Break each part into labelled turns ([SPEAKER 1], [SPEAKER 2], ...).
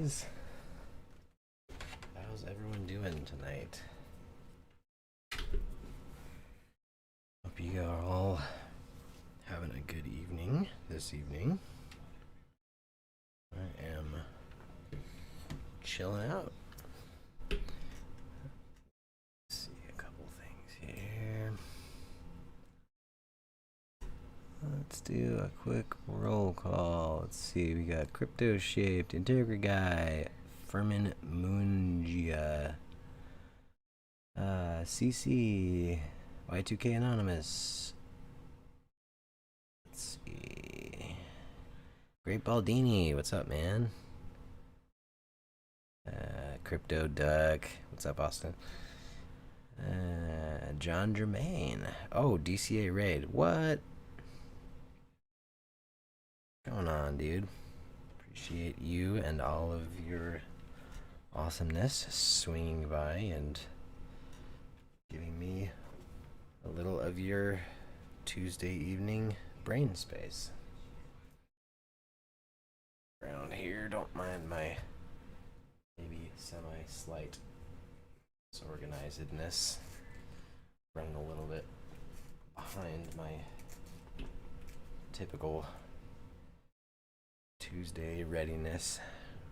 [SPEAKER 1] guys? How's everyone doing tonight? Hope you are all having a good evening this evening. I am chilling out. Let's see a couple things here. Let's do a quick roll call. Let's see, we got Crypto Shaped, Integra Guy, Furman Mungia, CC, Y2K Anonymous. Let's see. Great Baldini, what's up, man? Crypto Duck, what's up, Austin? John Germain. Oh, DCA Raid. What? What's going on, dude? Appreciate you and all of your awesomeness swinging by and giving me a little of your Tuesday evening brain space. Around here, don't mind my maybe semi-slight disorganizedness. Running a little bit behind my typical Tuesday readiness,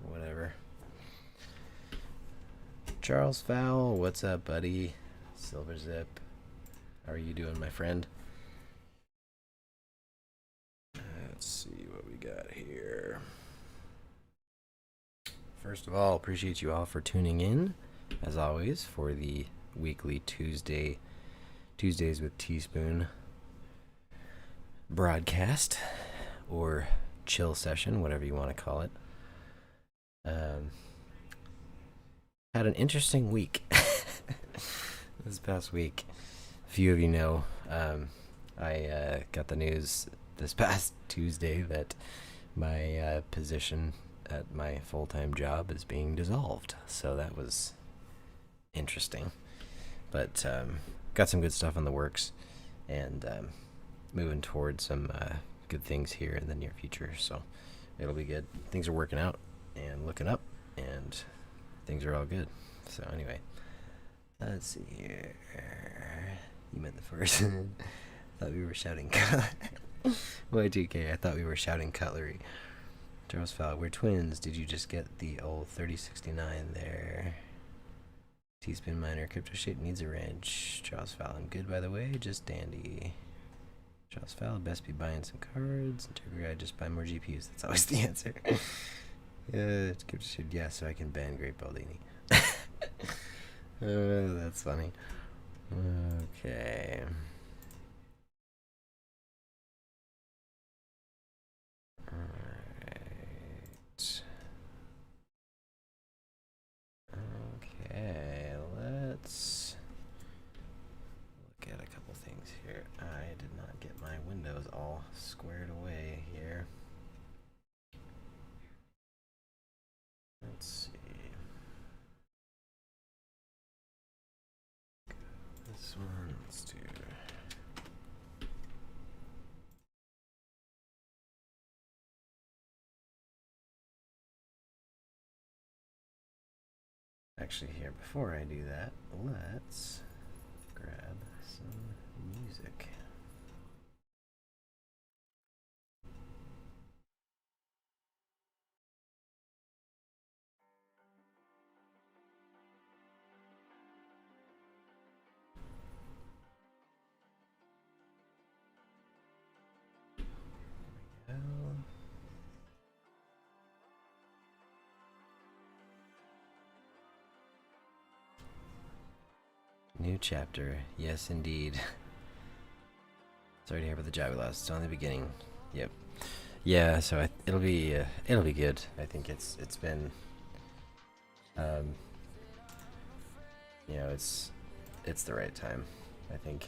[SPEAKER 1] whatever. Charles Fowl, what's up, buddy? Silver Zip, how are you doing, my friend? Let's see what we got here. First of all, appreciate you all for tuning in, as always, for the weekly Tuesdays with Teaspoon broadcast, or chill session, whatever you want to call it. Had an interesting week this past week. A few of you know, I got the news this past Tuesday that my position at my full-time job is being dissolved. So that was interesting. But got some good stuff in the works, and moving towards some good things here in the near future. So it'll be good. Things are working out and looking up, and things are all good. So anyway, let's see here. You meant the first. Thought we were shouting Y2K, I thought we were shouting cutlery. Charles Fowl, we're twins. Did you just get the old 3069 there? Teaspoon Miner, Crypto Shape needs a wrench. Charles Fowl, I'm good by the way, just dandy. Charles Fowl, best be buying some cards. Integra Guy, just buy more GPUs. That's always the answer. Crypto Shape, yeah, so I can ban Great Baldini. That's funny. Okay. Okay, let's look at a couple things here. I did not get my windows all squared away here. Let's see. This one, let's do. Actually, here, before I do that, let's grab some music. There we go. New chapter, yes indeed. Sorry to hear about the job we lost. It's only the beginning. Yep. Yeah. So it'll be good. I think it's been, you know, it's the right time, I think.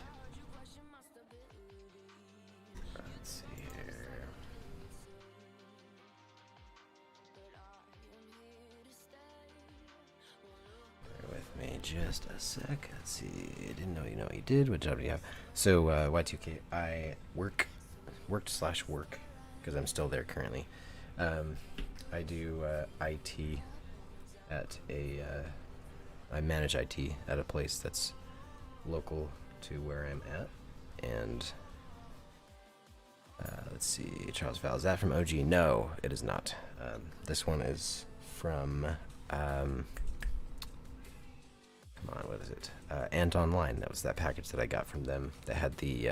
[SPEAKER 1] Let's see here. Bear with me just a sec. Let's see. I didn't know you know what you did. What job do you have? So Y2K, I worked / work because I'm still there currently. I do IT at I manage IT at a place that's local to where I'm at. And let's see, Charles Val, is that from OG? No, it is not. This one is from, come on, what is it? Ant Online. That was that package that I got from them that had the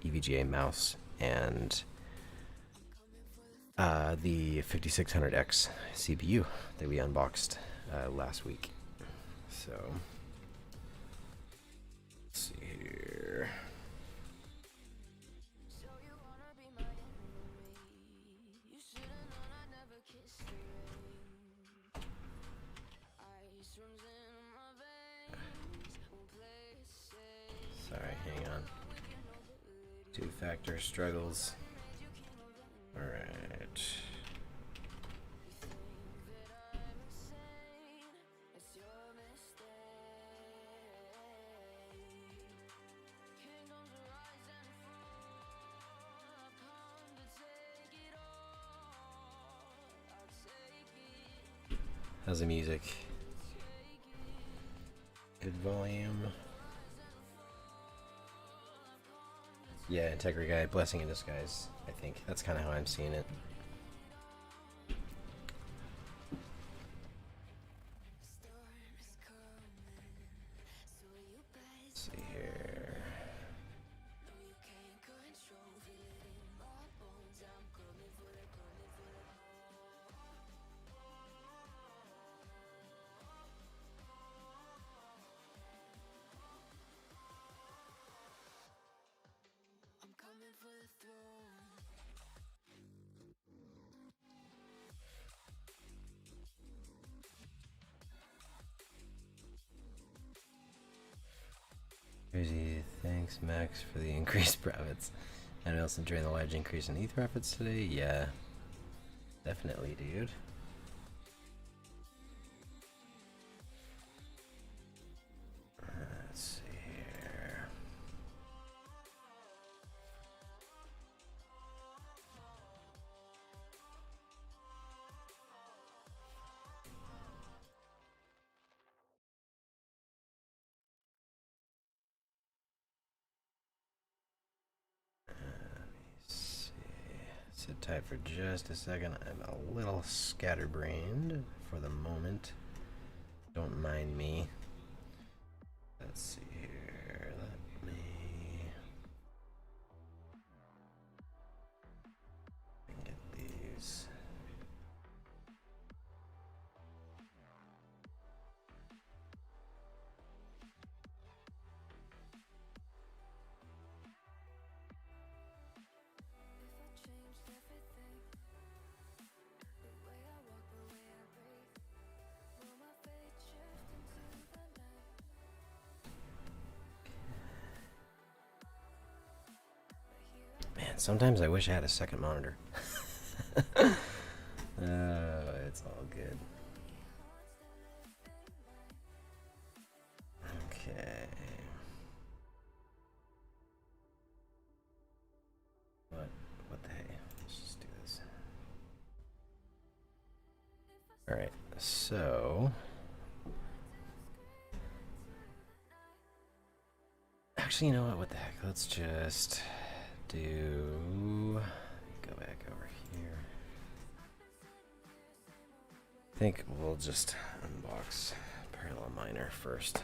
[SPEAKER 1] EVGA mouse and the 5600X CPU that we unboxed last week. So, let's see here. Sorry, hang on. Two-factor struggles. Alright. How's the music? Good volume. Yeah, Integrity Guy, blessing in disguise, I think. That's kind of how I'm seeing it. Let's see here. Crazy, thanks Max for the increased profits. Anyone else enjoying the large increase in ETH profits today? Yeah, definitely, dude. Let's see here. Sit tight for just a second. I'm a little scatterbrained for the moment. Don't mind me. Let's see here. Let me get these. Man, sometimes I wish I had a second monitor. It's all good. Okay. What the hey? Let's just do this. Alright, so actually, you know what the heck? Let's just go back over here. I think we'll just unbox Parallel Miner first.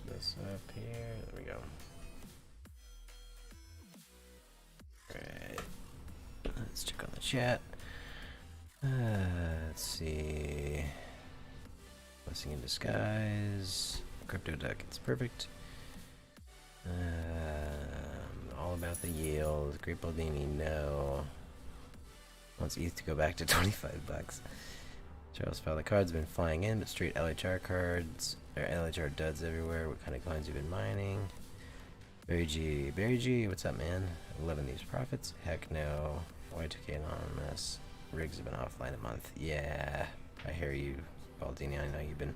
[SPEAKER 1] This up here. There we go. Alright. Let's check on the chat. Let's see. Blessing in disguise. Crypto duck. It's perfect. All about the yield. Great Baldini, no. Wants ETH to go back to 25 bucks. Charles Fowler cards have been flying in, but straight LHR cards, or LHR duds everywhere. What kind of coins have you been mining? Barry G, what's up, man? Loving these profits. Heck no. Y2K Anonymous. Rigs have been offline a month. Yeah, I hear you, Baldini. I know you've been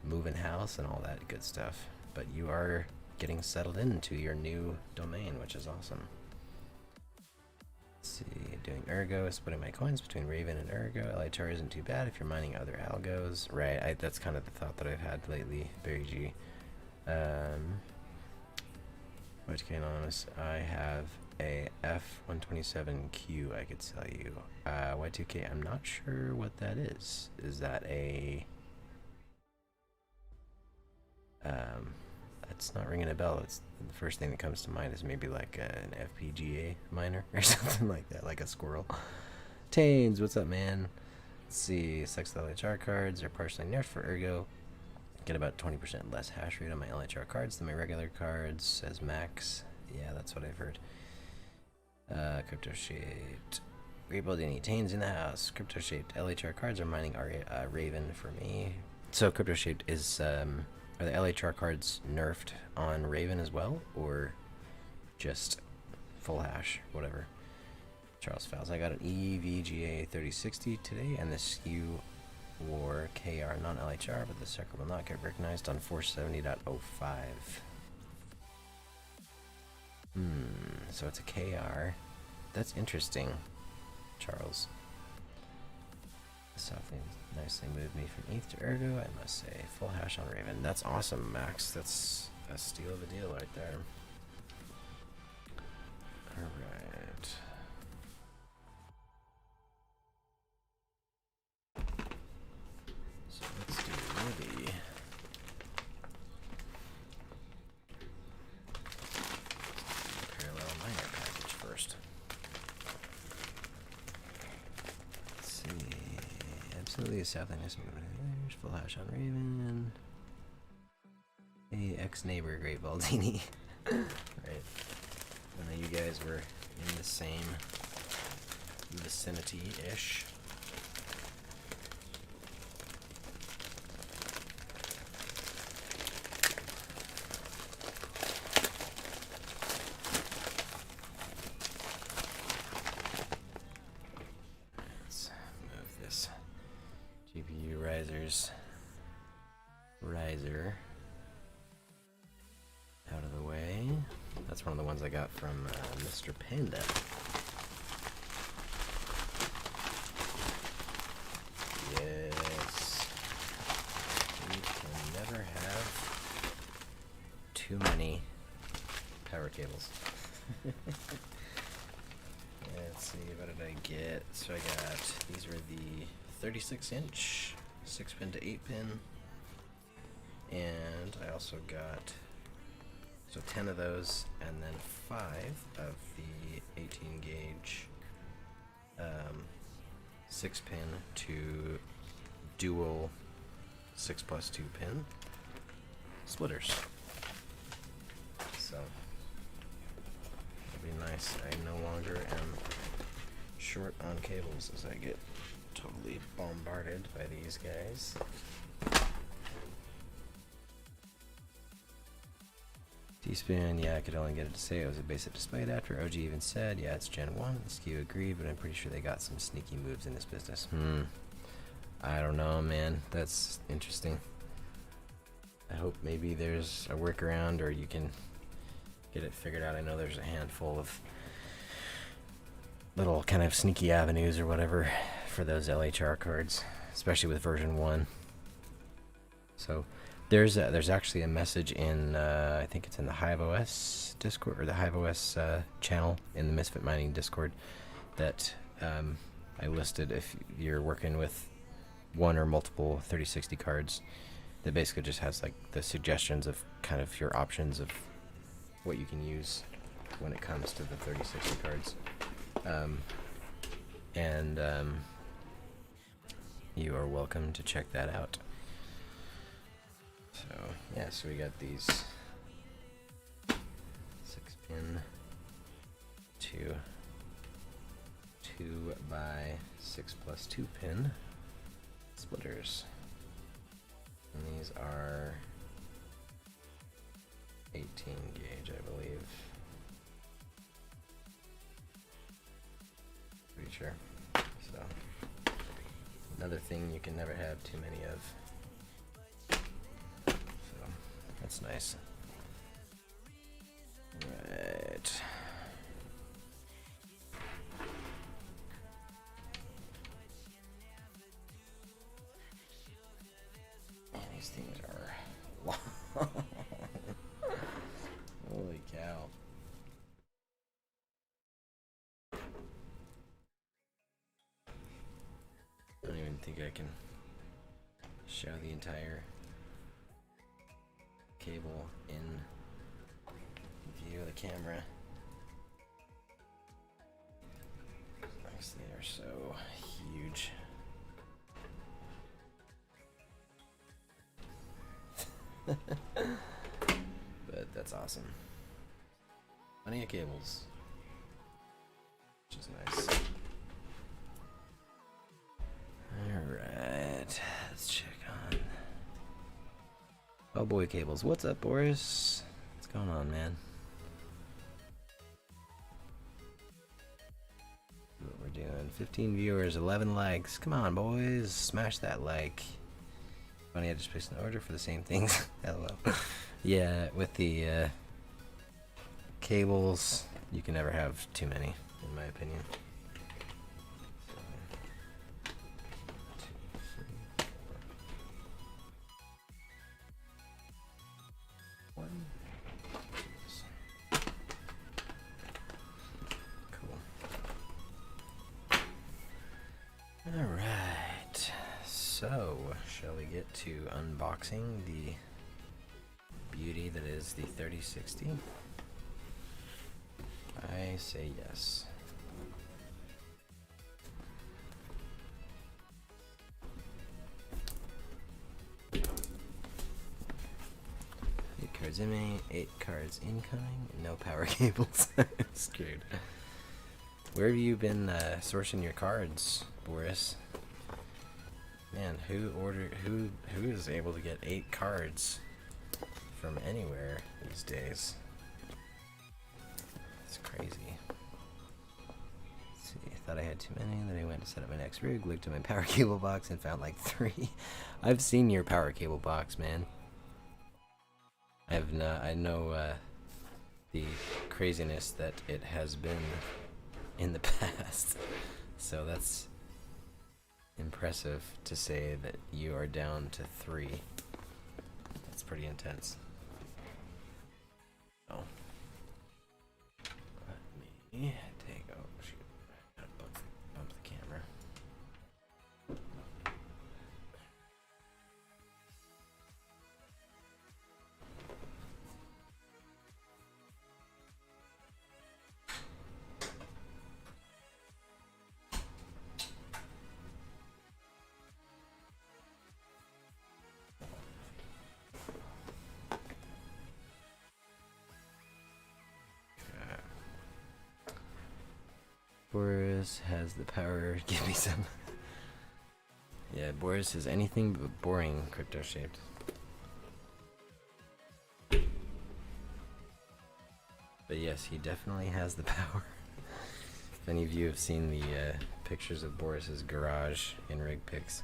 [SPEAKER 1] moving house and all that good stuff, but you are getting settled into your new domain, which is awesome. Let's see, doing Ergo, splitting my coins between Raven and Ergo. LHR isn't too bad if you're mining other algos. Right, that's kind of the thought that I've had lately, Barry G. Y2K Anonymous, I have a F127Q I could sell you. Y2K, I'm not sure what that is. Is that a... It's not ringing a bell. It's the first thing that comes to mind is maybe like an FPGA miner or something like that, like a squirrel. Tanes, what's up, man? Let's see, Sex LHR cards are partially nerfed for Ergo. Get about 20% less hash rate on my LHR cards than my regular cards, says Max. Yeah, that's what I've heard. Crypto shaped. Rebuilding any Tanes in the house. Crypto shaped LHR cards are mining Raven for me. So crypto shaped is are the LHR cards nerfed on Raven as well, or just full hash, whatever? Charles Fowles, I got an EVGA 3060 today, and the SKU wore KR non-LHR, but the circle will not get recognized on 470.05. So it's a KR. That's interesting, Charles. Something nicely moved me from ETH to Ergo, I must say. Full hash on Raven. That's awesome, Max. That's a steal of a deal right there. Alright. So let's do the parallel miner package first. Let's see. Absolutely a South There's full hash on Raven. Hey, ex-neighbor, Great Baldini. Right. I know you guys were in the same vicinity-ish. Let's move this GPU riser out of the way. That's one of the ones I got from Mr. Panda. Yes. We can never have too many power cables. Let's see, what did I get? So I got, these were the 36-inch, 6-pin to 8-pin. And I also got, so 10 of those, and then 5 of the 18-gauge 6-pin to dual 6+2 pin splitters. So it'll be nice. I no longer am short on cables as I get totally bombarded by these guys. Teaspoon, yeah, I could only get it to say it was a basic display adapter. OG even said, yeah, it's Gen 1. The SKU agreed, but I'm pretty sure they got some sneaky moves in this business. I don't know, man. That's interesting. I hope maybe there's a workaround or you can get it figured out. I know there's a handful of little kind of sneaky avenues or whatever for those LHR cards, especially with version 1. So there's actually a message in I think it's in the HiveOS Discord, or the HiveOS channel in the Misfit Mining Discord, that I listed if you're working with one or multiple 3060 cards, that basically just has like the suggestions of kind of your options of what you can use when it comes to the 3060 cards. You are welcome to check that out. So yeah, so we got these 6-pin to 2x6+2 pin splitters, and these are 18 gauge, I believe. Pretty sure. So, another thing you can never have too many of. So, that's nice. Right. Man, these things are long. Holy cow. I don't even think I can show the entire cable in view of the camera. Because they are so huge. But that's awesome. Plenty of cables, which is nice. Alright, let's check on. Oh boy, cables. What's up, Boris? What's going on, man? What we're doing. 15 viewers, 11 likes. Come on, boys. Smash that like. Funny, I just placed an order for the same things. LOL. Yeah, with the cables, you can never have too many, in my opinion. Alright, so shall we get to unboxing the beauty that is the 3060? I say yes. 8 cards in, 8 cards incoming, no power cables. Screwed. Where have you been sourcing your cards, Boris? Man, who is able to get 8 cards from anywhere these days? It's crazy. Let's see, I thought I had too many, then I went to set up my next rig, looked at my power cable box and found like 3. I've seen your power cable box, man. I know the craziness that it has been in the past, so that's impressive to say that you are down to 3. That's pretty intense. Oh, let me take. Oh shoot! Gotta bump the camera. Boris has the power. Give me some. Yeah, Boris is anything but boring, crypto shaped. But yes, he definitely has the power. If any of you have seen the pictures of Boris's garage in rig pics.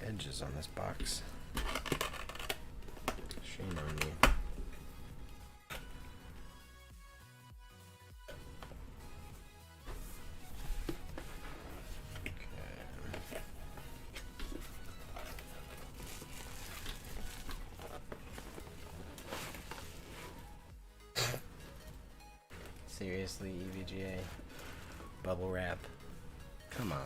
[SPEAKER 1] Edges on this box. Shame on me. Okay. Seriously, EVGA? Bubble wrap? Come on.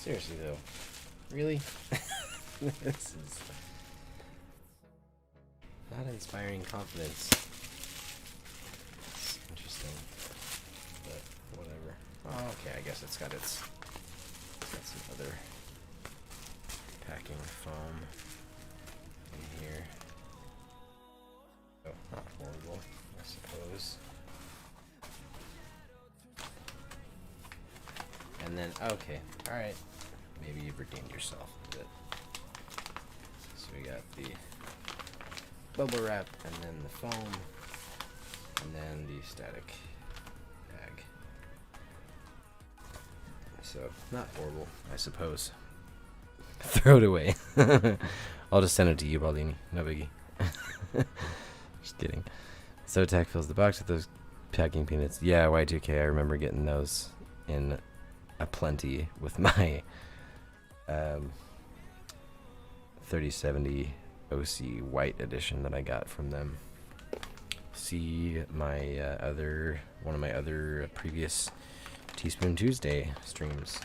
[SPEAKER 1] Seriously though, really? This is not inspiring confidence. It's interesting, but whatever. Oh, okay, I guess it's got some other packing foam in here. Oh, not horrible, I suppose. And then, okay, alright. Maybe you've redeemed yourself a bit. So we got the bubble wrap, and then the foam, and then the static tag. So, not horrible, I suppose. Throw it away. I'll just send it to you, Baldini. No biggie. Just kidding. Zotac fills the box with those packing peanuts. Yeah, Y2K, I remember getting those in a plenty with my 3070 OC white edition that I got from them. See my one of my other previous Teaspoon Tuesday streams.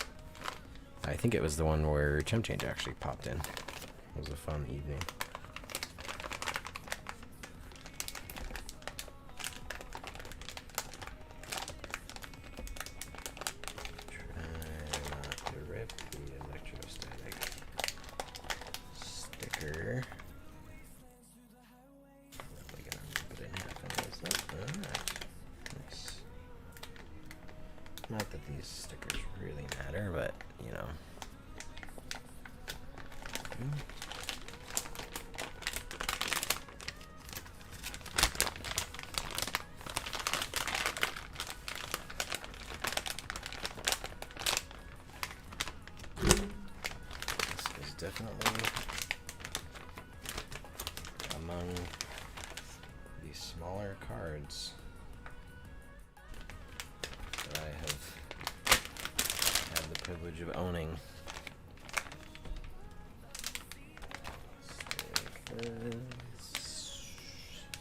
[SPEAKER 1] I think it was the one where Chum Change actually popped in. It was a fun evening. Not that these stickers really matter, but you know. This is definitely among the smaller cards that I have had the privilege of owning.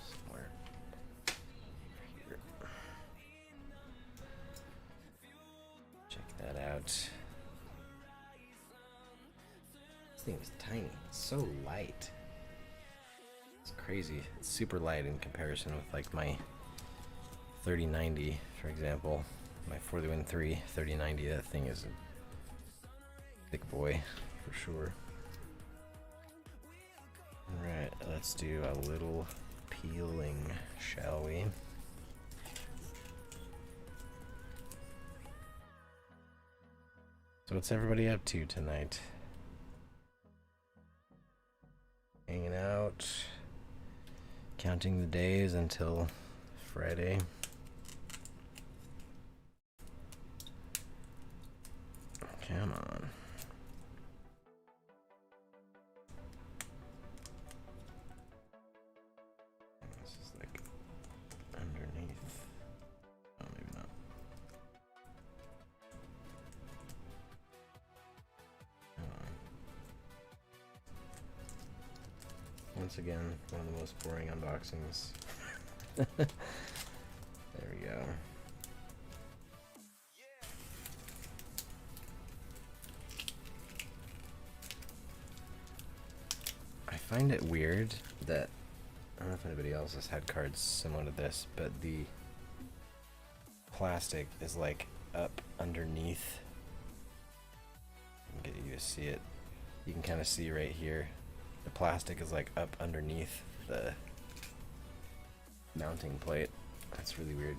[SPEAKER 1] Somewhere here. Check that out. This thing is tiny. It's so light. It's crazy. It's super light in comparison with like my 3090, for example. My 4013 3090, that thing is a big boy for sure. Alright, let's do a little peeling, shall we? So what's everybody up to tonight? Hanging out, counting the days until Friday. Come on. This is like underneath. Oh, maybe not. Once again, one of the most boring unboxings. There we go. I find it weird that, I don't know if anybody else has had cards similar to this, but the plastic is like up underneath. I can get you to see it. You can kind of see right here. The plastic is like up underneath the mounting plate. That's really weird.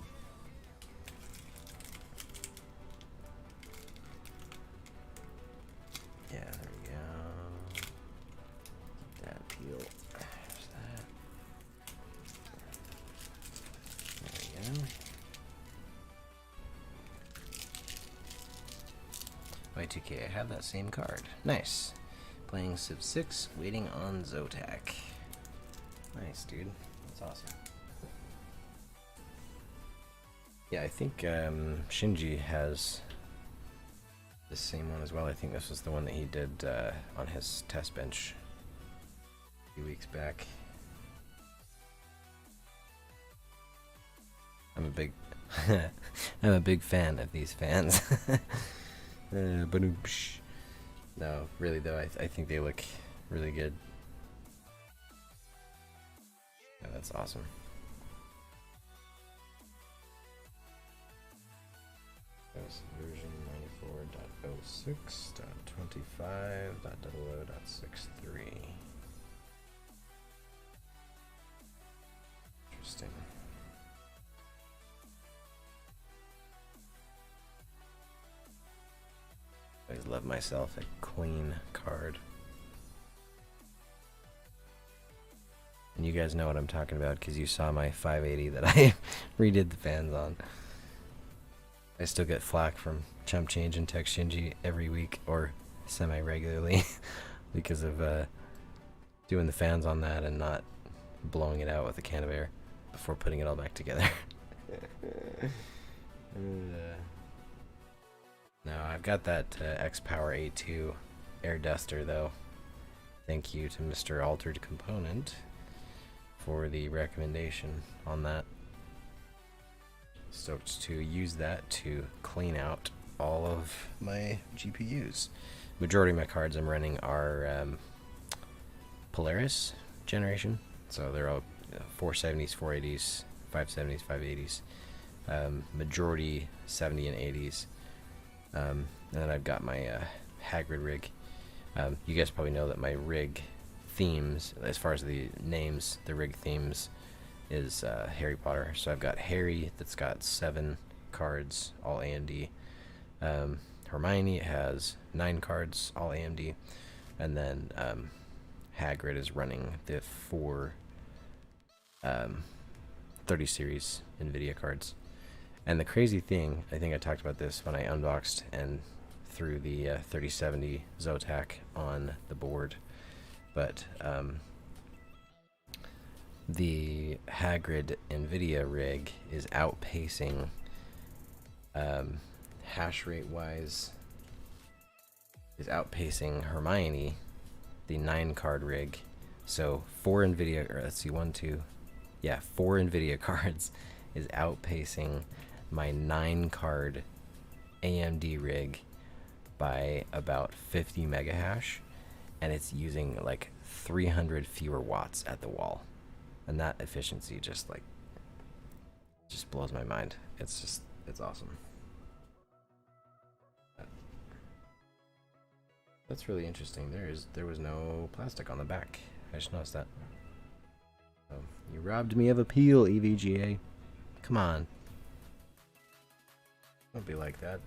[SPEAKER 1] Yeah, there we go. That peel. There's that. There we go. Y2K, I have that same card. Nice. Playing Civ 6, waiting on Zotac. Nice, dude. That's awesome. Yeah, I think Shinji has the same one as well. I think this was the one that he did on his test bench a few weeks back. I'm a big fan of these fans. Badoomsh. No, really though, I think they look really good. Yeah, that's awesome. Version 94.06.25.00.63. Interesting. I always love myself a clean card. And you guys know what I'm talking about because you saw my 580 that I redid the fans on. I still get flack from Chump Change and Tech Shinji every week or semi-regularly because of doing the fans on that and not blowing it out with a can of air before putting it all back together. No, I've got that X-Power A2 air duster though. Thank you to Mr. Altered Component for the recommendation on that. Stoked to use that to clean out all of my GPUs. Majority of my cards I'm running are Polaris generation, so they're all 470s, 480s, 570s, 580s. Majority 70 and 80s. And then I've got my Hagrid rig. You guys probably know that my rig themes, as far as the names, the rig themes is Harry Potter. So I've got Harry that's got 7 cards, all AMD. Hermione has 9 cards, all AMD. And then Hagrid is running the 4 30 series NVIDIA cards. And the crazy thing, I think I talked about this when I unboxed and threw the 3070 Zotac on the board, but the Hagrid NVIDIA rig is outpacing hash rate wise, is outpacing Hermione, the 9 card rig. So 4 NVIDIA, or let's see, 4 NVIDIA cards is outpacing my 9 card AMD rig by about 50 mega hash, and it's using like 300 fewer watts at the wall, and that efficiency just blows my mind. It's awesome. That's really interesting. There was no plastic on the back. I just noticed that. Oh, you robbed me of a peel, EVGA. Come on. Don't be like that.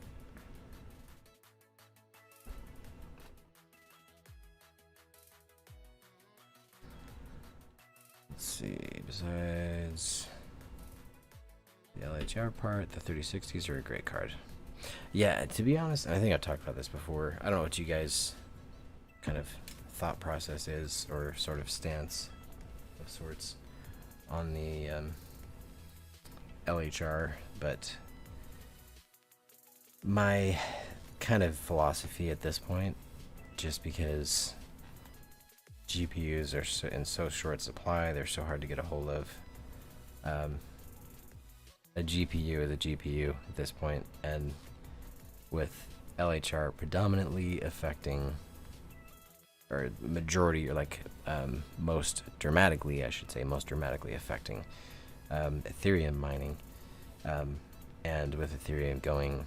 [SPEAKER 1] Let's see, besides the LHR part, the 3060s are a great card. Yeah, to be honest, I think I've talked about this before. I don't know what you guys' kind of thought process is, or sort of stance of sorts on the LHR, but my kind of philosophy at this point, just because GPUs are in so short supply, they're so hard to get a hold of. A GPU is a GPU at this point, and with LHR predominantly affecting, or majority, or like most dramatically affecting Ethereum mining, and with Ethereum going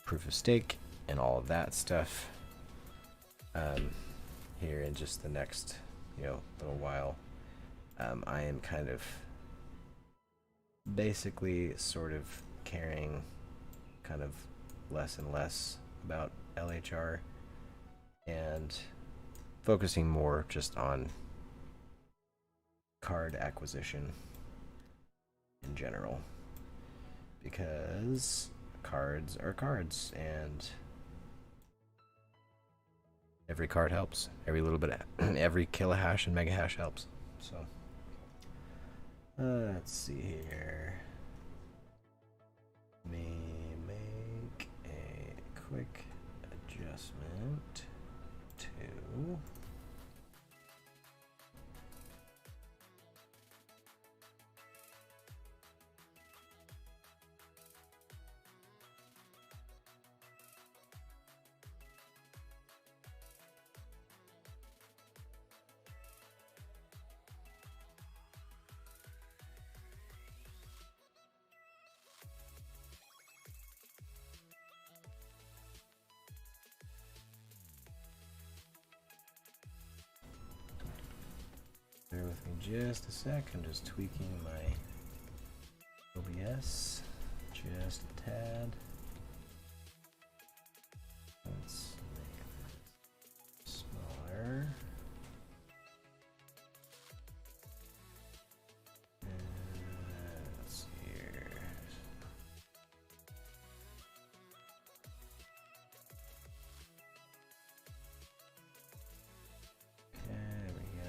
[SPEAKER 1] proof of stake and all of that stuff here in just the next little while, I am kind of basically sort of caring kind of less and less about LHR and focusing more just on card acquisition in general, because cards are cards, and every card helps. Every little bit, every kilohash and mega hash helps. So let's see here. Let me make a quick adjustment to just a sec. I'm just tweaking my OBS just a tad. Let's make this smaller. Let's see here. There we go.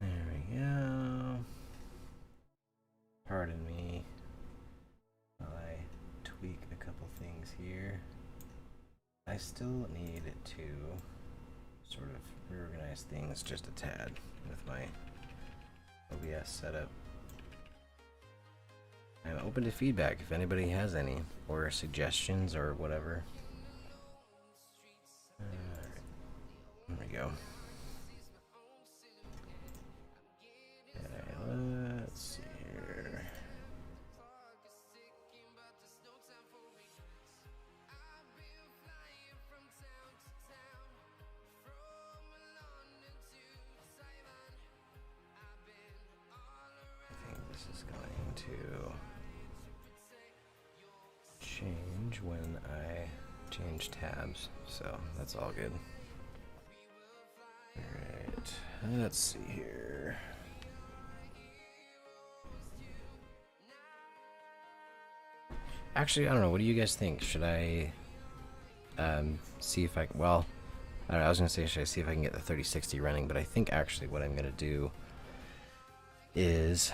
[SPEAKER 1] There we go. Pardon me while I tweak a couple things here. I still need to sort of reorganize things just a tad with my OBS setup. I'm open to feedback if anybody has any, or suggestions or whatever. Alright, there we go. Okay, let's see here. I think this is going to change when I change tabs, so that's all good. Alright, let's see here. Actually, I don't know. What do you guys think? Should I see if I can, well, I don't know, I was going to say, should I see if I can get the 3060 running, but I think actually what I'm going to do is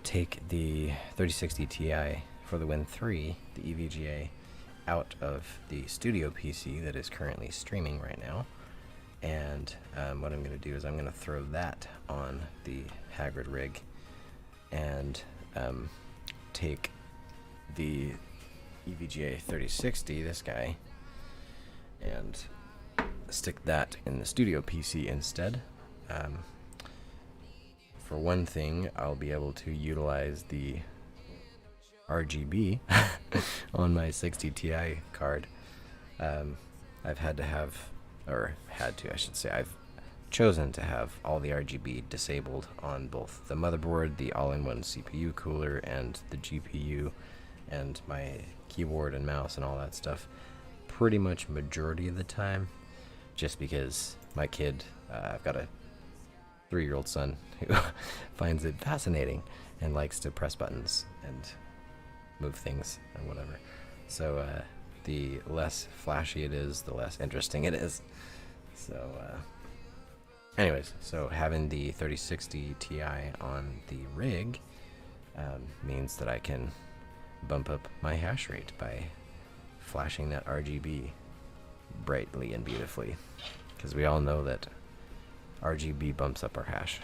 [SPEAKER 1] take the 3060 Ti for the Win 3, the EVGA, out of the studio PC that is currently streaming right now. And what I'm going to do is I'm going to throw that on the Hagrid rig and take the EVGA 3060, this guy, and stick that in the studio PC instead. For one thing, I'll be able to utilize the RGB on my 60 Ti card. I've had to have, or had to, I should say, I've chosen to have all the RGB disabled on both the motherboard, the all-in-one CPU cooler, and the GPU, and my keyboard and mouse and all that stuff pretty much majority of the time, just because my kid, I've got a 3-year-old son who finds it fascinating and likes to press buttons and move things and whatever. So the less flashy it is, the less interesting it is. So anyways, so having the 3060 Ti on the rig means that I can bump up my hash rate by flashing that RGB brightly and beautifully, because we all know that RGB bumps up our hash.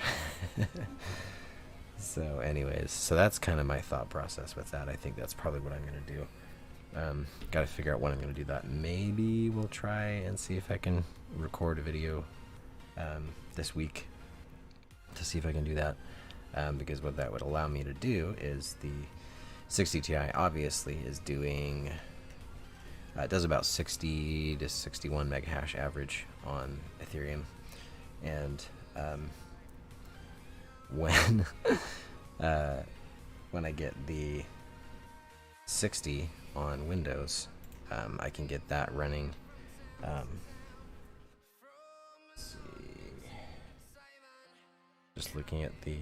[SPEAKER 1] So anyways, so that's kind of my thought process with that. I think that's probably what I'm going to do. Got to figure out when I'm going to do that. Maybe we'll try and see if I can record a video this week to see if I can do that, because what that would allow me to do is the 60 Ti obviously is doing, it does about 60 to 61 mega hash average on Ethereum, and when when I get the 60 on Windows, I can get that running. Let's see. Just looking at the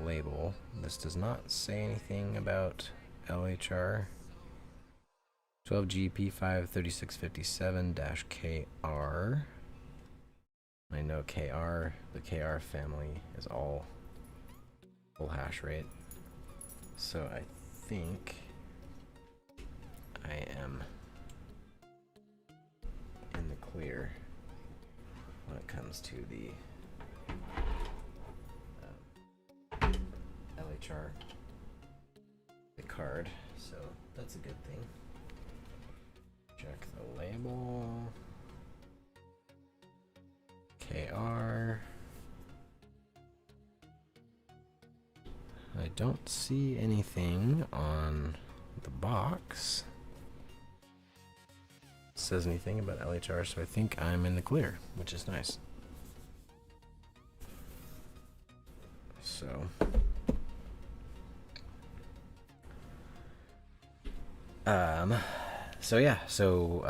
[SPEAKER 1] label, this does not say anything about LHR. 12GP5 3657-KR. I know KR, the KR family is all full hash rate. So I think I am in the clear when it comes to the LHR the card, so that's a good thing. Check the label. KR. I don't see anything on the box. It says anything about LHR, so I think I'm in the clear, which is nice. So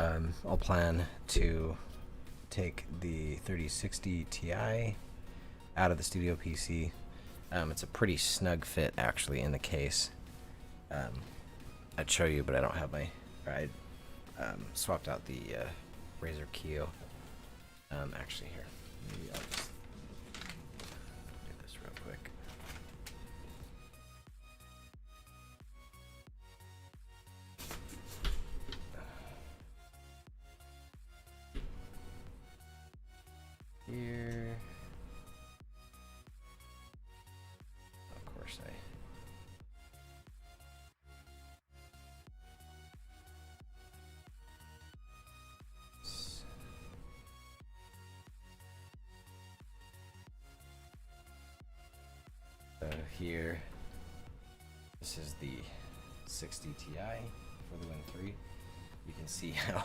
[SPEAKER 1] I'll plan to take the 3060 Ti out of the studio PC. It's a pretty snug fit actually in the case. I'd show you, but I don't have my. I swapped out the Razer Keo. Actually, here, maybe I'll just do this real quick. Here, of course here, this is the 60 Ti for the Win 3. You can see how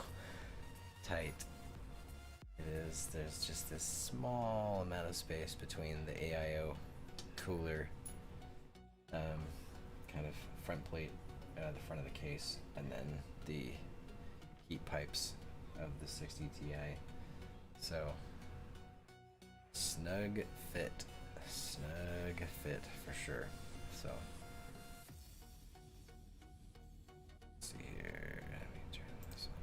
[SPEAKER 1] tight it is. There's just this small amount of space between the AIO cooler kind of front plate, the front of the case, and then the heat pipes of the 60 Ti. So snug fit for sure. So let's see here. Let me turn this one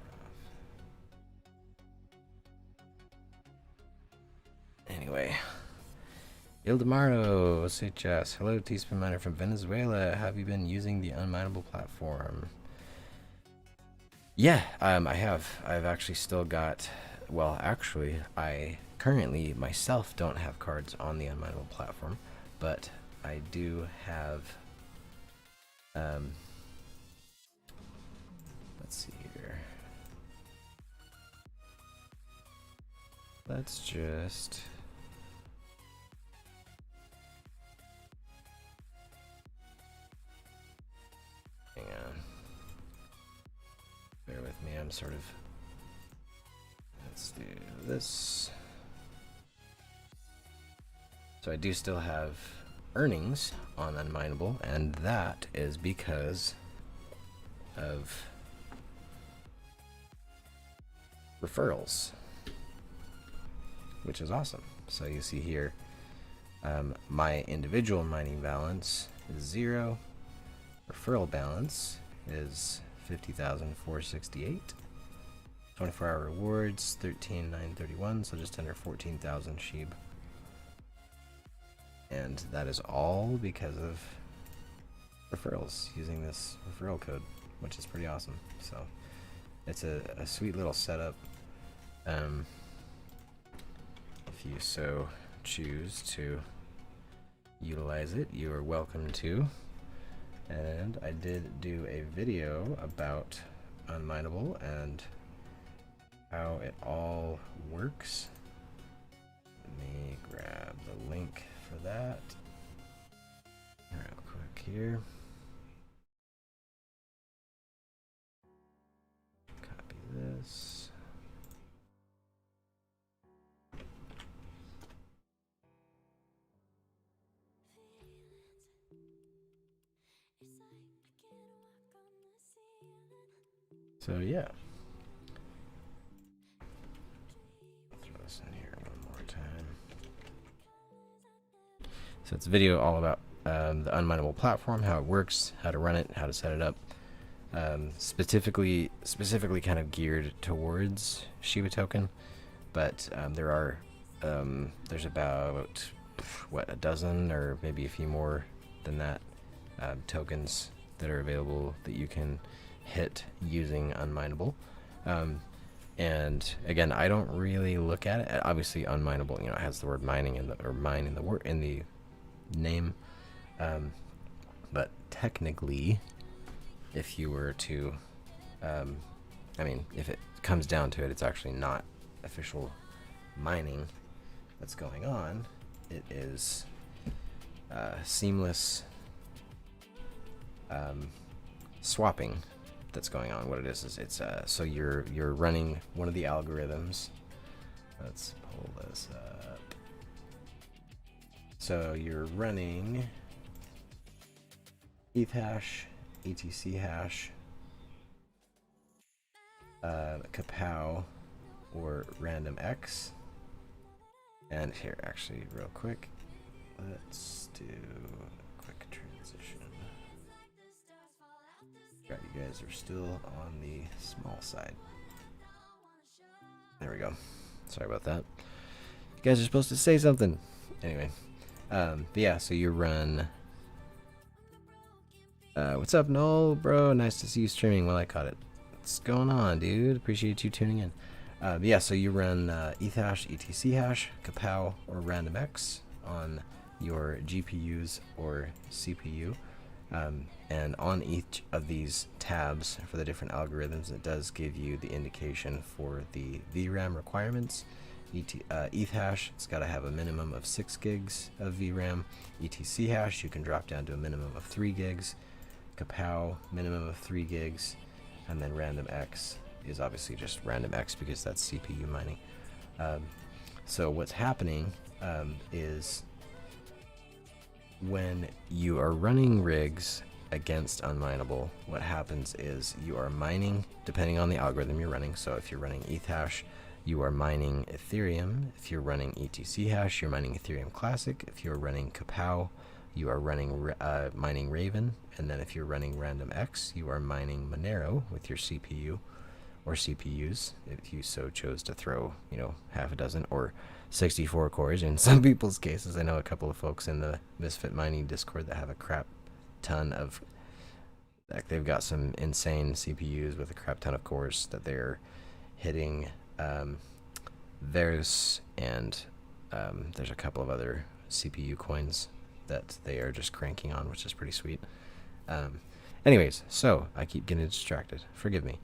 [SPEAKER 1] off. Anyway, Ildemaro SHS. Hello, Teaspoon Miner from Venezuela. Have you been using the unminable platform? Yeah, I have. I've actually still got. Well, actually, I currently myself don't have cards on the unminable platform, but I do have. Let's see here. Let's just. Hang on. Bear with me, I'm sort of. Let's do this. So I do still have earnings on Unminable, and that is because of referrals, which is awesome. So you see here, my individual mining balance is 0. Referral balance is 50,468. 24-hour rewards 13,931, so just under 14,000 SHIB. And that is all because of referrals, using this referral code, which is pretty awesome. So it's a sweet little setup. If you so choose to utilize it, you are welcome to. And I did do a video about Unminable and how it all works. Let me grab the link for that real quick here. Copy this. So yeah. Throw this in here one more time. So it's a video all about the unminable platform, how it works, how to run it, how to set it up. Specifically kind of geared towards Shiba token, but there's about a dozen or maybe a few more than that tokens that are available that you can hit using unminable. And again, I don't really look at it. Obviously, unminable, it has the word mining in the mine in the name. technically, if you were to, I mean, if it comes down to it, it's actually not official mining that's going on. It is seamless swapping that's going on. What it is it's so you're running one of the algorithms. Let's pull this up. So you're running ETH hash, ETC hash, Kapow, or random X. And here, actually, real quick, let's do a quick transition. Right, you guys are still on the small side. There we go. Sorry about that. You guys are supposed to say something. Anyway, but yeah, so you run. What's up, Noel, bro? Nice to see you streaming. Well, I caught it. What's going on, dude? Appreciate you tuning in. Yeah, so you run ETH hash, ETC hash, Kapow, or random X on your GPUs or CPU. And on each of these tabs for the different algorithms, it does give you the indication for the VRAM requirements. ETH hash, it's got to have a minimum of 6 gigs of VRAM. ETC hash, you can drop down to a minimum of 3 gigs. Kapow, minimum of 3 gigs. And then random X is obviously just random X because that's CPU mining. So what's happening is when you are running rigs against unminable, what happens is you are mining depending on the algorithm you're running. So if you're running ETH hash, you are mining Ethereum. If you're running ETC hash, you're mining Ethereum Classic. If you're running Kapow, you are running mining Raven. And then if you're running random X, you are mining Monero with your CPU or CPUs, if you so chose to throw, you know, half a dozen or 64 cores in some people's cases. I know a couple of folks in the Misfit Mining Discord that have a crap ton of, like, they've got some insane CPUs with a crap ton of cores that they're hitting theirs, and there's a couple of other CPU coins that they are just cranking on, which is pretty sweet. Anyways, so I keep getting distracted. Forgive me.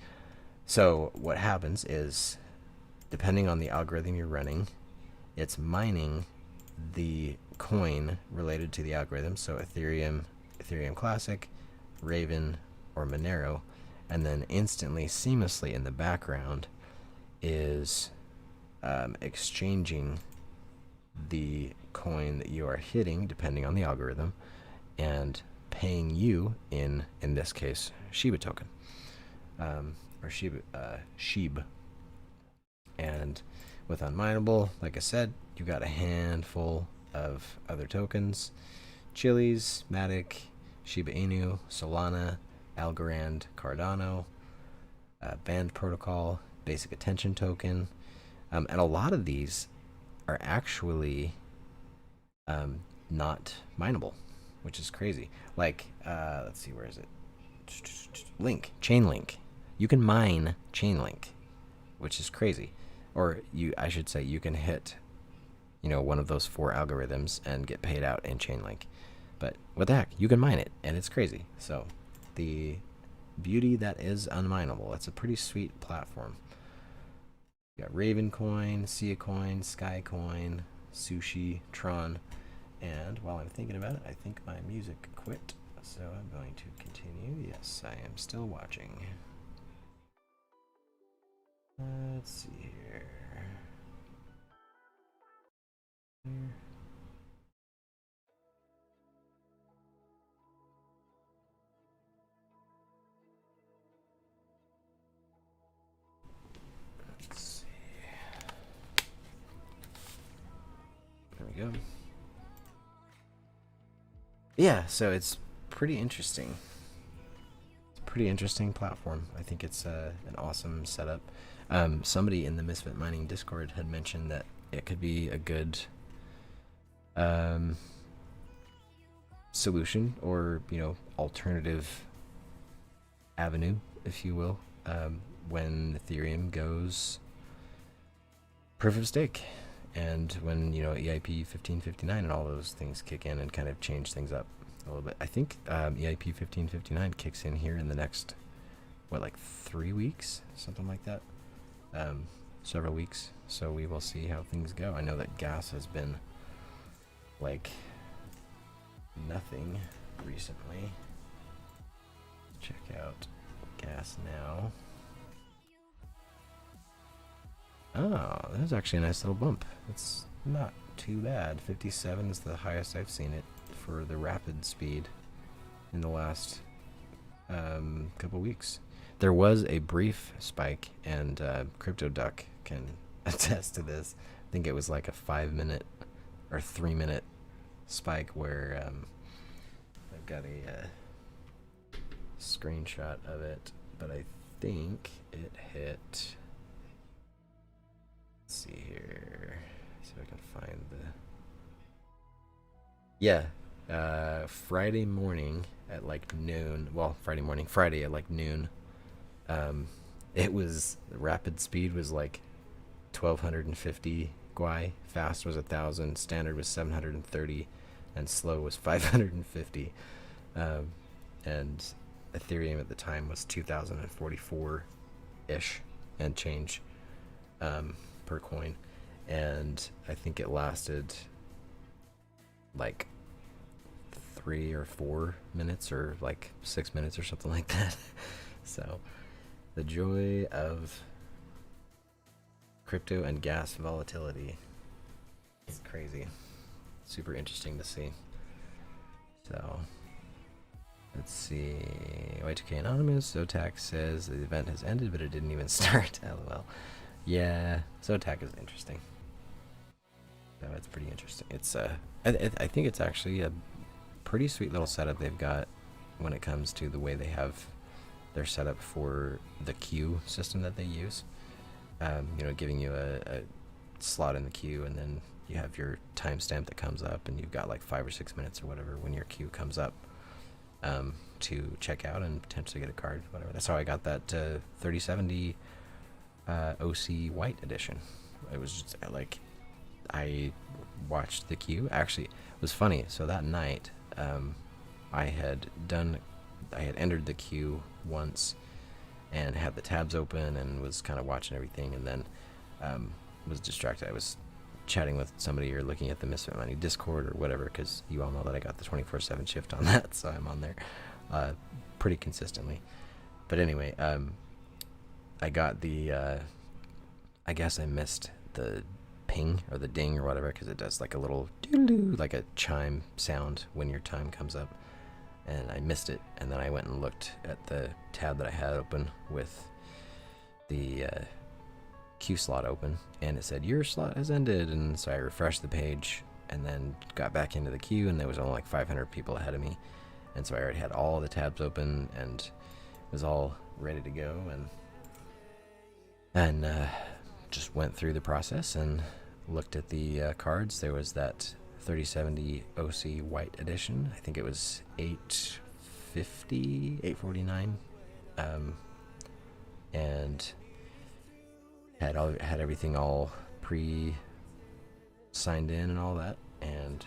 [SPEAKER 1] So what happens is, depending on the algorithm you're running, it's mining the coin related to the algorithm. So Ethereum, Ethereum Classic, Raven, or Monero, and then instantly, seamlessly in the background is exchanging the coin that you are hitting, depending on the algorithm, and paying you in this case, Shiba token, or Sheeb. And with unminable, like I said, you got a handful of other tokens: Chiliz, Matic, Shiba Inu, Solana, Algorand, Cardano, Band Protocol, Basic Attention Token, and a lot of these are actually not mineable, which is crazy. Like, let's see, where is it? Chainlink. You can mine Chainlink, which is crazy. Or I should say, you can hit, you know, one of those 4 algorithms and get paid out in Chainlink. But what the heck, you can mine it, and it's crazy. So the beauty that is unmineable, it's a pretty sweet platform. You got Raven Coin, Sia Coin, Sky Coin, Sushi, Tron, and while I'm thinking about it, I think my music quit, so I'm going to continue. Yes, I am still watching. Let's see here. Let's see. There we go. Yeah, so it's pretty interesting. It's a pretty interesting platform. I think it's an awesome setup. Somebody in the Misfit Mining Discord had mentioned that it could be a good solution, or, you know, alternative avenue, if you will, when Ethereum goes proof of stake, and when, you know, EIP 1559 and all those things kick in and kind of change things up. a little bit. I think EIP 1559 kicks in here in the next, what, like 3 weeks, something like that. Several weeks. So we will see how things go. I know that gas has been like nothing recently. Check out gas now. Oh, that's actually a nice little bump. It's not too bad. 57 is the highest I've seen it for the rapid speed in the last couple weeks. There was a brief spike, and CryptoDuck can attest to this. I think it was like a 5-minute or 3-minute spike where I've got a screenshot of it, but I think it hit. Let's see here. See if I can find the. Yeah, Friday morning at like noon. Well, Friday at like noon. It was the rapid speed was like 1250 Gwei, fast was 1000, standard was 730, and slow was 550. And Ethereum at the time was 2044 ish and change per coin, and I think it lasted like 3 or 4 minutes or like 6 minutes or something like that. So the joy of crypto and gas volatility. It's crazy. Super interesting to see. So let's see. Y2K Anonymous, Zotac says the event has ended, but it didn't even start. LOL. Yeah, Zotac is interesting. So it's pretty interesting. It's I think it's actually a pretty sweet little setup they've got when it comes to the way they have their setup for the queue system that they use. You know, giving you a slot in the queue, and then you have your timestamp that comes up, and you've got like 5 or 6 minutes or whatever when your queue comes up to check out and potentially get a card, whatever. That's how I got that 3070 OC White Edition. It was just like, I watched the queue. Actually, it was funny. So that night, I had entered the queue once and had the tabs open and was kind of watching everything, and then was distracted. I was chatting with somebody or looking at the Misfit Mining Discord or whatever, because you all know that I got the 24/7 shift on that, so I'm on there pretty consistently. But anyway, I got the I guess I missed the ping or the ding or whatever, because it does like a little doo-doo, like a chime sound when your time comes up, and I missed it. And then I went and looked at the tab that I had open with the queue slot open, and it said your slot has ended. And so I refreshed the page and then got back into the queue, and there was only like 500 people ahead of me, and so I already had all the tabs open and was all ready to go, and just went through the process and looked at the cards. There was that 3070 OC White Edition. I think it was 849, and had everything all signed in and all that, and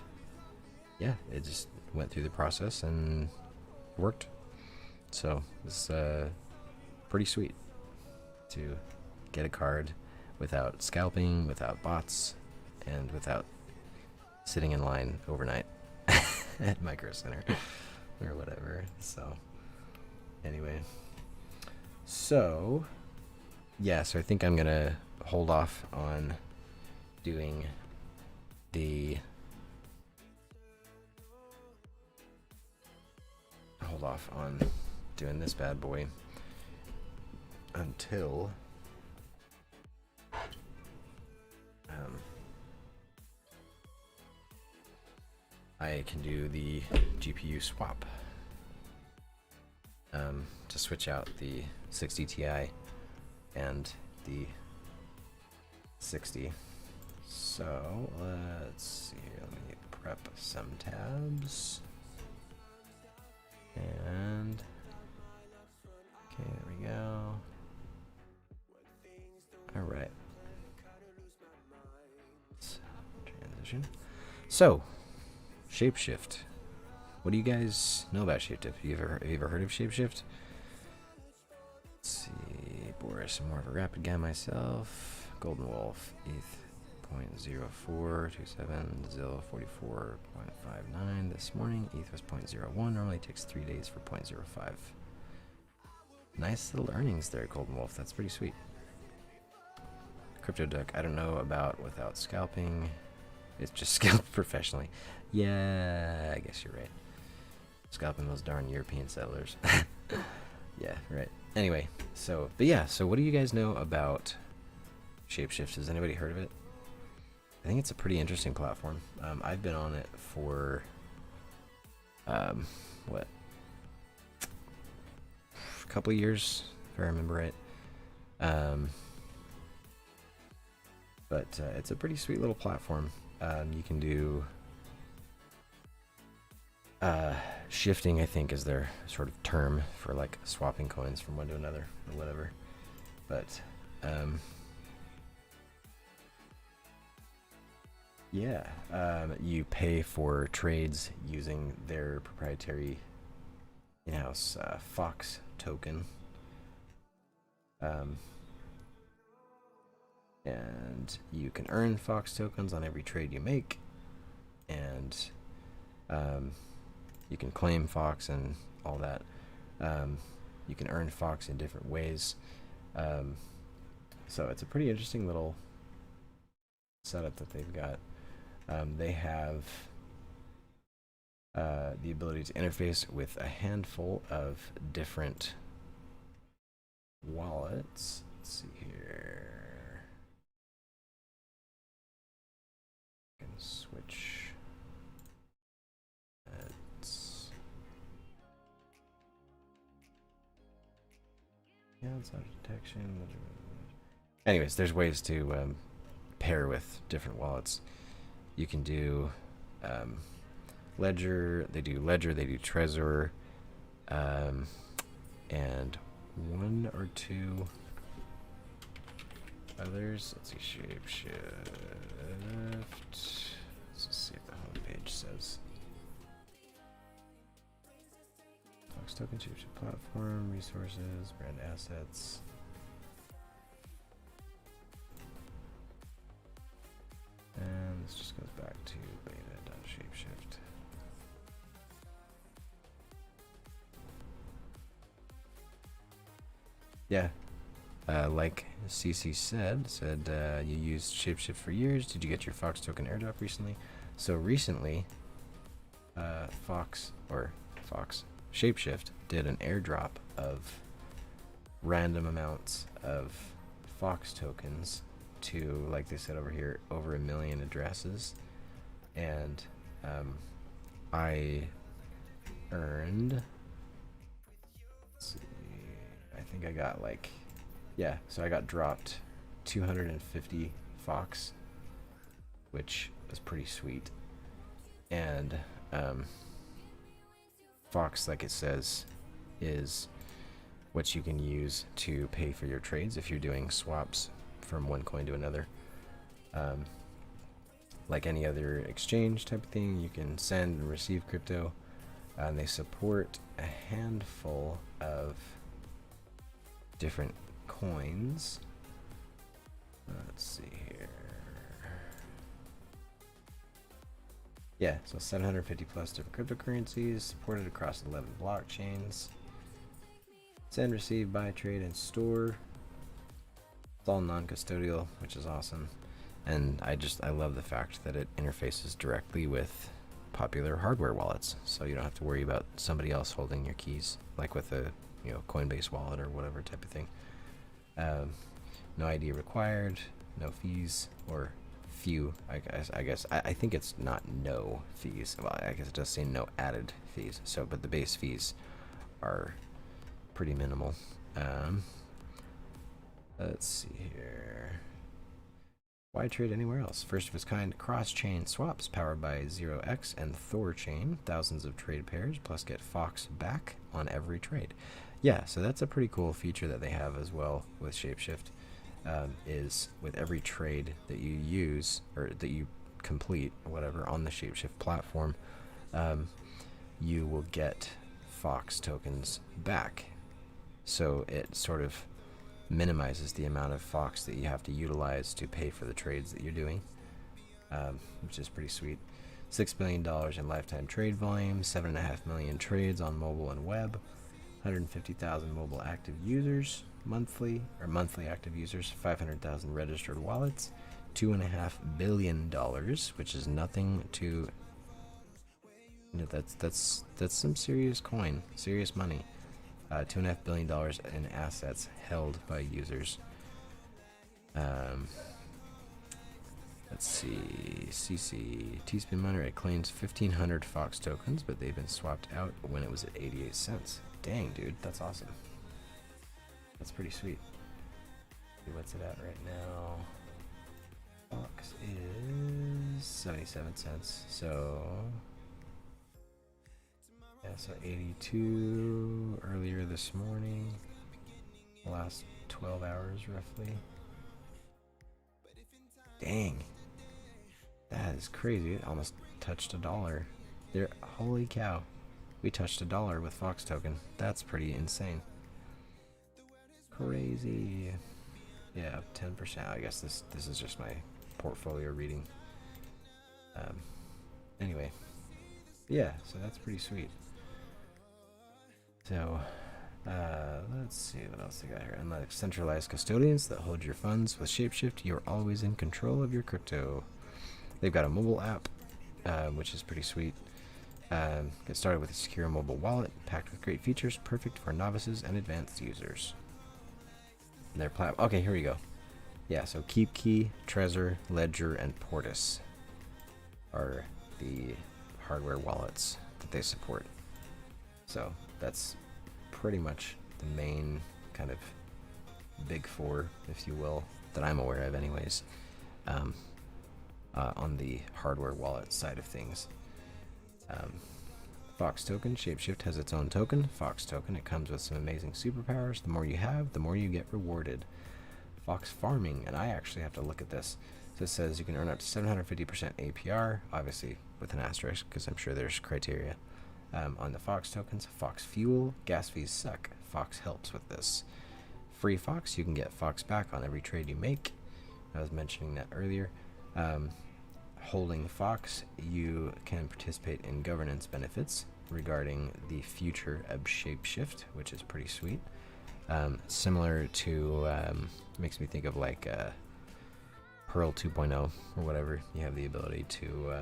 [SPEAKER 1] yeah, it just went through the process and worked. So it's pretty sweet to get a card without scalping, without bots, and without sitting in line overnight at Micro Center or whatever. So anyway, so yeah, so I think I'm gonna hold off on doing this bad boy until I can do the GPU swap to switch out the 60 Ti and the 60. So let's see here. Let me prep some tabs. And okay, there we go. All right. Let's transition. So, ShapeShift. What do you guys know about ShapeShift? Have you ever heard of ShapeShift? Let's see, Boris, I'm more of a rapid guy myself. Golden Wolf, ETH 0.0427, Zillow 44.59 this morning. ETH was 0.01. Normally takes 3 days for 0.05. Nice little earnings there, Golden Wolf. That's pretty sweet. Crypto Duck, I don't know about without scalping. It's just scalped professionally. Yeah, I guess you're right. Scalping those darn European settlers. Yeah, right. Anyway, so what do you guys know about ShapeShift? Has anybody heard of it? I think it's a pretty interesting platform. I've been on it for, what? A couple of years, if I remember right. But it's a pretty sweet little platform. You can do shifting, I think, is their sort of term for like swapping coins from one to another or whatever. But yeah, you pay for trades using their proprietary in-house Fox token. And you can earn Fox tokens on every trade you make, and you can claim Fox and all that. You can earn Fox in different ways. So it's a pretty interesting little setup that they've got. They have the ability to interface with a handful of different wallets. Let's see here. I can switch. Yeah, it's auto detection. Anyways, there's ways to pair with different wallets. You can do Ledger, they do Trezor, and one or two others. Let's see, ShapeShift. Let's see if the homepage says. Fox token, ShapeShift platform, resources, brand assets. And this just goes back to beta.shapeshift. Yeah, like CC said, you used ShapeShift for years. Did you get your Fox token airdrop recently? So recently, ShapeShift did an airdrop of random amounts of Fox tokens to, like they said over here, over 1 million addresses, and I earned, let's see, I think I got like, yeah, so I got dropped 250 Fox, which was pretty sweet. And Fox, like it says, is what you can use to pay for your trades if you're doing swaps from one coin to another. Like any other exchange type of thing, you can send and receive crypto, and they support a handful of different coins. Let's see here. Yeah, so 750 plus different cryptocurrencies supported across 11 blockchains. Send, receive, buy, trade, and store. It's all non-custodial, which is awesome. And I love the fact that it interfaces directly with popular hardware wallets, so you don't have to worry about somebody else holding your keys, like with a Coinbase wallet or whatever type of thing. No ID required, no fees, or few. I think it's not no fees. Well, I guess it does say no added fees. So, but the base fees are pretty minimal. Let's see here. Why trade anywhere else? First of its kind cross-chain swaps powered by 0x and Thor chain. Thousands of trade pairs, plus get Fox back on every trade. Yeah, so that's a pretty cool feature that they have as well with ShapeShift. Is with every trade that you use or that you complete, whatever, on the ShapeShift platform, you will get Fox tokens back. So it sort of minimizes the amount of Fox that you have to utilize to pay for the trades that you're doing, which is pretty sweet. $6 billion in lifetime trade volume, 7.5 million trades on mobile and web, 150,000 mobile active users monthly active users, 500,000 registered wallets, $2.5 billion, which is nothing to, that's some serious coin, serious money. $2.5 billion in assets held by users. Let's see, CC T-Spin Miner, it claims 1,500 Fox tokens, but they've been swapped out when it was at 88 cents. Dang, dude, that's awesome. That's pretty sweet. What's it at right now? Fox is 77 cents. So yeah, so 82 earlier this morning. The last 12 hours roughly. Dang. That is crazy. It almost touched $1. There, holy cow. We touched $1 with Fox token. That's pretty insane. Crazy. Yeah, 10%. I guess this is just my portfolio reading. Anyway, yeah, so that's pretty sweet. So let's see what else they got here. Unlike centralized custodians that hold your funds, with ShapeShift you're always in control of your crypto. They've got a mobile app, which is pretty sweet. Get started with a secure mobile wallet packed with great features, perfect for novices and advanced users. And their platform. Okay, here we go. Yeah, so KeepKey, Trezor, Ledger, and Portis are the hardware wallets that they support. So that's pretty much the main kind of big four, if you will, that I'm aware of anyways, on the hardware wallet side of things. Fox token, ShapeShift has its own token, Fox token. It comes with some amazing superpowers. The more you have, the more you get rewarded. Fox farming, and I actually have to look at this. So it says you can earn up to 750% APR, obviously with an asterisk because I'm sure there's criteria. On the Fox tokens, Fox fuel, gas fees suck. Fox helps with this. Free Fox, you can get Fox back on every trade you make. I was mentioning that earlier. Holding Fox, you can participate in governance benefits regarding the future of ShapeShift, which is pretty sweet. Similar to, makes me think of like Pearl 2.0 or whatever. You have the ability to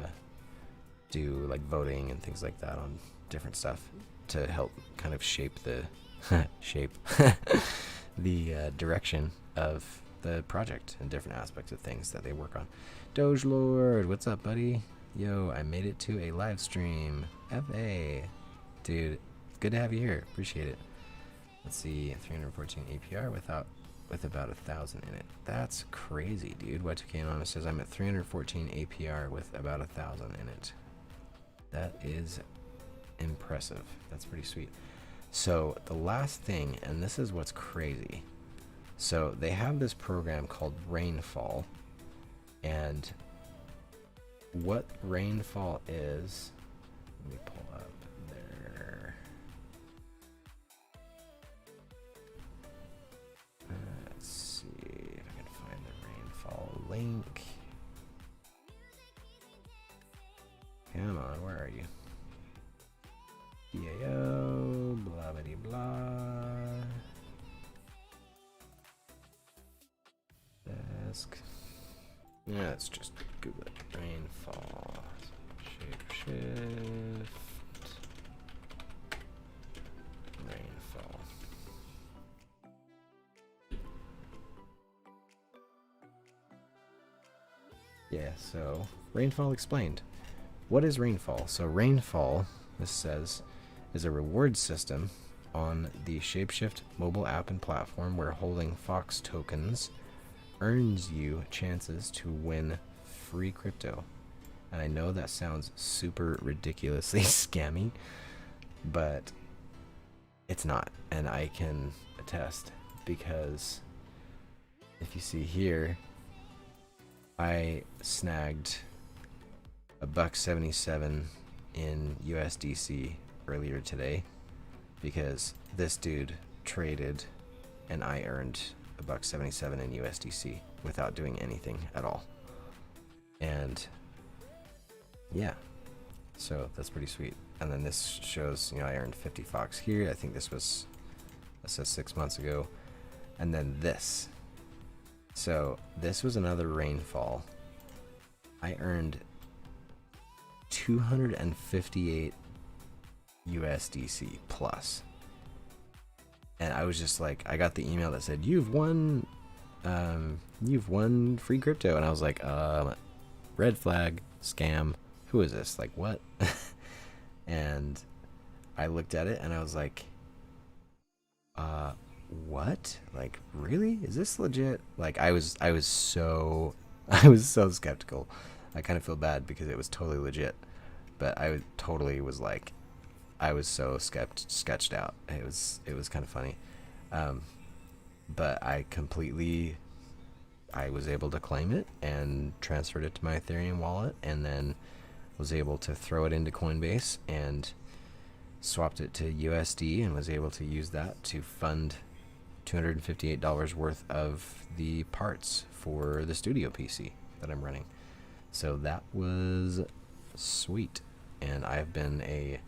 [SPEAKER 1] do like voting and things like that on different stuff to help kind of shape the the direction of the project and different aspects of things that they work on. Doge Lord, what's up, buddy? Yo, I made it to a live stream. FA. Dude, good to have you here. Appreciate it. Let's see, 314 APR with about 1,000 in it. That's crazy, dude. Y2K Anonymous says I'm at 314 APR with about 1,000 in it. That is impressive. That's pretty sweet. So the last thing, and this is what's crazy. So they have this program called Rainfall, and what Rainfall is, let me pull up their, let's see if I can find the Rainfall link. Come on, where are you? DAO, blah blah blah. Desk. Yeah, let's just Google it. Rainfall. ShapeShift. Rainfall. Yeah, so Rainfall explained. What is Rainfall? So Rainfall, this says, is a reward system on the ShapeShift mobile app and platform where holding Fox tokens earns you chances to win free crypto. And I know that sounds super ridiculously scammy, but it's not. And I can attest, because if you see here, I snagged $1.77 in USDC earlier today because this dude traded and I earned $1.77 in USDC without doing anything at all. And yeah, so that's pretty sweet. And then this shows, I earned 50 Fox here. I think this says 6 months ago. And then this. So this was another rainfall. I earned 258 USDC plus. And I was just like, I got the email that said, you've won free crypto. And I was like, red flag, scam. Who is this? Like, what? And I looked at it and I was like, what? Like, really? Is this legit? Like, I was so skeptical. I kind of feel bad because it was totally legit, but I totally was like, I was so sketched out. It was kind of funny. But I was able to claim it and transferred it to my Ethereum wallet, and then was able to throw it into Coinbase and swapped it to USD and was able to use that to fund $258 worth of the parts for the studio PC that I'm running. So that was sweet. And I've been a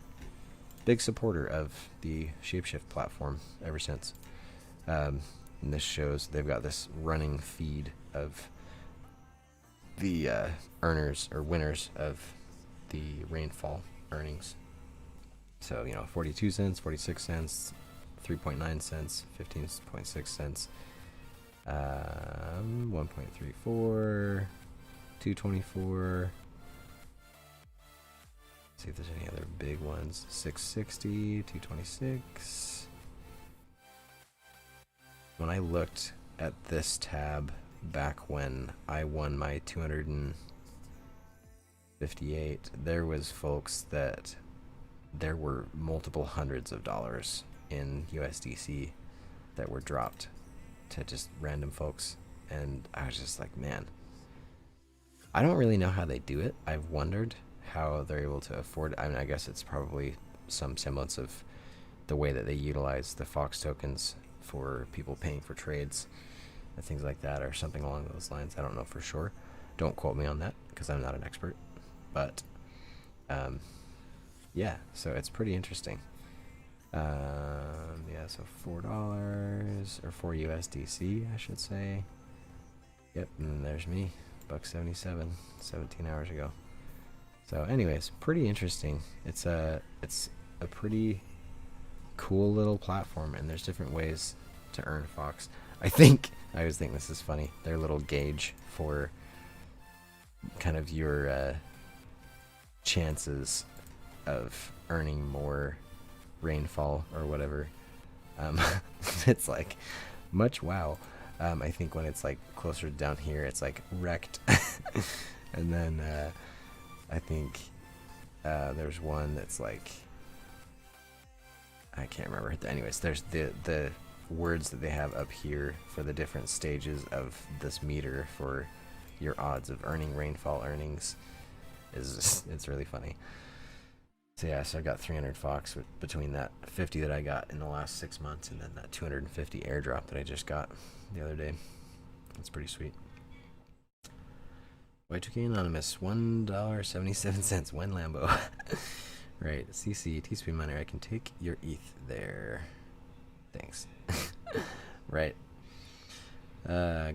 [SPEAKER 1] big supporter of the ShapeShift platform ever since. And this shows they've got this running feed of the earners or winners of the rainfall earnings. So, 42 cents, 46 cents, 3.9 cents, 15.6 cents, 1.34, 224. See if there's any other big ones. 660, 226. When I looked at this tab back when I won my 258, there was folks that there were multiple hundreds of dollars in USDC that were dropped to just random folks. And I was just like, man, I don't really know how they do it. I've wondered how they're able to afford it. I mean, I guess it's probably some semblance of the way that they utilize the Fox tokens for people paying for trades and things like that, or something along those lines. I don't know for sure. Don't quote me on that because I'm not an expert. But yeah, so it's pretty interesting. Yeah, so $4 or 4 USDC, I should say. Yep, and then there's me, $1.77, 17 hours ago. So anyways, pretty interesting. It's a pretty cool little platform, and there's different ways to earn Fox. I always think this is funny. Their little gauge for kind of your chances of earning more rainfall or whatever. It's like much wow. I think when it's like closer down here, it's like wrecked. And then I think there's one that's like, I can't remember. Anyways, there's the words that they have up here for the different stages of this meter for your odds of earning rainfall earnings. It's really funny. So yeah, so I got 300 Fox between that 50 that I got in the last 6 months and then that 250 airdrop that I just got the other day. That's pretty sweet. Y2K Anonymous, $1.77. When Lambo. Right, CC, Teaspoon Miner, I can take your ETH there. Thanks. Right.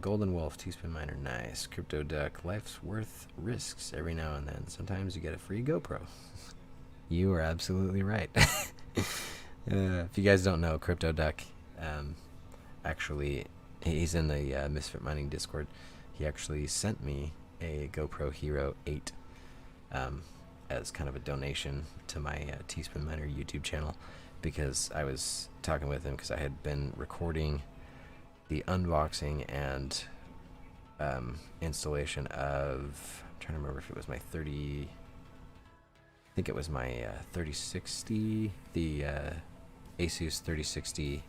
[SPEAKER 1] Golden Wolf, Teaspoon Miner, nice. Crypto Duck, life's worth risks every now and then. Sometimes you get a free GoPro. You are absolutely right. If you guys don't know, Crypto Duck, actually, he's in the Misfit Mining Discord. He actually sent me a GoPro Hero 8 as kind of a donation to my Teaspoon Miner YouTube channel, because I was talking with him because I had been recording the unboxing and installation of, I'm trying to remember if it was my 30, I think it was my 3060, the Asus 3060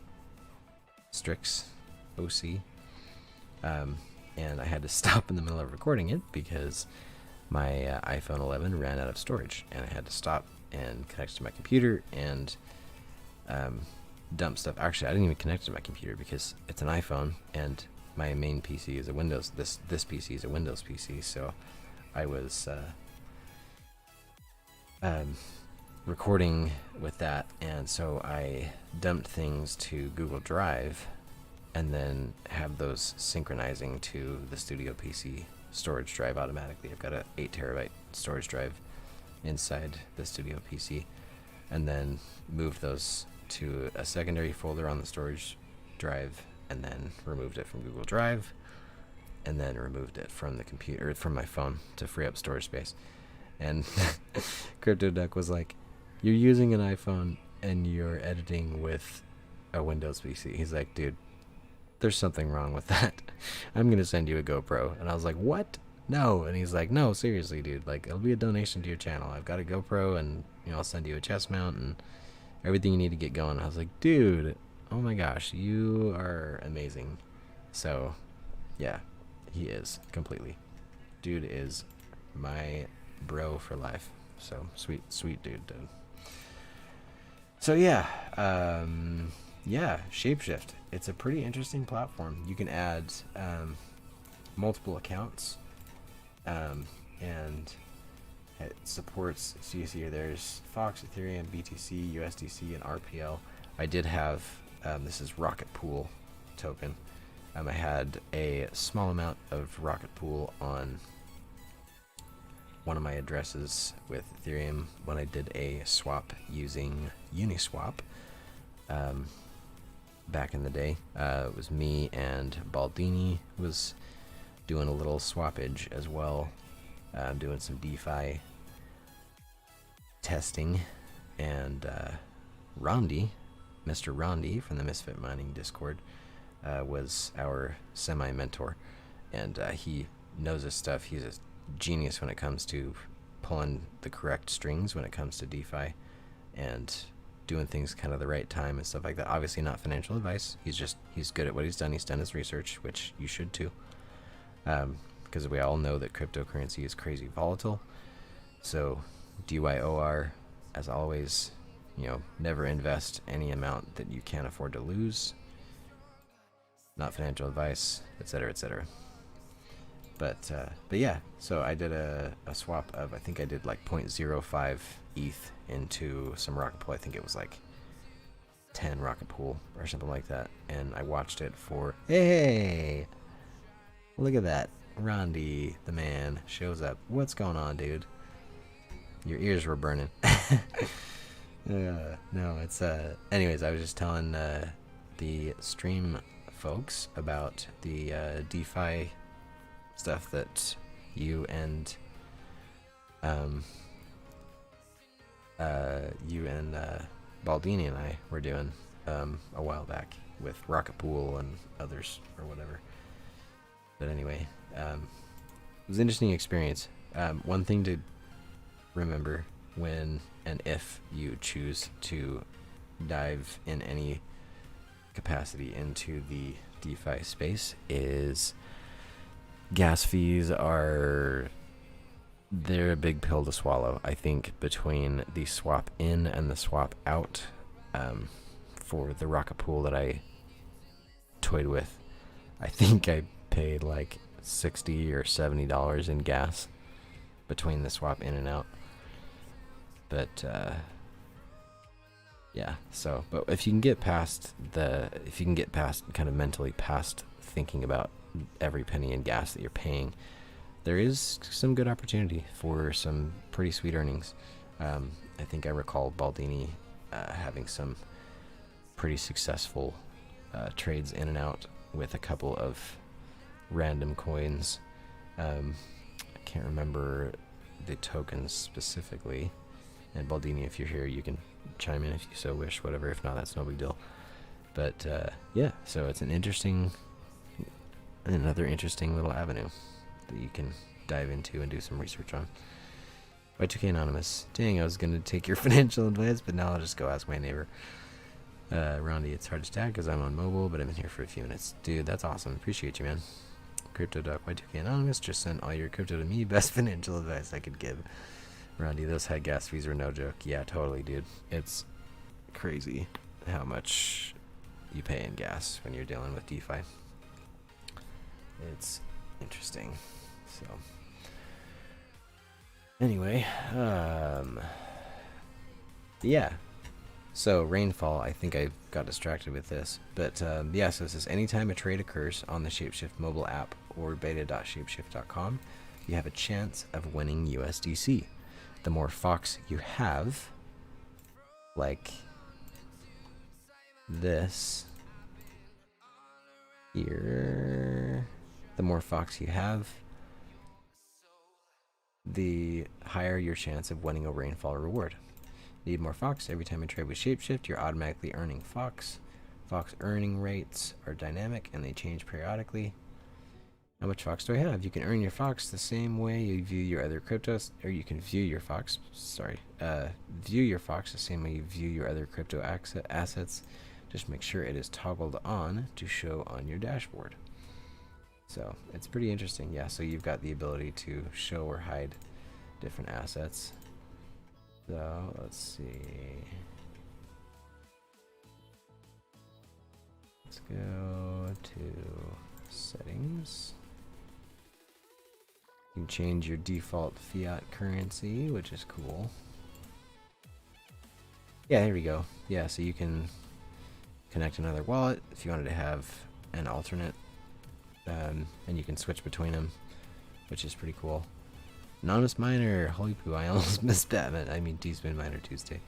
[SPEAKER 1] Strix OC, and I had to stop in the middle of recording it because my iPhone 11 ran out of storage, and I had to stop and connects to my computer and dump stuff. Actually, I didn't even connect it to my computer because it's an iPhone and my main PC is a Windows. This PC is a Windows PC, so I was recording with that, and so I dumped things to Google Drive and then have those synchronizing to the Studio PC storage drive automatically. I've got a 8 terabyte storage drive inside the Studio PC, and then moved those to a secondary folder on the storage drive, and then removed it from Google Drive, and then removed it from the computer, from my phone, to free up storage space. And CryptoDuck was like, "You're using an iPhone and you're editing with a Windows PC." He's like, "Dude, there's something wrong with that. I'm gonna send you a GoPro." And I was like, "What? No." And he's like, "No, seriously, dude. Like, it'll be a donation to your channel. I've got a GoPro, and I'll send you a chest mount and everything you need to get going." I was like, "Dude, oh my gosh, you are amazing." So, yeah, he is completely. Dude is my bro for life. So sweet dude. So yeah, ShapeShift. It's a pretty interesting platform. You can add multiple accounts, and it supports. So you see here, there's Fox, Ethereum, BTC, USDC, and RPL. I did have this is Rocket Pool token. I had a small amount of Rocket Pool on one of my addresses with Ethereum when I did a swap using Uniswap back in the day. It was me and Baldini was doing a little swappage as well, doing some DeFi testing, and Rondi, Mr. Rondi from the Misfit Mining Discord, was our semi-mentor, and he knows his stuff. He's a genius when it comes to pulling the correct strings when it comes to DeFi and doing things kind of the right time and stuff like that. Obviously not financial advice. He's good at what he's done. He's done his research, which you should too, because we all know that cryptocurrency is crazy volatile. So DYOR, as always, never invest any amount that you can't afford to lose. Not financial advice, etc., etc. But yeah, so I did a swap of, I think I did like 0.05 ETH into some Rocket Pool. I think it was like 10 Rocket Pool or something like that. And I watched it for, hey, look at that. Rondi, the man, shows up. What's going on, dude? Your ears were burning. No, it's, anyways, I was just telling the stream folks about the DeFi stuff that you and Baldini and I were doing a while back with Rocket Pool and others or whatever. But anyway, it was an interesting experience. One thing to remember when and if you choose to dive in any capacity into the DeFi space is gas fees they're a big pill to swallow. I think between the swap in and the swap out, for the Rocket Pool that I toyed with, I think I paid like $60 or $70 in gas between the swap in and out. But yeah, so, but if you can get past kind of mentally past thinking about every penny in gas that you're paying, there is some good opportunity for some pretty sweet earnings. I think I recall Baldini having some pretty successful trades in and out with a couple of random coins. I can't remember the tokens specifically. And Baldini, if you're here, you can chime in if you so wish, whatever. If not, that's no big deal. But yeah, so it's another interesting little avenue that you can dive into and do some research on. Y2K Anonymous. Dang, I was going to take your financial advice, but now I'll just go ask my neighbor. Rondi, it's hard to tag because I'm on mobile, but I've been here for a few minutes. Dude, that's awesome. Appreciate you, man. CryptoDuck Y2K Anonymous, just send all your crypto to me. Best financial advice I could give. Randy, those head gas fees are no joke. Yeah, totally, dude. It's crazy how much you pay in gas when you're dealing with DeFi. It's interesting. So anyway, yeah. So Rainfall, I think I got distracted with this, but yeah, so it says anytime a trade occurs on the ShapeShift mobile app or beta.shapeshift.com, you have a chance of winning USDC. The more Fox you have, like this here, the more Fox you have, the higher your chance of winning a Rainfall reward. Need more Fox? Every time you trade with ShapeShift, you're automatically earning Fox. Fox earning rates are dynamic and they change periodically. How much Fox do I have? You can earn your Fox the same way you view your other cryptos, or you can view your Fox, view your Fox the same way you view your other crypto assets. Just make sure it is toggled on to show on your dashboard. So it's pretty interesting. Yeah, so you've got the ability to show or hide different assets. So let's see. Let's go to settings. You can change your default fiat currency, which is cool. Yeah, there we go. Yeah, so you can connect another wallet if you wanted to have an alternate, and you can switch between them, which is pretty cool. Anonymous Miner, holy poo, I almost missed Batman. I mean Teaspoon Miner Tuesday.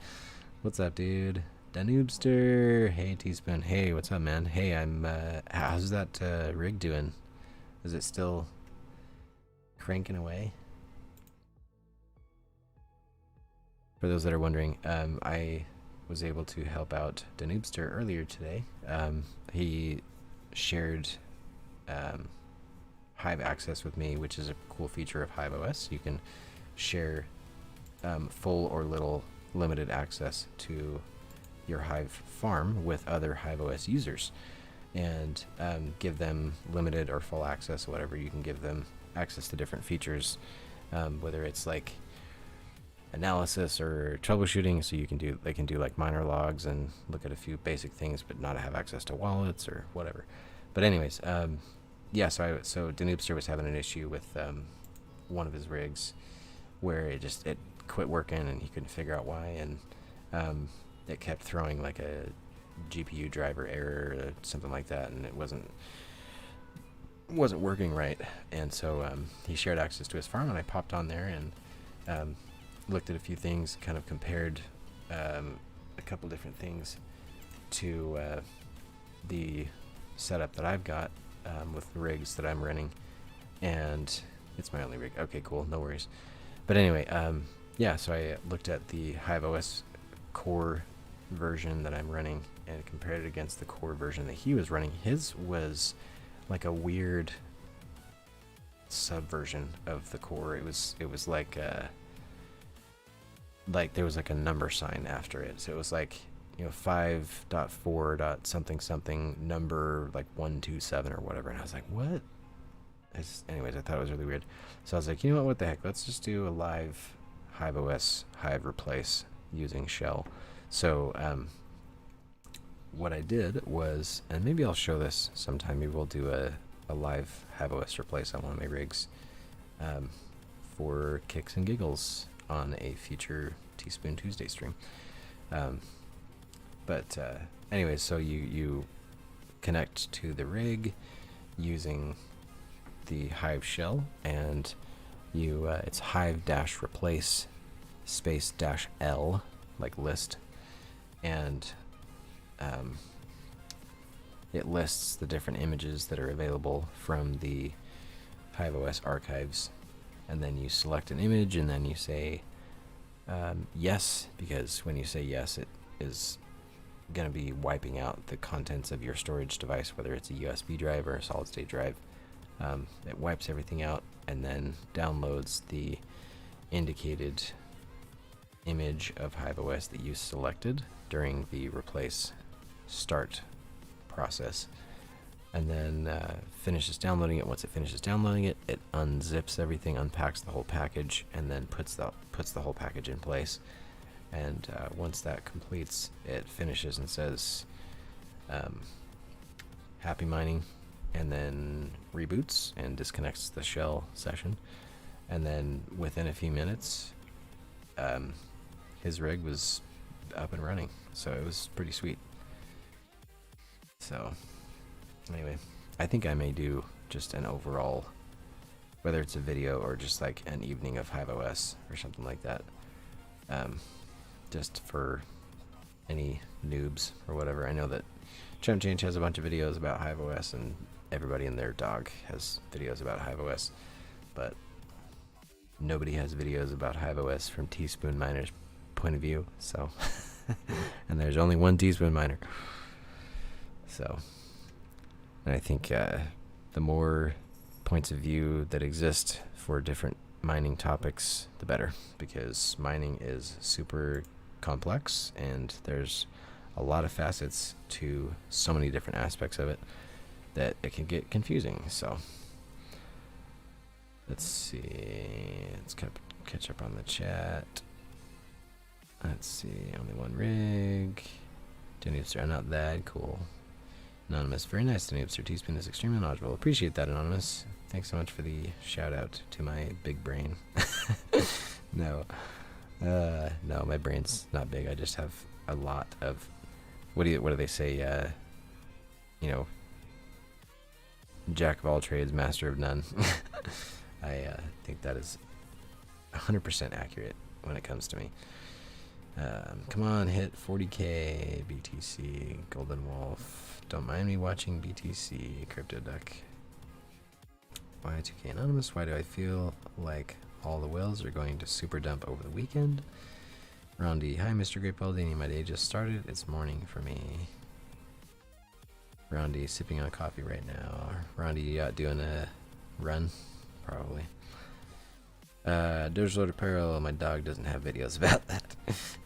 [SPEAKER 1] What's up, dude? Danubster, hey Teaspoon, hey, what's up, man? Hey, I'm, how's that rig doing? Is it still cranking away? For those that are wondering, I was able to help out Danubster earlier today. He shared Hive access with me, which is a cool feature of HiveOS. You can share full or little limited access to your Hive farm with other HiveOS users, and give them limited or full access, whatever. You can give them access to different features, whether it's like analysis or troubleshooting, so they can do like miner logs and look at a few basic things, but not have access to wallets or whatever. But anyways, yeah, so Danubster was having an issue with one of his rigs where it quit working and he couldn't figure out why, and it kept throwing like a GPU driver error or something like that, and it wasn't working right. And so he shared access to his farm, and I popped on there and looked at a few things, kind of compared a couple different things to the setup that I've got with the rigs that I'm running, and it's my only rig. Okay, cool, no worries. But anyway, yeah, so I looked at the HiveOS core version that I'm running and compared it against the core version that he was running. His was like a weird subversion of the core. It was like there was like a number sign after it, so it was like, you know, 5.4. something something number like 127 or whatever, and I was like, what? Anyways, I thought it was really weird, so I was like, you know what the heck, let's just do a live HiveOS Hive replace using shell. So what I did was, and maybe I'll show this sometime, maybe we'll do a live HiveOS replace on one of my rigs for kicks and giggles on a future Teaspoon Tuesday stream. But anyways, so you connect to the rig using the Hive shell, and you it's hive-replace space -l, like list, and it lists the different images that are available from the HiveOS archives, and then you select an image, and then you say yes, because when you say yes, it is going to be wiping out the contents of your storage device, whether it's a USB drive or a solid state drive. It wipes everything out and then downloads the indicated image of HiveOS that you selected during the replace start process. and then finishes downloading it. Once it finishes downloading it, it unzips everything, unpacks the whole package, and then puts the whole package in place. And once that completes, it finishes and says happy mining, and then reboots and disconnects the shell session. And then within a few minutes, his rig was up and running. So it was pretty sweet. So anyway, I think I may do just an overall, whether it's a video or just like an evening of HiveOS or something like that. Just for any noobs or whatever. I know that Chump Change has a bunch of videos about HiveOS, and everybody and their dog has videos about HiveOS, but nobody has videos about HiveOS from Teaspoon Miner's point of view. So, and there's only one Teaspoon Miner. So, and I think the more points of view that exist for different mining topics, the better, because mining is super complex and there's a lot of facets to so many different aspects of it that it can get confusing. So let's see, let's catch up on the chat. Let's see, only one rig. Noobster, not that cool. Anonymous, very nice to Noobster. Teaspoon is extremely knowledgeable. Appreciate that, Anonymous. Thanks so much for the shout out to my big brain. No, my brain's not big. I just have a lot of, what do they say? You know, jack of all trades, master of none. I think that is 100% accurate when it comes to me. Come on, hit 40k, BTC, Golden Wolf. Don't mind me watching BTC, Crypto Duck. Y2K Anonymous, why do I feel like all the whales are going to super dump over the weekend? Rondi, hi Mr. Great Baldini, my day just started. It's morning for me. Rondi, sipping on coffee right now. Rondi, you out doing a run? Probably. Dogelord Apparel, my dog doesn't have videos about that.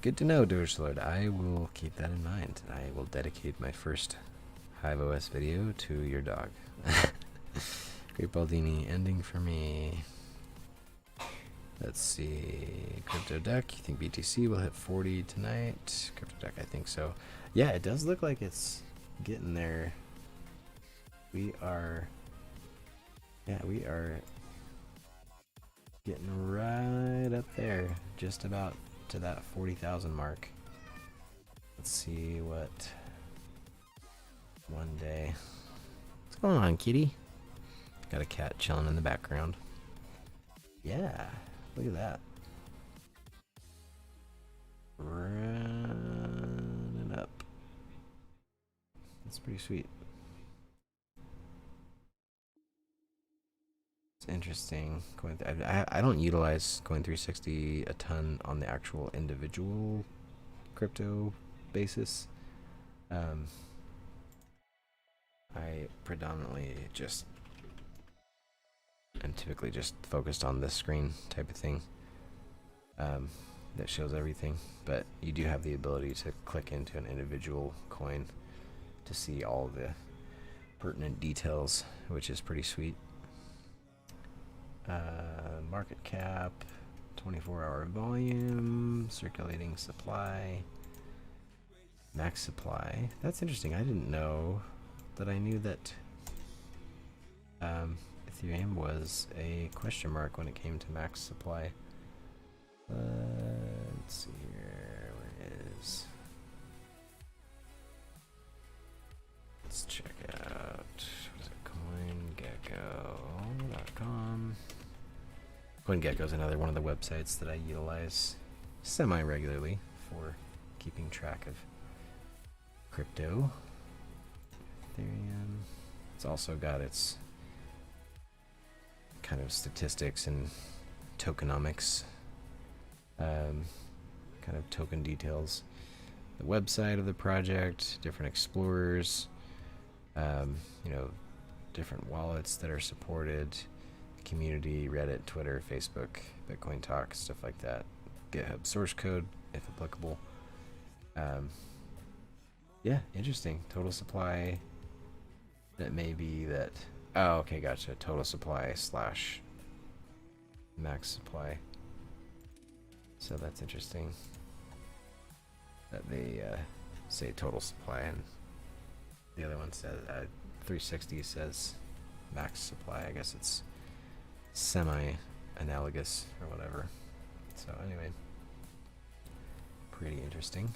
[SPEAKER 1] Good to know, Dogelord. I will keep that in mind. I will dedicate my first HiveOS video to your dog. Great Baldini, ending for me. Let's see. Crypto Deck, you think BTC will hit 40 tonight? Crypto Deck, I think so. Yeah, it does look like it's getting there. We are getting right up there, just about to that 40,000 mark. Let's see what one day. What's going on, kitty? Got a cat chilling in the background. Yeah, look at that. Running up. That's pretty sweet. It's interesting. I don't utilize Coin360 a ton on the actual individual crypto basis. I predominantly just am typically just focused on this screen type of thing that shows everything, but you do have the ability to click into an individual coin to see all the pertinent details, which is pretty sweet. Market cap, 24-hour volume, circulating supply, max supply. That's interesting. I didn't know that. I knew that Ethereum was a question mark when it came to max supply. Let's see here. Where is? Let's check out. What is it? CoinGecko.com. CoinGecko is another one of the websites that I utilize semi-regularly for keeping track of crypto. Ethereum. It's also got its kind of statistics and tokenomics, kind of token details. The website of the project, different explorers, you know, different wallets that are supported, community, Reddit, Twitter, Facebook, Bitcoin Talk, stuff like that. GitHub source code, if applicable. Yeah, interesting. Total supply That may be that. Oh, okay, gotcha. Total supply slash max supply. So that's interesting that they say total supply, and the other one says 360 says max supply. I guess it's semi-analogous or whatever. So anyway, pretty interesting.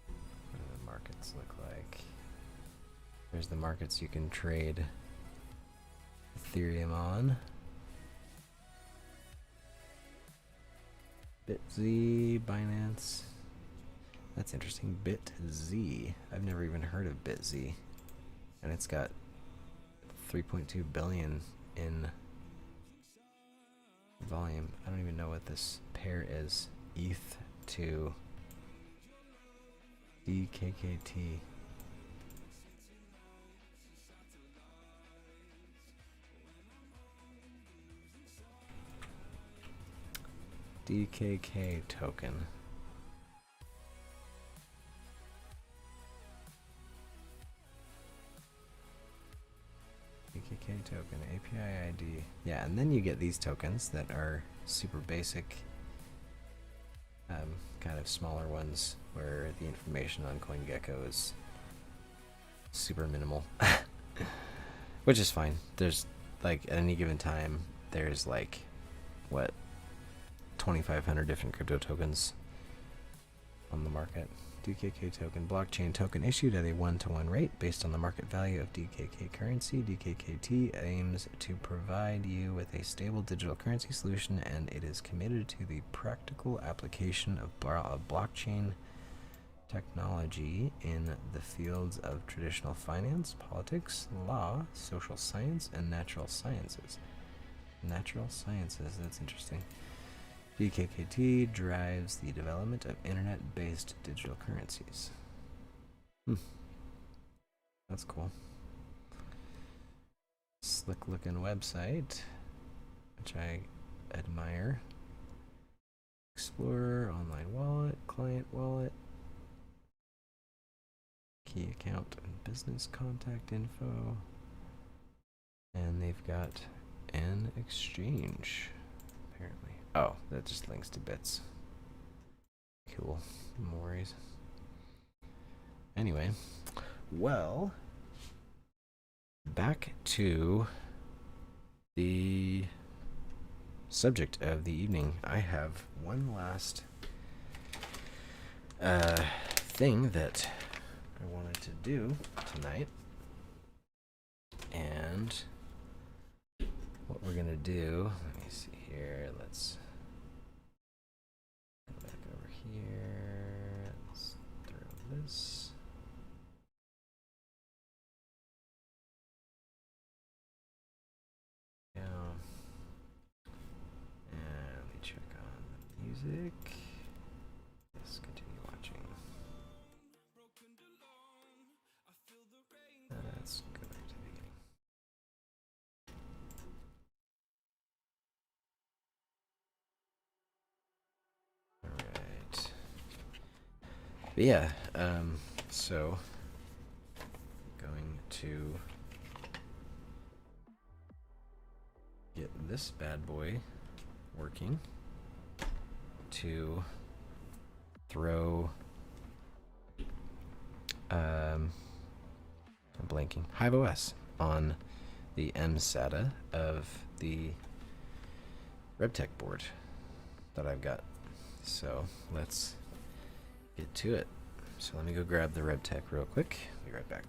[SPEAKER 1] What do the markets look like? There's the markets you can trade Ethereum on. BitZ, Binance. That's interesting. BitZ. I've never even heard of BitZ. And it's got 3.2 billion in volume. I don't even know what this pair is. ETH to DKKT. DKK token. DKK token, API ID. Yeah, and then you get these tokens that are super basic, kind of smaller ones where the information on CoinGecko is super minimal, which is fine. There's like at any given time, there's like what 2,500 different crypto tokens on the market. DKK token, blockchain token issued at a 1-to-1 rate based on the market value of DKK currency. DKKT aims to provide you with a stable digital currency solution, and it is committed to the practical application of blockchain technology in the fields of traditional finance, politics, law, social science, and natural sciences. Natural sciences, that's interesting. DKKT drives the development of internet-based digital currencies. That's cool. Slick-looking website, which I admire. Explorer, online wallet, client wallet, key account and business contact info. And they've got an exchange, apparently. Oh, that just links to bits. Cool. No worries. Anyway, well, back to the subject of the evening. I have one last thing that I wanted to do tonight. And what we're going to do, let me see here, let's go back over here, let's throw this. Now, and let me check on the music. Yes, continue watching. Let's go back to the beginning. Alright. But yeah, so going to get this bad boy working to throw I'm blanking, HiveOS on the mSATA of the RebTech board that I've got. So let's get to it. So let me go grab the RebTech real quick. Be right back.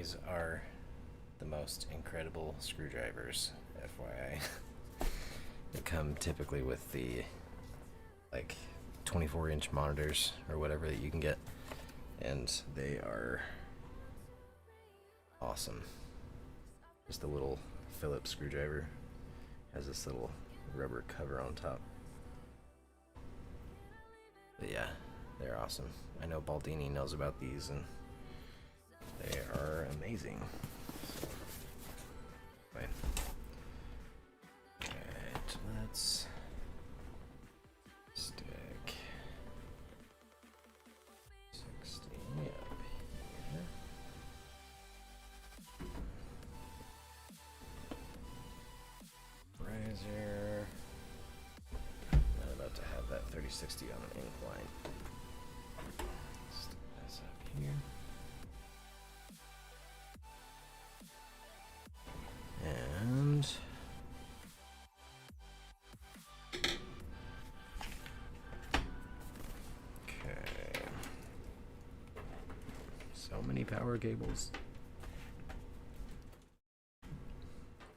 [SPEAKER 1] These are the most incredible screwdrivers, FYI. They come typically with the like 24-inch monitors or whatever that you can get, and they are awesome. Just a little Phillips screwdriver, has this little rubber cover on top. But yeah, they're awesome. I know Baldini knows about these, and they are amazing. Right. Alright, let's stick 60 up here. Riser. Not about to have that 3060 on an incline. Stick this up here. And okay, so many power cables.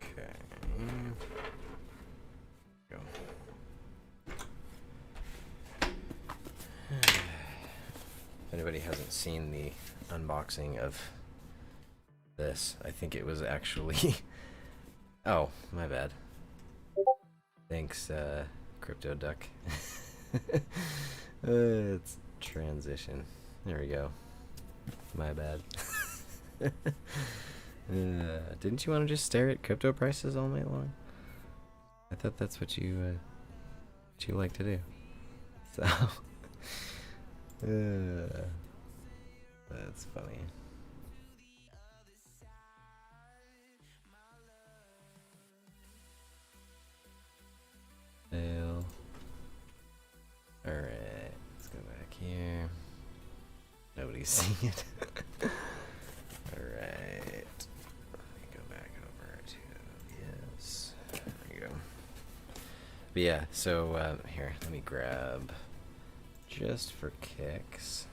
[SPEAKER 1] Okay, go. If anybody hasn't seen the unboxing of this, I think it was actually oh, my bad. Thanks, Crypto Duck. It's transition. There we go. My bad. Didn't you want to just stare at crypto prices all night long? I thought that's what you like to do. So, that's funny. Alright, let's go back here. Nobody's seeing it. Alright. Let me go back over to yes. There we go. But yeah, so here, let me grab just for kicks.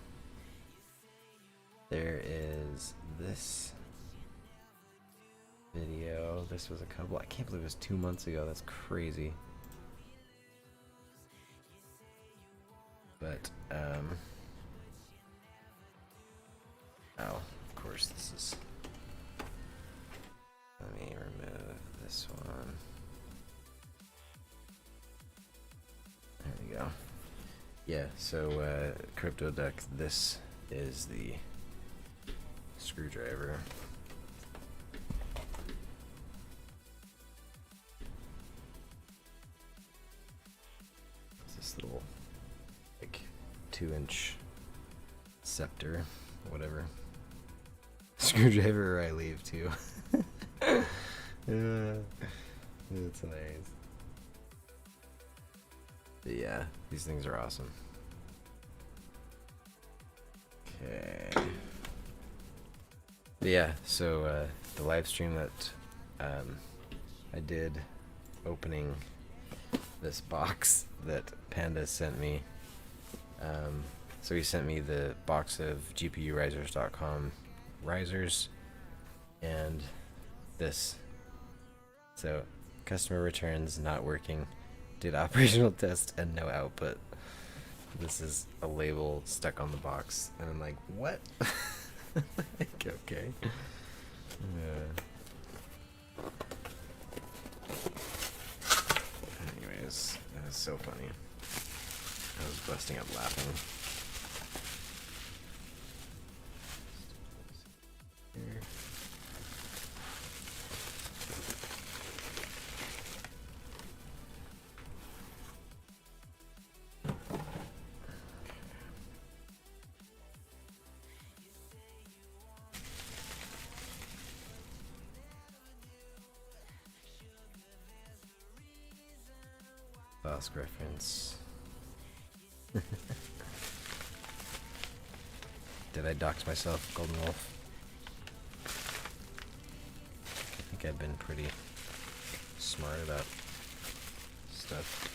[SPEAKER 1] There is this video. This was a couple, I can't believe it was 2 months ago. That's crazy. But, oh, of course this is, let me remove this one. There we go. Yeah, so, Crypto Duck, this is the screwdriver. It's this little 2-inch scepter, whatever. Screwdriver I leave too. It's hilarious. But yeah, these things are awesome. Okay. But yeah, so the live stream that I did opening this box that Panda sent me. So he sent me the box of GPUrisers.com risers and this. So customer returns not working, did operational test and no output. This is a label stuck on the box, and I'm like, what? Like, okay. Anyways, that was so funny. I was busting up laughing. Here. Fast reference. Did I dox myself, Golden Wolf? I think I've been pretty smart about stuff.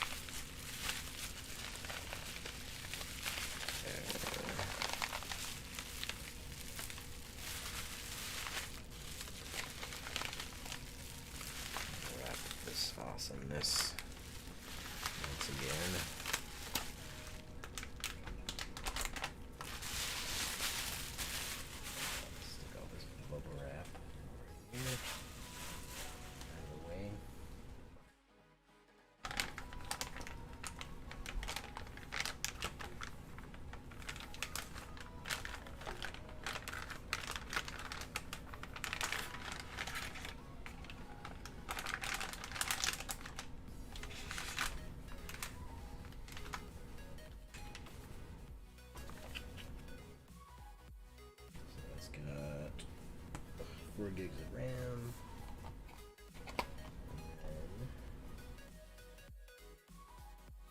[SPEAKER 1] 4 gigs of RAM.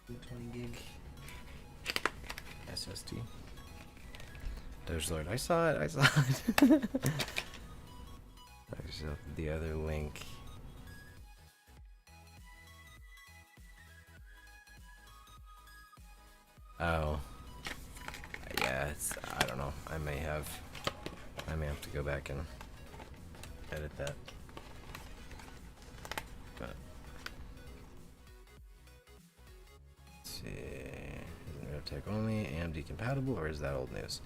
[SPEAKER 1] And 20 gig SSD. Doge Lord, I saw it. I saw the other link. Oh, yeah. I don't know. I may have to go back and edit that. But let's see. Is RebTech only AMD compatible, or is that old news?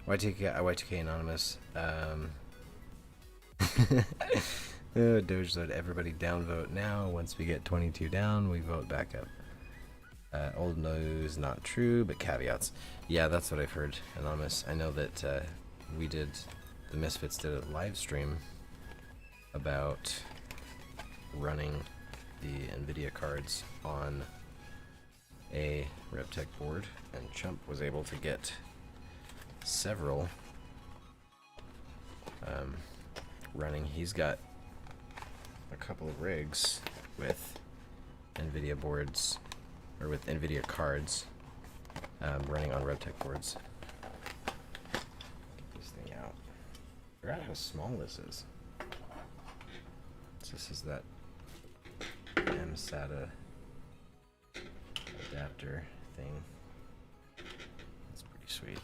[SPEAKER 1] Y2K Anonymous. Doge said everybody downvote now. Once we get 22 down, we vote back up. Old news, not true, but caveats. Yeah, that's what I've heard, Anonymous. I know that the Misfits did a live stream about running the NVIDIA cards on a RebTech board, and Chump was able to get several running. He's got a couple of rigs with NVIDIA boards, or with NVIDIA cards, running on RebTech boards. Get this thing out. I forgot how small this is. So this is that MSATA adapter thing. That's pretty sweet.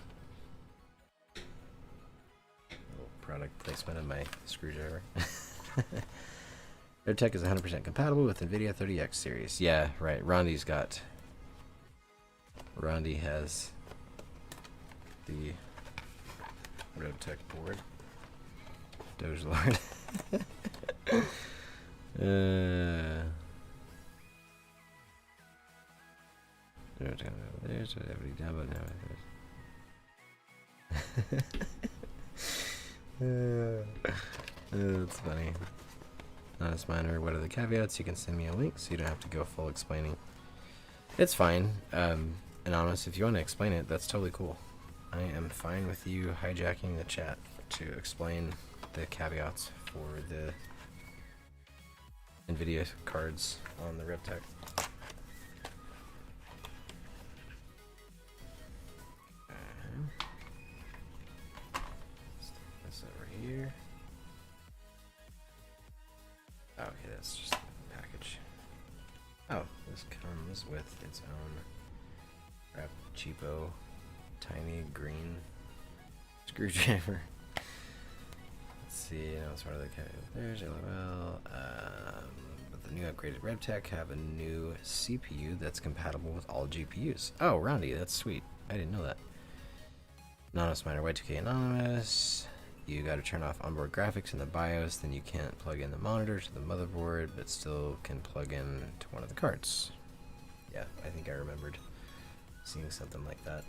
[SPEAKER 1] Little product placement of my screwdriver. RebTech is 100% compatible with NVIDIA 30X series. Yeah, right. Rondi has the RebTech board. Doge Lord. There's everybody down, but now that's funny. Honest Miner, what are the caveats? You can send me a link so you don't have to go full explaining. It's fine. Anonymous, if you want to explain it, that's totally cool. I am fine with you hijacking the chat to explain the caveats for the NVIDIA cards on the RebTech. Stick this over here. Oh, okay, that's just the package. Oh, this comes with its own wrap cheapo tiny green screwdriver. Let's see, now it's part of the there's LOL. But the new upgraded RebTech have a new CPU that's compatible with all GPUs. Oh, Roundy, that's sweet. I didn't know that. Anonymous Miner, Y2K Anonymous. You got to turn off onboard graphics in the BIOS, then you can't plug in the monitor to the motherboard, but still can plug in to one of the cards. Yeah, I think I remembered seeing something like that.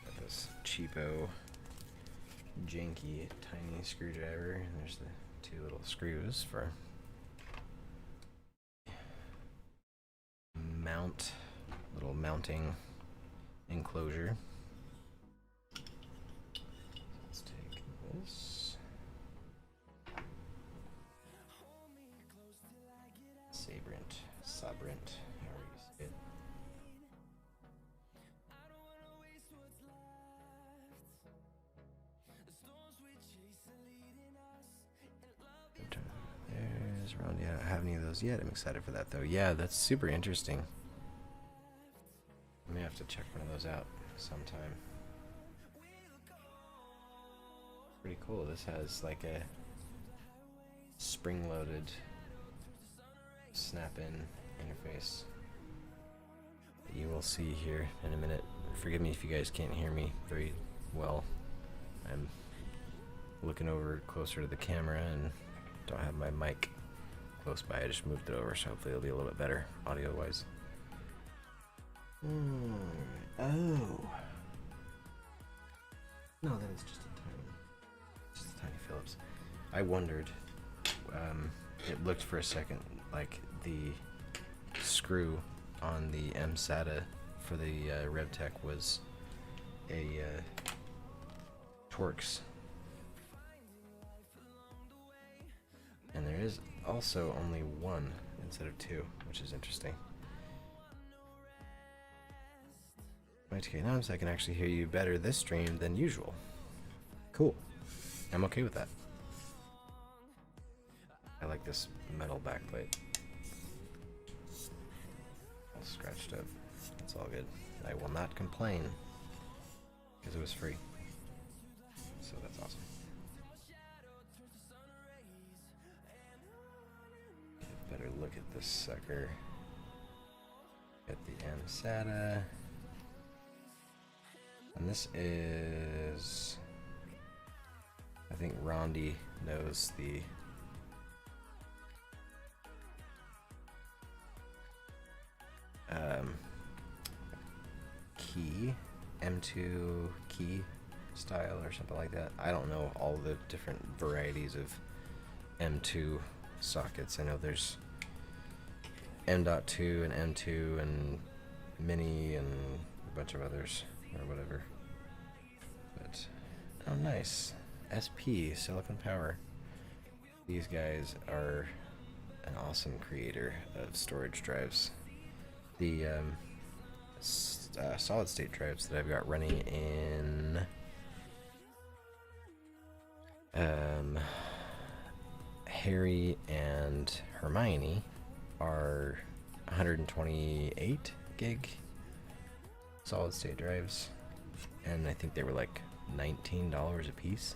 [SPEAKER 1] Got this cheapo janky tiny screwdriver, and there's the 2 little screws for little mounting enclosure. Let's take this Sabrent, however you say it. There's around. Yeah, I don't have any of those yet. I'm excited for that though. Yeah, that's super interesting. I may have to check one of those out sometime. Pretty cool. This has like a spring-loaded snap-in interface that you will see here in a minute. Forgive me if you guys can't hear me very well. I'm looking over closer to the camera and don't have my mic close by. I just moved it over, so hopefully it'll be a little bit better audio-wise. Oh. No, that is just a tiny Phillips. I wondered it looked for a second like the screw on the SATA for the RebTech was a Torx. And there is also only one instead of two, which is interesting. Okay, now I can actually hear you better this stream than usual. Cool. I'm okay with that. I like this metal backplate. All scratched up. It's all good. I will not complain because it was free. So that's awesome. Better look at this sucker. At the SATA. And this is, I think Rondi knows the key, M2 key style or something like that. I don't know all the different varieties of M2 sockets. I know there's M.2 and M2 and Mini and a bunch of others or whatever. But oh, nice. SP Silicon Power. These guys are an awesome creator of storage drives. The solid state drives that I've got running in Harry and Hermione are 128 gig solid state drives, and I think they were like $19 a piece.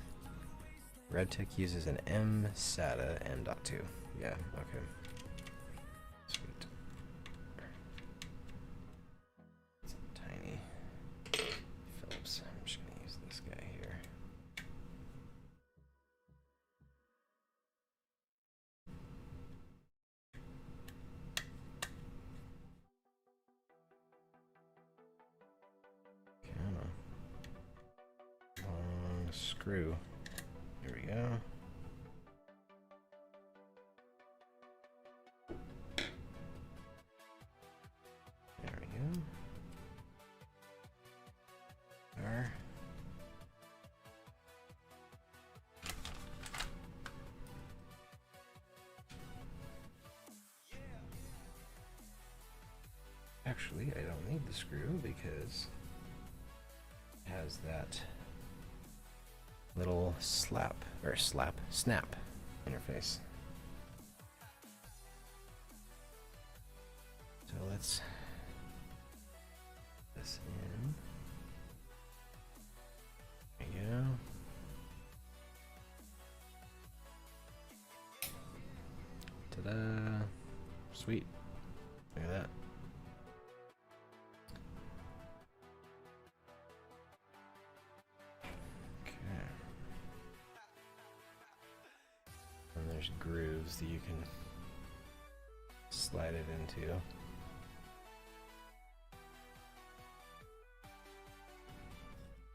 [SPEAKER 1] RebTech uses an SATA M.2. Yeah, okay. Sweet. It's tiny. Phillips. I'm just gonna use this guy here. Long screw. Here we go. There we go. There. Actually, I don't need the screw because it has that little snap interface. So let's put this in. There we go. Ta-da! Sweet. Look at that. There's grooves that you can slide it into.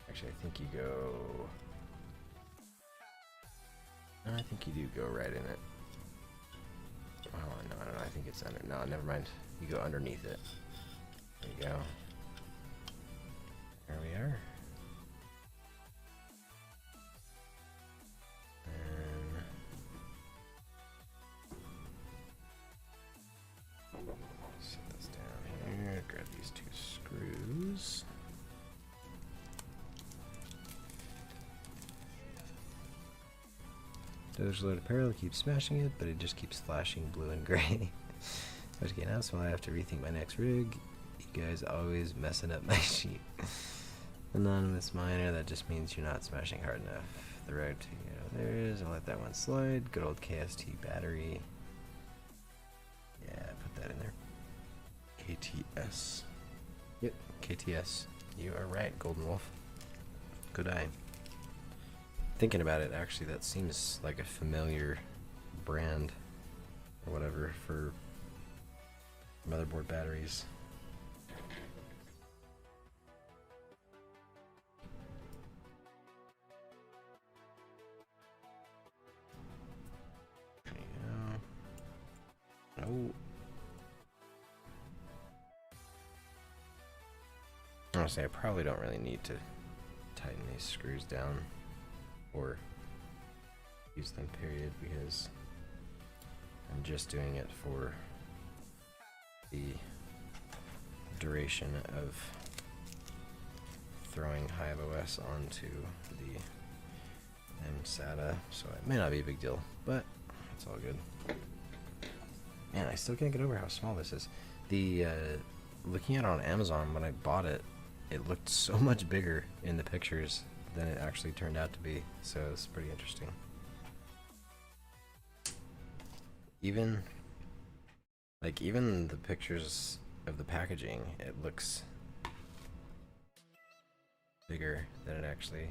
[SPEAKER 1] Actually, I think you go... No, I think you do go right in it. Oh, no, I don't know. I think it's under... No, never mind. You go underneath it. There you go. There we are. Set this down here, grab these two screws. Doge loaded parallel keeps smashing it, but it just keeps flashing blue and gray. Okay, now so I have to rethink my next rig. You guys always messing up my sheet. Anonymous miner, that just means you're not smashing hard enough. The route to there is, I'll let that one slide. Good old KST battery. Yeah, put that in there. KTS. Yep, KTS. You are right, Golden Wolf. Good eye. Thinking about it, actually, that seems like a familiar brand or whatever for motherboard batteries. There you Honestly, I probably don't really need to tighten these screws down or use them, period, because I'm just doing it for the duration of throwing HiveOS onto the SATA, so it may not be a big deal, but it's all good. Man, I still can't get over how small this is. The looking at it on Amazon when I bought it, it looked so much bigger in the pictures than it actually turned out to be, so it's pretty interesting. Even the pictures of the packaging, it looks bigger than it actually.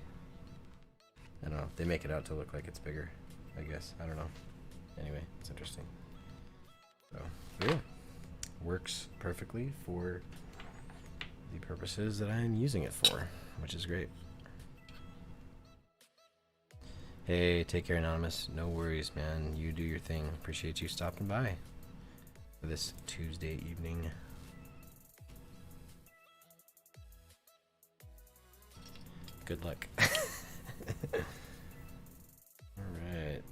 [SPEAKER 1] I don't know. They make it out to look like it's bigger, I guess. I don't know. Anyway, it's interesting. So, yeah. Works perfectly for the purposes that I'm using it for, which is great. Hey, take care, Anonymous. No worries, man. You do your thing. Appreciate you stopping by for this Tuesday evening. Good luck. Alright.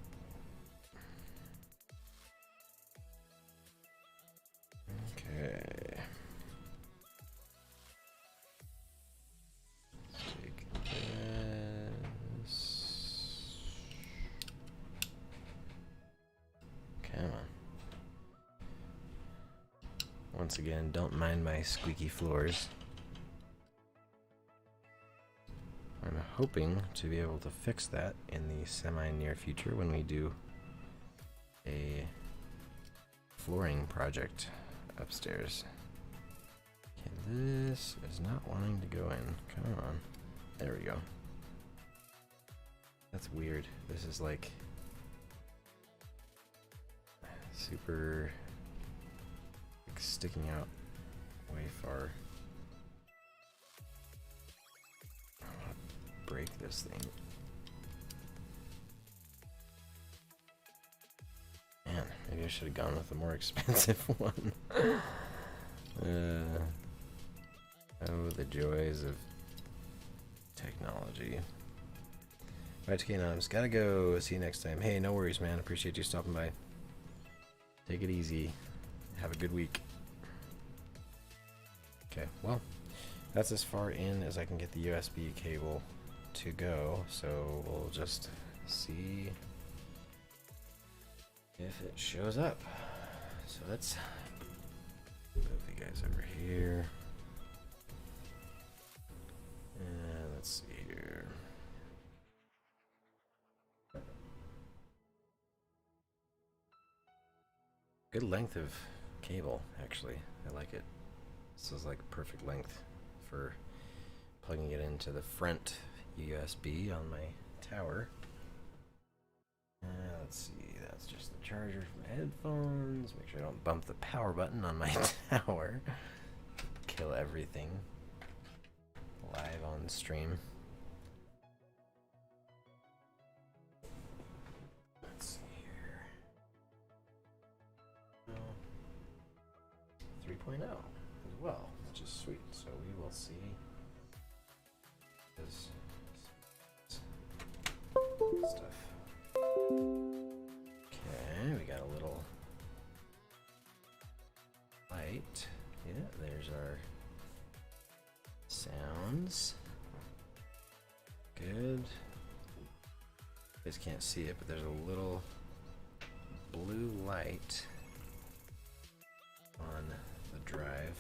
[SPEAKER 1] Okay. Take this. Come on. Once again, don't mind my squeaky floors. I'm hoping to be able to fix that in the semi-near future when we do a flooring project upstairs. Okay, this is not wanting to go in. Come on. There we go. That's weird. This is like super like sticking out way far. Break this thing. Man, maybe I should have gone with a more expensive one. Oh, the joys of technology. Right, TK Anonymous, gotta go. See you next time. Hey, no worries, man. Appreciate you stopping by. Take it easy. Have a good week. Okay, well, that's as far in as I can get the USB cable to go, so we'll just see if it shows up. So let's move you guys over here, and let's see here. Good length of cable, actually. I like it. This is like perfect length for plugging it into the front USB on my tower. Let's see, that's just the charger for my headphones. Make sure I don't bump the power button on my tower. Kill everything live on stream. Let's see here. 3.0 as well, which is sweet. So we will see this stuff. Okay, we got a little light. Yeah, there's our sounds. Good. You guys can't see it, but there's a little blue light on the drive.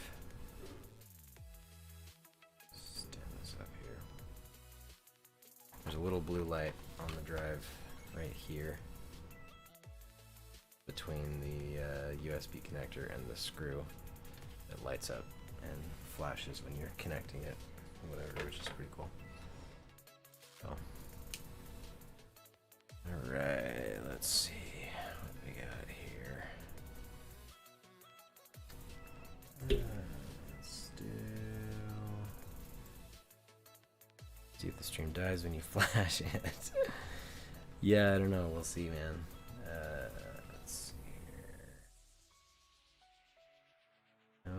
[SPEAKER 1] Stand this up here. There's a little blue light on the drive right here between the USB connector and the screw that lights up and flashes when you're connecting it, whatever, which is pretty cool. Oh. Alright, let's see what we got here. Let's see if the stream dies when you flash it. Yeah, I don't know. We'll see, man. Let's see here.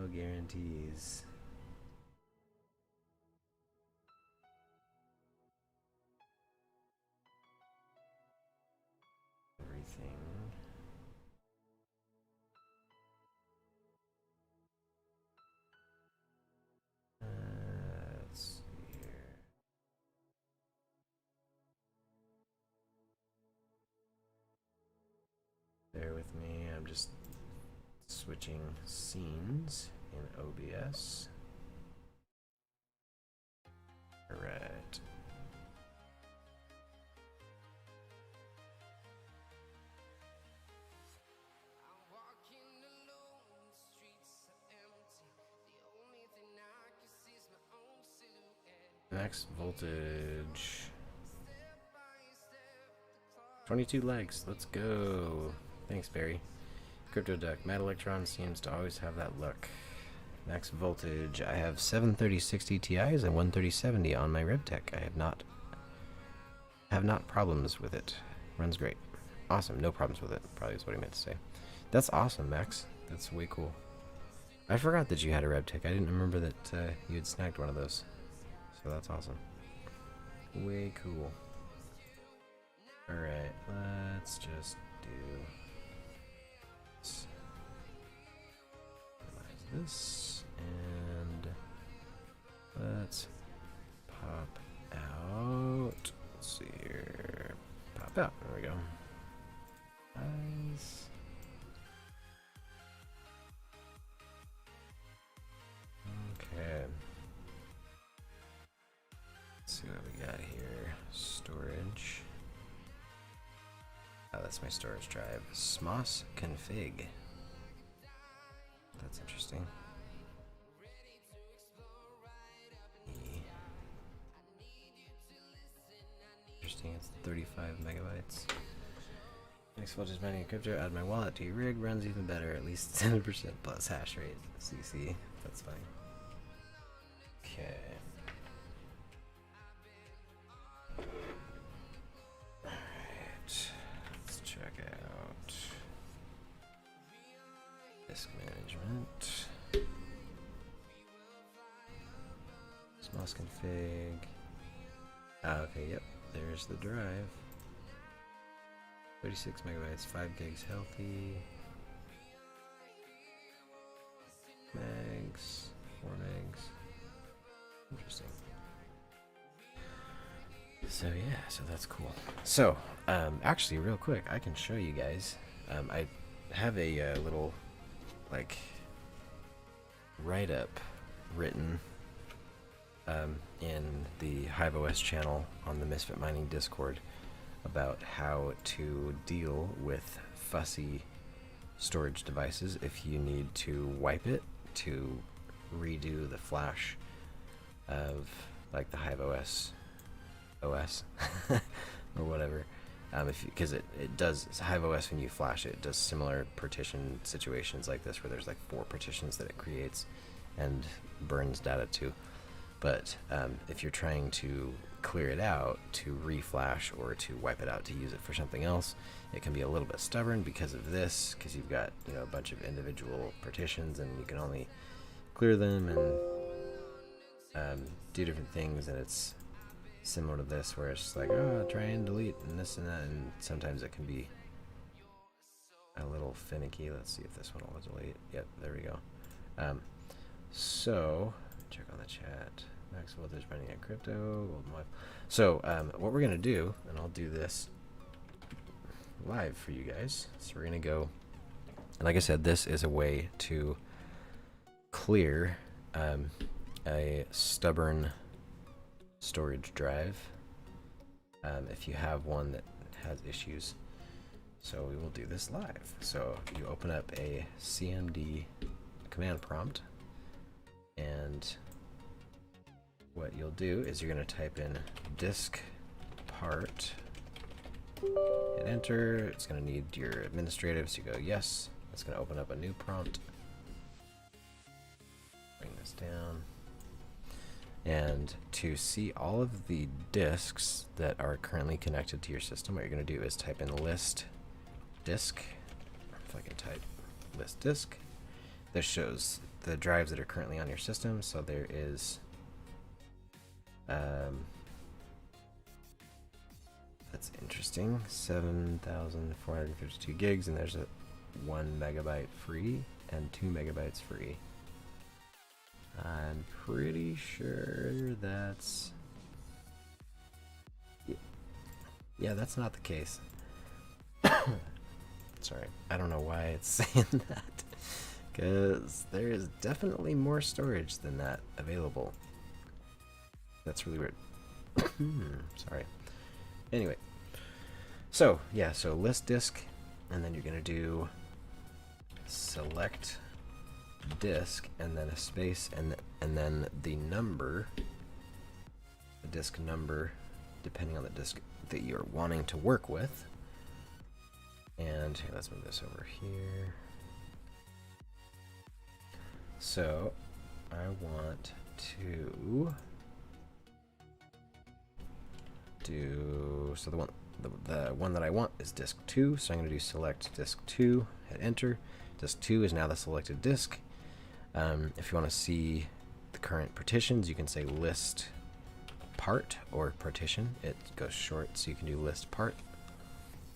[SPEAKER 1] No guarantees. Everything. Let's see here. Bear with me, I'm just switching scenes in OBS. Alright. Max voltage. 22 legs. Let's go. Thanks, Barry. Crypto Duck. Mad Electron seems to always have that luck. Max voltage. I have 73060 Ti's and 13070 on my RebTech. I have not problems with it. Runs great. Awesome. No problems with it. Probably is what he meant to say. That's awesome, Max. That's way cool. I forgot that you had a RebTech. I didn't remember that you had snagged one of those. So that's awesome. Way cool. Alright, let's just do this. Minimize this, and let's pop out. Let's see here. Pop out. There we go. Nice. Okay. Let's see what we got here. Storage. Oh, that's my storage drive. SMOS config. That's interesting. Interesting, it's 35 megabytes. Next voltage mining crypto, add my wallet to your rig, runs even better, at least 10% plus hash rate. CC, that's funny. Okay. Alright, let's check out disk management. SMOS config. Ah, okay, yep, there's the drive. 36 megabytes, 5 gigs healthy. Megs, 4 megs. Interesting. So yeah, so that's cool. So, actually real quick, I can show you guys. I have a little, like, write-up written in the HiveOS channel on the Misfit Mining Discord about how to deal with fussy storage devices if you need to wipe it to redo the flash of, like, the HiveOS OS or whatever, because it does HiveOS, when you flash it, it does similar partition situations like this where there's like 4 partitions that it creates and burns data to. But if you're trying to clear it out to reflash or to wipe it out to use it for something else, it can be a little bit stubborn because of this, because you've got, you know, a bunch of individual partitions and you can only clear them and do different things, and it's similar to this where it's like, oh, try and delete and this and that, and sometimes it can be a little finicky. Let's see if this one will delete. Yep, there we go. So check on the chat. Max voltage mining at crypto, golden life. So what we're gonna do, and I'll do this live for you guys. So we're gonna go, and like I said, this is a way to clear a stubborn storage drive if you have one that has issues. So we will do this live. So you open up a CMD command prompt, and what you'll do is you're going to type in disk part, hit enter. It's going to need your administrative, so you go yes. It's going to open up a new prompt. Bring this down. And to see all of the disks that are currently connected to your system, what you're going to do is type in list disk. If I can type list disk, this shows the drives that are currently on your system. So there is that's interesting, 7,452 gigs, and there's a 1 megabyte free and 2 megabytes free. I'm pretty sure that's yeah, that's not the case. Sorry, I don't know why it's saying that, because there is definitely more storage than that available. That's really weird. Sorry. Anyway, so yeah, so list disk, and then you're gonna do select disk, and then a space, and then the number, the disk number, depending on the disk that you're wanting to work with. And here, let's move this over here. So I want to do, so the one that I want is disk 2, so I'm going to do select disk 2, hit enter. Disk 2 is now the selected disk. If you want to see the current partitions, you can say list part or partition. It goes short, so you can do list part.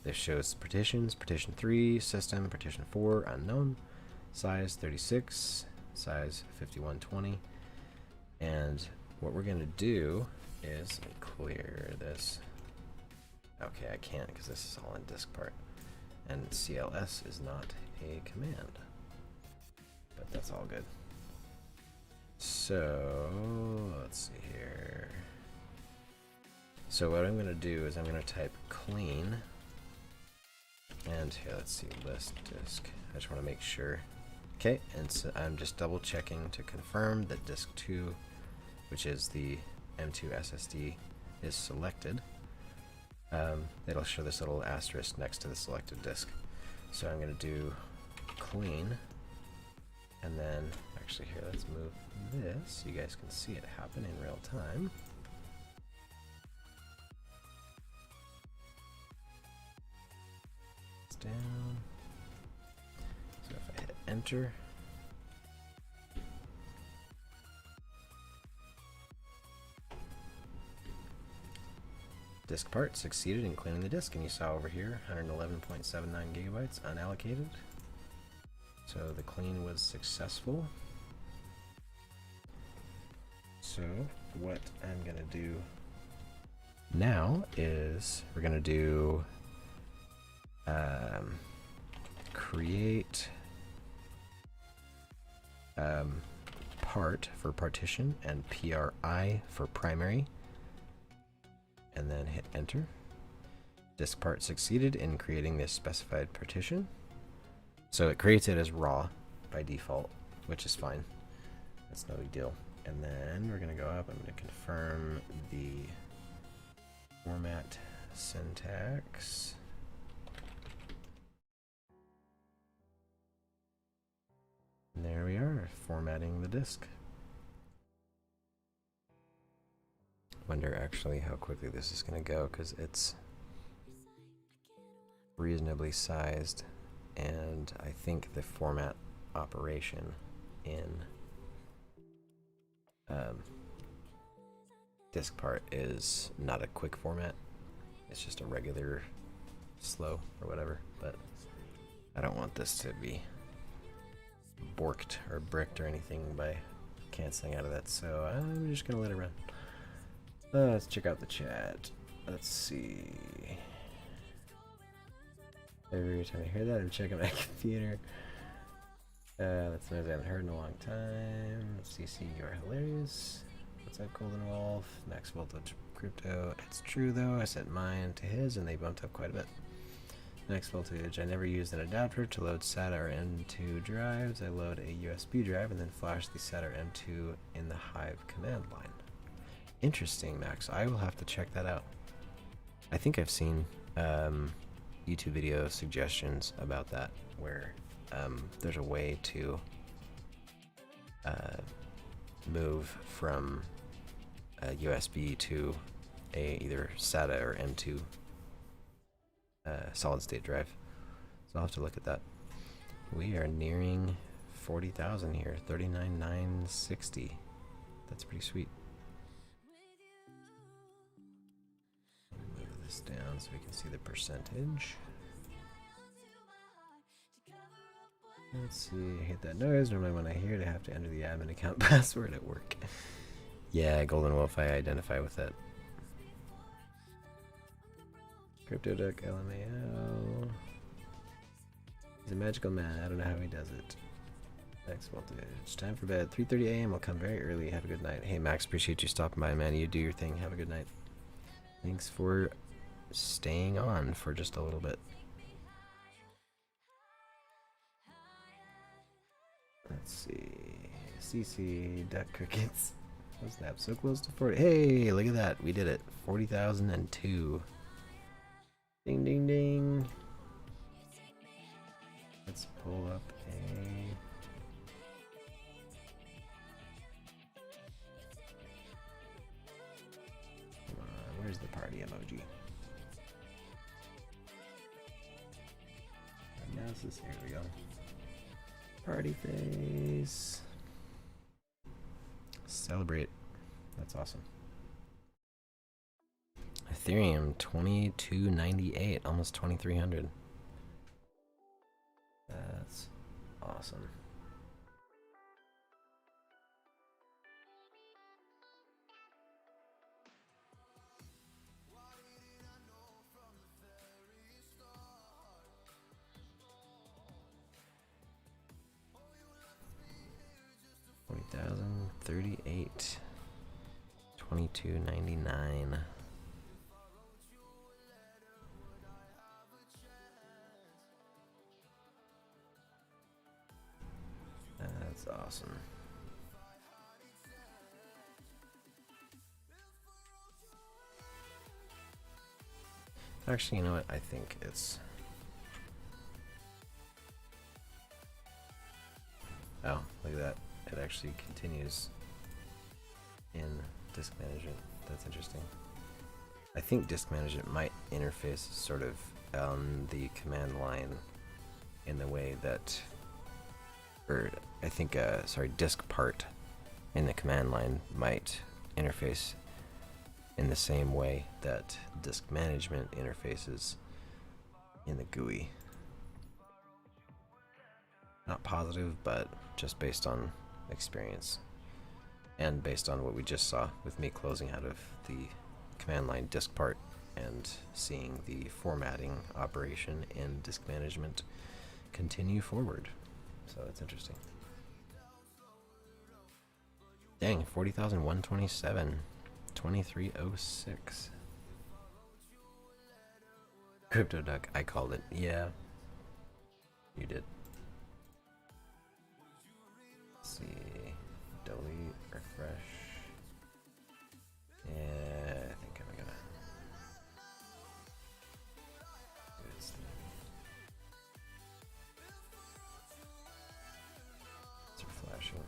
[SPEAKER 1] This shows partitions: partition 3, system; partition 4, unknown; size 36, size 5120. And what we're going to do is, let me clear this. Okay, I can't because this is all in disk part, and CLS is not a command, but that's all good. So let's see here. So what I'm going to do is I'm going to type clean, and here, let's see, list disk. I just want to make sure. Okay, and so I'm just double checking to confirm that disk 2, which is the M2 SSD, is selected. It'll show this little asterisk next to the selected disk. So I'm going to do clean, and then actually here, let's move this so you guys can see it happen in real time. It's down. So if I hit enter, disk part succeeded in cleaning the disk, and you saw over here 111.79 gigabytes unallocated. So the clean was successful. So what I'm gonna do now is we're gonna do create part for partition and PRI for primary, and then hit enter. Disk part succeeded in creating this specified partition. So it creates it as raw by default, which is fine. That's no big deal. And then we're going to go up. I'm going to confirm the format syntax. And there we are, formatting the disk. Wonder actually how quickly this is going to go, because it's reasonably sized, and I think the format operation in disk part is not a quick format. It's just a regular slow or whatever, but I don't want this to be borked or bricked or anything by canceling out of that, so I'm just gonna let it run. Let's check out the chat. Let's see. Every time I hear that, I'm checking my computer. That's news I haven't heard in a long time. CC, you're hilarious. What's up, Golden Wolf? Max Voltage Crypto. It's true though, I set mine to his and they bumped up quite a bit. Next voltage, I never used an adapter to load SATA or M2 drives. I load a USB drive and then flash the SATA or M2 in the Hive command line. Interesting, Max. I will have to check that out. I think I've seen YouTube video suggestions about that, where there's a way to move from a USB to a either SATA or M2 solid state drive. So I'll have to look at that. We are nearing 40,000 here, 39,960. That's pretty sweet. Move this down so we can see the percentage. Let's see, I hate that noise. Normally when I hear it, I have to enter the admin account password at work. Yeah, Golden Wolf, I identify with that. CryptoDuck LMAO. He's a magical man. I don't know how he does it. Next voltage. Time for bed. 3:30 a.m. I'll come very early. Have a good night. Hey Max, appreciate you stopping by, man. You do your thing. Have a good night. Thanks for staying on for just a little bit. Let's see. CC Duck Crickets. Oh snap, so close to 40. Hey, look at that. We did it. 40,002. Ding ding ding. Let's pull up a... Come on, where's the party emoji? Mouse is here, we go. Party face. Celebrate. That's awesome. Ethereum 2298, almost 2300. That's awesome. $20,038. 2299. That's awesome. Actually, you know what? I think it's... Oh, look at that. It actually continues in disk management. That's interesting. I think disk management might interface sort of on the command line in the way that... Or I think, sorry, disk part in the command line might interface in the same way that disk management interfaces in the GUI. Not positive, but just based on experience and based on what we just saw with me closing out of the command line disk part and seeing the formatting operation in disk management continue forward. So that's interesting. Dang, 40,127. 2306. CryptoDuck, I called it. Yeah. You did. Let's see. Delete, refresh. Yeah, I think I'm gonna do this thing. It's flashing.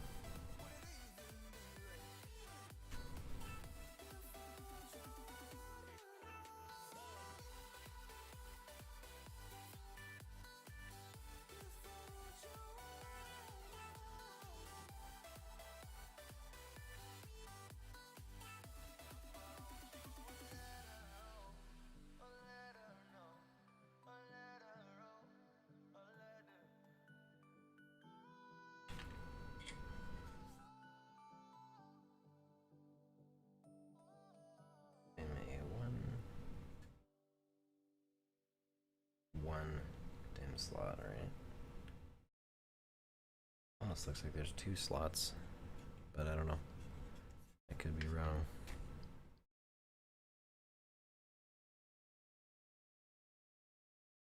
[SPEAKER 1] One dim slot, right? Almost looks like there's 2 slots, but I don't know. I could be wrong.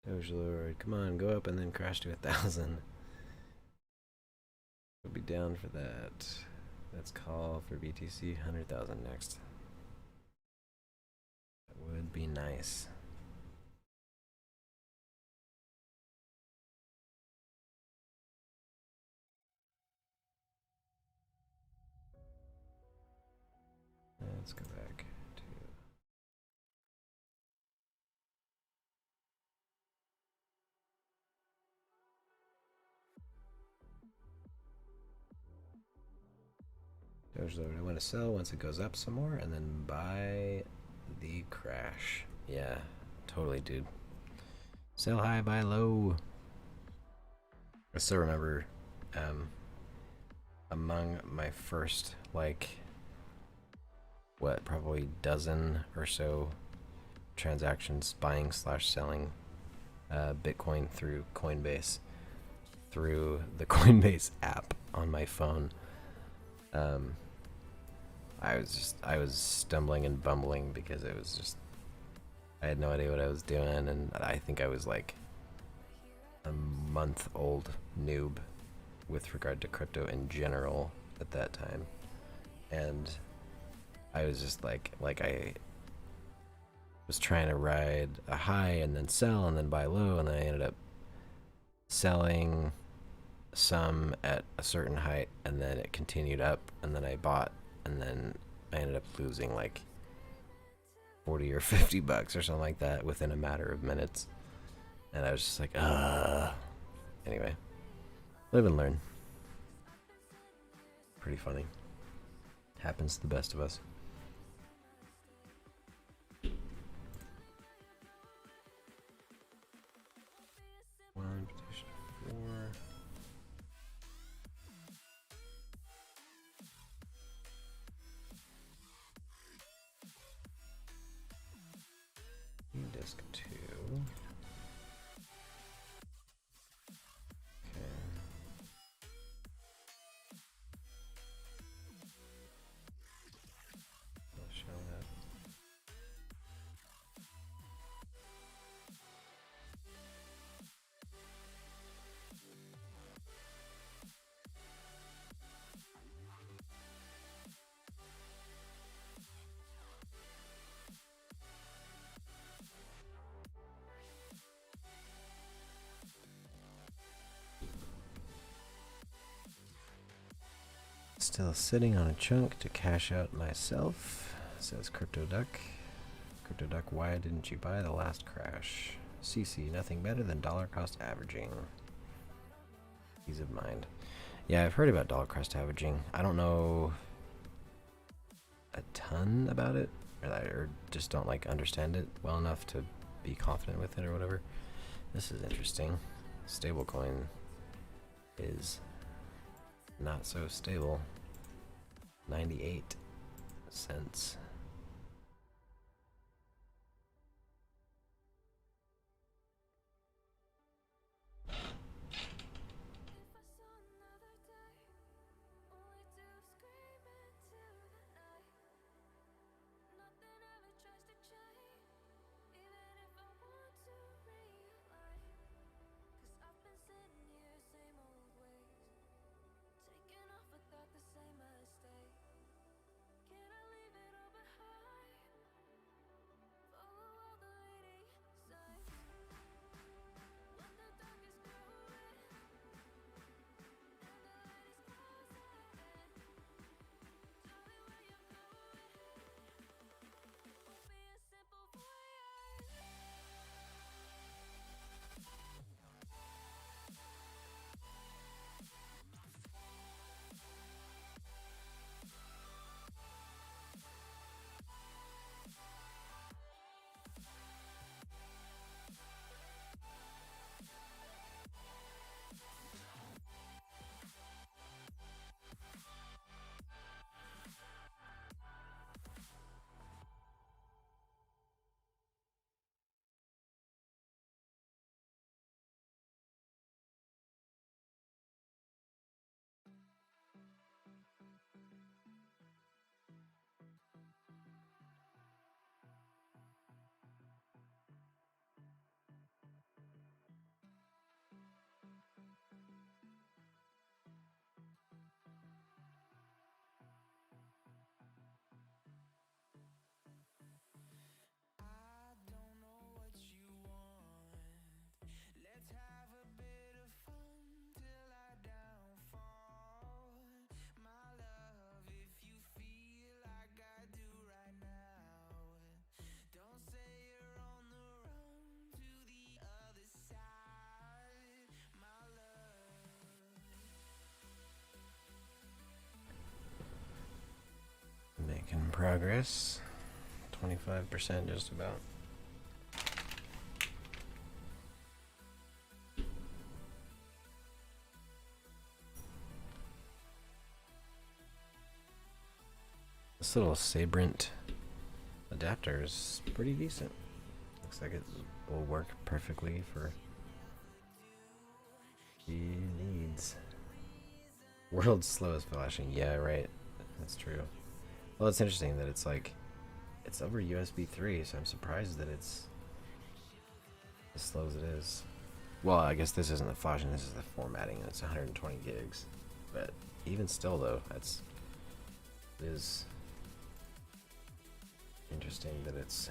[SPEAKER 1] Doge Lord, come on, go up and then crash to 1,000. We'll be down for that. Let's call for BTC 100,000 next. That would be nice. Let's go back to... Usually I want to sell once it goes up some more, and then buy the crash. Yeah, totally, dude. Sell high, buy low. I still remember among my first, like, what, probably dozen or so transactions buying slash selling Bitcoin through Coinbase, through the Coinbase app on my phone. I was stumbling and bumbling because it was just, I had no idea what I was doing, and I think I was like a month-old noob with regard to crypto in general at that time. And I was just like I was trying to ride a high and then sell and then buy low, and then I ended up selling some at a certain height, and then it continued up, and then I bought, and then I ended up losing like 40 or 50 bucks or something like that within a matter of minutes. And I was just like, anyway, live and learn. Pretty funny. Happens to the best of us. One, petition 4. Disk 2. Still sitting on a chunk to cash out myself, says CryptoDuck. CryptoDuck, why didn't you buy the last crash? CC, nothing better than dollar cost averaging. Peace of mind. Yeah, I've heard about dollar cost averaging. I don't know a ton about it, or just don't like understand it well enough to be confident with it or whatever. This is interesting. Stablecoin is not so stable. 98 cents. progress. 25% just about. This little Sabrent adapter is pretty decent. Looks like it will work perfectly for the needs. World's slowest flashing. Yeah, right. That's true. Well, it's interesting that it's like, it's over USB 3, so I'm surprised that it's as slow as it is. Well, I guess this isn't the flashing, this is the formatting, and it's 120 gigs. But even still, though, it is interesting that it's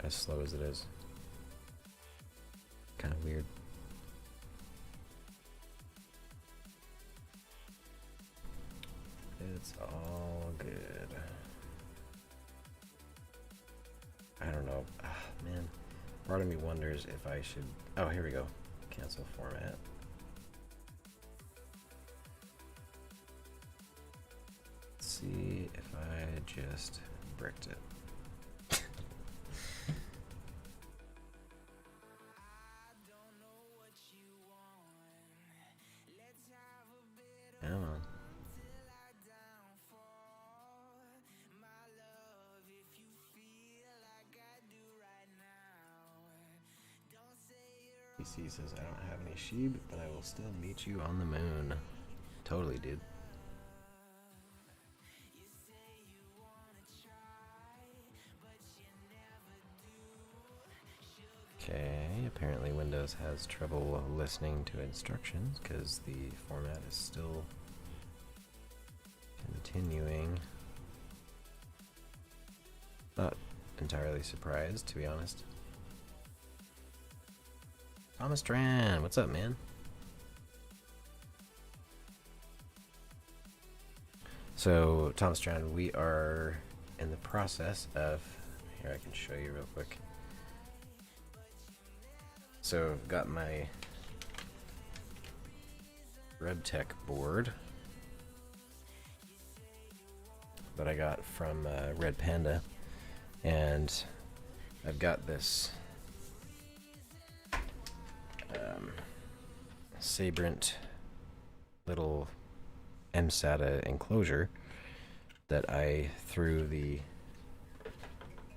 [SPEAKER 1] as slow as it is. Kind of weird. It's all good. I don't know. Man, part of me wonders if I should... Oh, here we go. Cancel format. Let's see if I just bricked it. Come on. PC says I don't have any sheep, but I will still meet you on the moon. Totally, dude. Okay, apparently Windows has trouble listening to instructions because the format is still continuing. Not entirely surprised, to be honest. Thomas Tran, what's up, man? So, Thomas Tran, we are in the process of... Here, I can show you real quick. So, I've got my RebTech board that I got from Red Panda, and I've got this Sabrent little mSATA enclosure that I threw the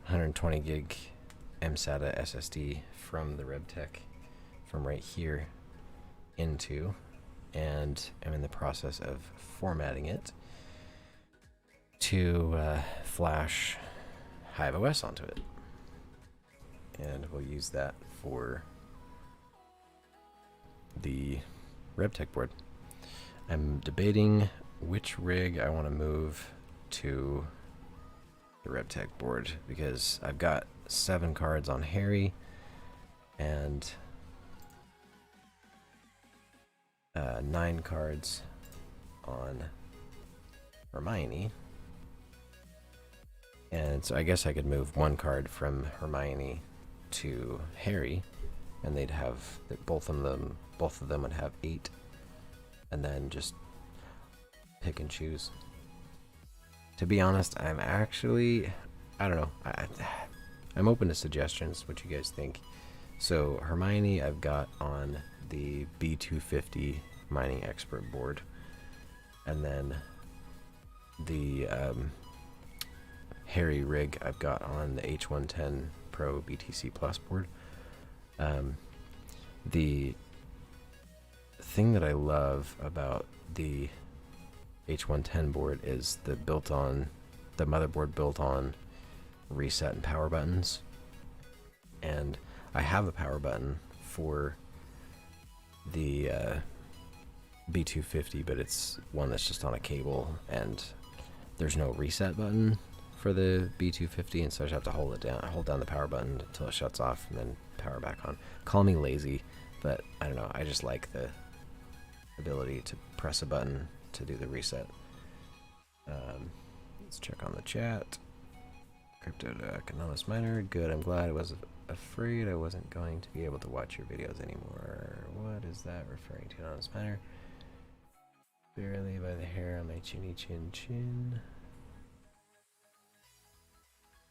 [SPEAKER 1] 120 gig mSATA SSD from the RebTech from right here into, and I'm in the process of formatting it to flash HiveOS onto it, and we'll use that for the RebTech board. I'm debating which rig I want to move to the RebTech board because I've got 7 cards on Harry and 9 cards on Hermione, and so I guess I could move 1 card from Hermione to Harry, and they'd have both of them would have 8, and then just pick and choose. To be honest, I'm actually, I don't know, I'm open to suggestions, what you guys think. So Hermione I've got on the B250 mining expert board, and then the Harry rig I've got on the H110 Pro BTC Plus board. The thing that I love about the H110 board is the motherboard built on reset and power buttons, and I have a power button for the B250, but it's one that's just on a cable, and there's no reset button for the B250, and so I just have to hold down the power button until it shuts off and then power back on. Call me lazy, but I don't know, I just like the ability to press a button to do the reset. Let's check on the chat. Crypto Anonymous Miner, good. I'm glad. I was afraid I wasn't going to be able to watch your videos anymore. What is that referring to, Anonymous Miner? Barely by the hair on my chinny chin chin.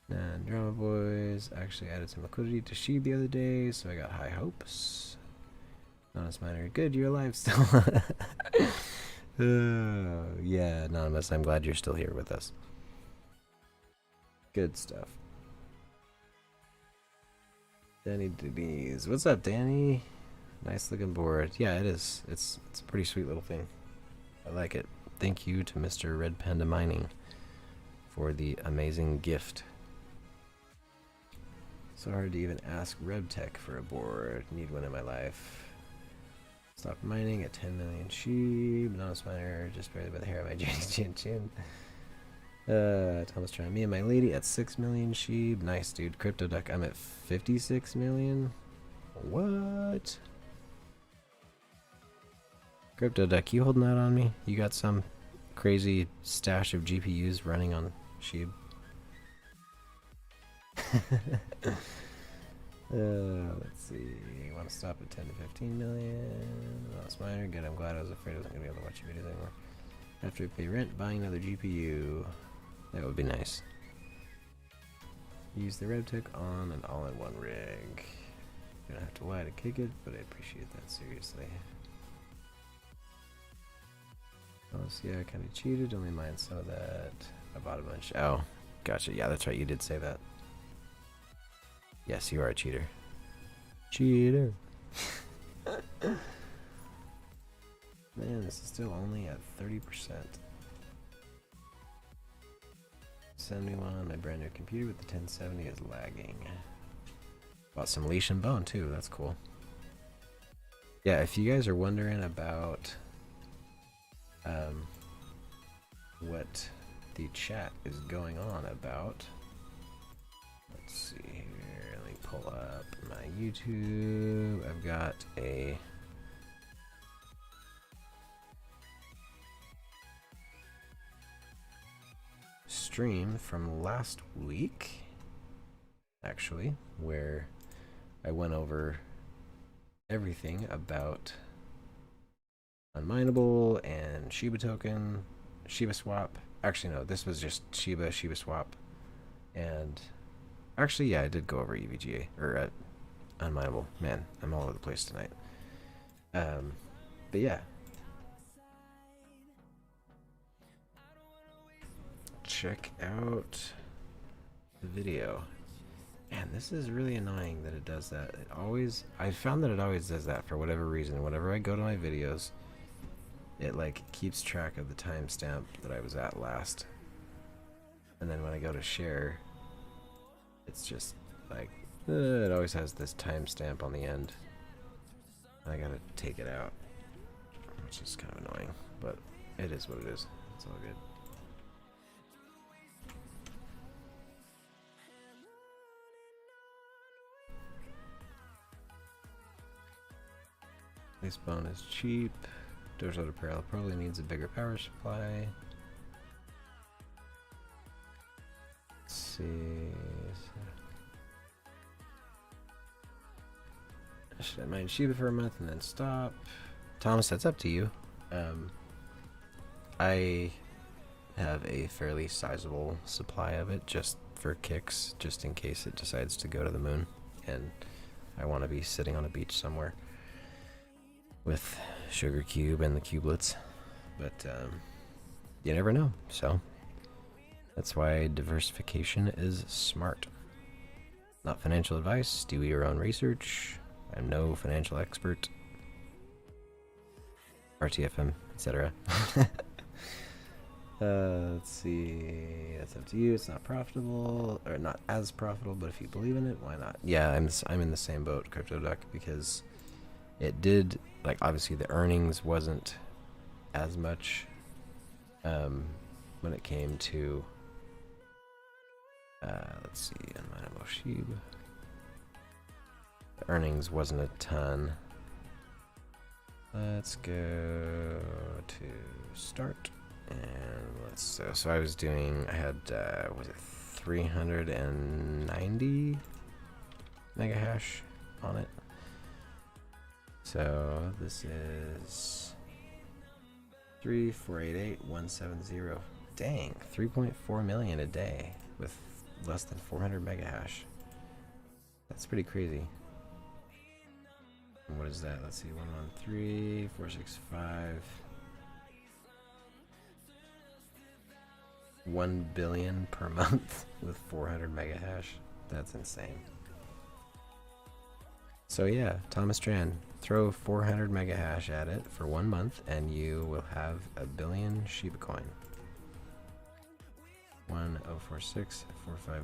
[SPEAKER 1] And Drama Boys actually added some liquidity to Sheeb the other day, so I got high hopes. Anonymous Miner, good, you're alive still. Yeah, Anonymous, I'm glad you're still here with us. Good stuff. Danny Denise, what's up, Danny? Nice looking board. Yeah, it is. It's a pretty sweet little thing. I like it. Thank you to Mr. Red Panda Mining for the amazing gift. So hard to even ask RebTech for a board. Need one in my life. Stop mining at 10 million sheep. Anonymous Miner just barely by the hair of my chin. Thomas trying me and my lady at 6 million sheep. Nice, dude. Crypto Duck, I'm at 56 million. What? Crypto Duck, you holding out on me? You got some crazy stash of GPUs running on Sheeb? Let's see. You want to stop at 10 to 15 million? That's minor. Good. I'm glad. I was afraid I wasn't going to be able to watch your videos anymore. After we pay rent, buying another GPU. That would be nice. Use the RebTech on an all-in-one rig. You don't have to lie to kick it, but I appreciate that seriously. Oh, so yeah, I kind of cheated. Only mine some of that. I bought a bunch. Oh, gotcha. Yeah, that's right. You did say that. Yes, you are a cheater. Cheater. Man, this is still only at 30%. Send me one. My brand new computer with the 1070 is lagging. Bought some leash and bone too. That's cool. Yeah, if you guys are wondering about what the chat is going on about, let's see here. Let me pull up my YouTube. I've got a stream from last week, actually, where I went over everything about unminable and Shiba token, Shiba swap. Actually, no, this was just Shiba swap, and actually, yeah, I did go over EVGA or unminable. Man, I'm all over the place tonight. But yeah, check out the video. Man, this is really annoying that it does that. I found that it always does that for whatever reason. Whenever I go to my videos, it like keeps track of the timestamp that I was at last. And then when I go to share, it's just like, it always has this timestamp on the end. And I gotta take it out, which is kind of annoying, but it is what it is. It's all good. This bone is cheap. Doors out of parallel probably needs a bigger power supply. Let's see. Should I mine Shiba for a month and then stop? Thomas, that's up to you. I have a fairly sizable supply of it just for kicks, just in case it decides to go to the moon and I want to be sitting on a beach somewhere with Sugar Cube and the cubelets, but you never know, so that's why diversification is smart. Not financial advice, do your own research. I'm no financial expert. RTFM, etc. Let's see, that's up to you. It's not profitable, or not as profitable, but if you believe in it, why not? Yeah, I'm in the same boat, Crypto Duck, because it did, like, obviously the earnings wasn't as much when it came to let's see, unminable Sheeb. The earnings wasn't a ton. Let's go to start, and let's so I was doing, I had was it 390 mega hash on it. So this is 170. Dang, 3.4 million a day with less than 400 mega hash. That's pretty crazy. And what is that? Let's see, 113, 465. 1 billion per month with 400 mega hash. That's insane. So yeah, Thomas Tran, throw 400 mega hash at it for 1 month and you will have a billion Shiba coin. 1046 45.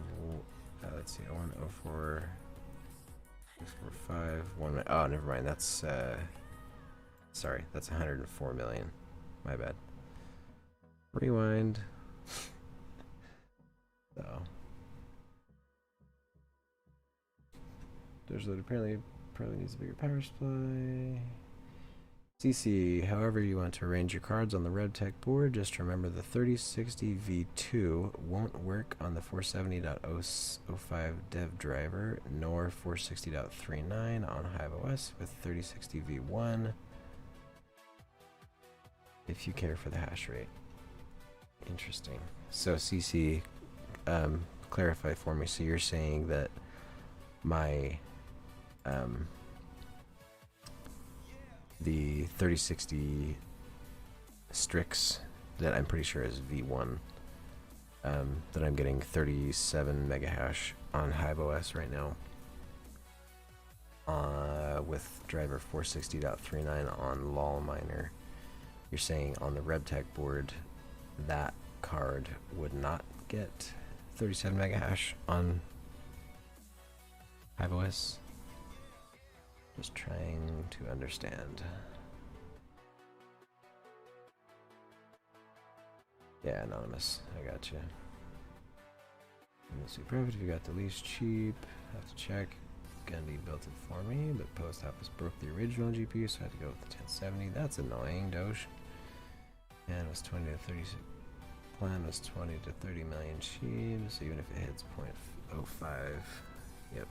[SPEAKER 1] Let's see, 104 645 1. Oh, never mind. That's sorry, that's 104 million. My bad. Rewind. So there's that apparently needs a bigger power supply. CC, however you want to arrange your cards on the RebTech board, just remember the 3060 V2 won't work on the 470.005 dev driver, nor 460.39 on HiveOS with 3060 V1, if you care for the hash rate. Interesting. So CC, clarify for me, so you're saying that my the 3060 Strix that I'm pretty sure is V1, that I'm getting 37 mega hash on HiveOS right now, with driver 460.39 on LOL miner. You're saying on the RebTech board that card would not get 37 mega hash on HiveOS? Just trying to understand. Yeah, anonymous. I got you. See profit if you got the least cheap. Have to check. Gundy built it for me, but post office broke the original GPU, so I had to go with the 1070. That's annoying, Doge. And it was 20 to 30. Plan was 20 to 30 million sheaves, even if it hits 0.05. Yep.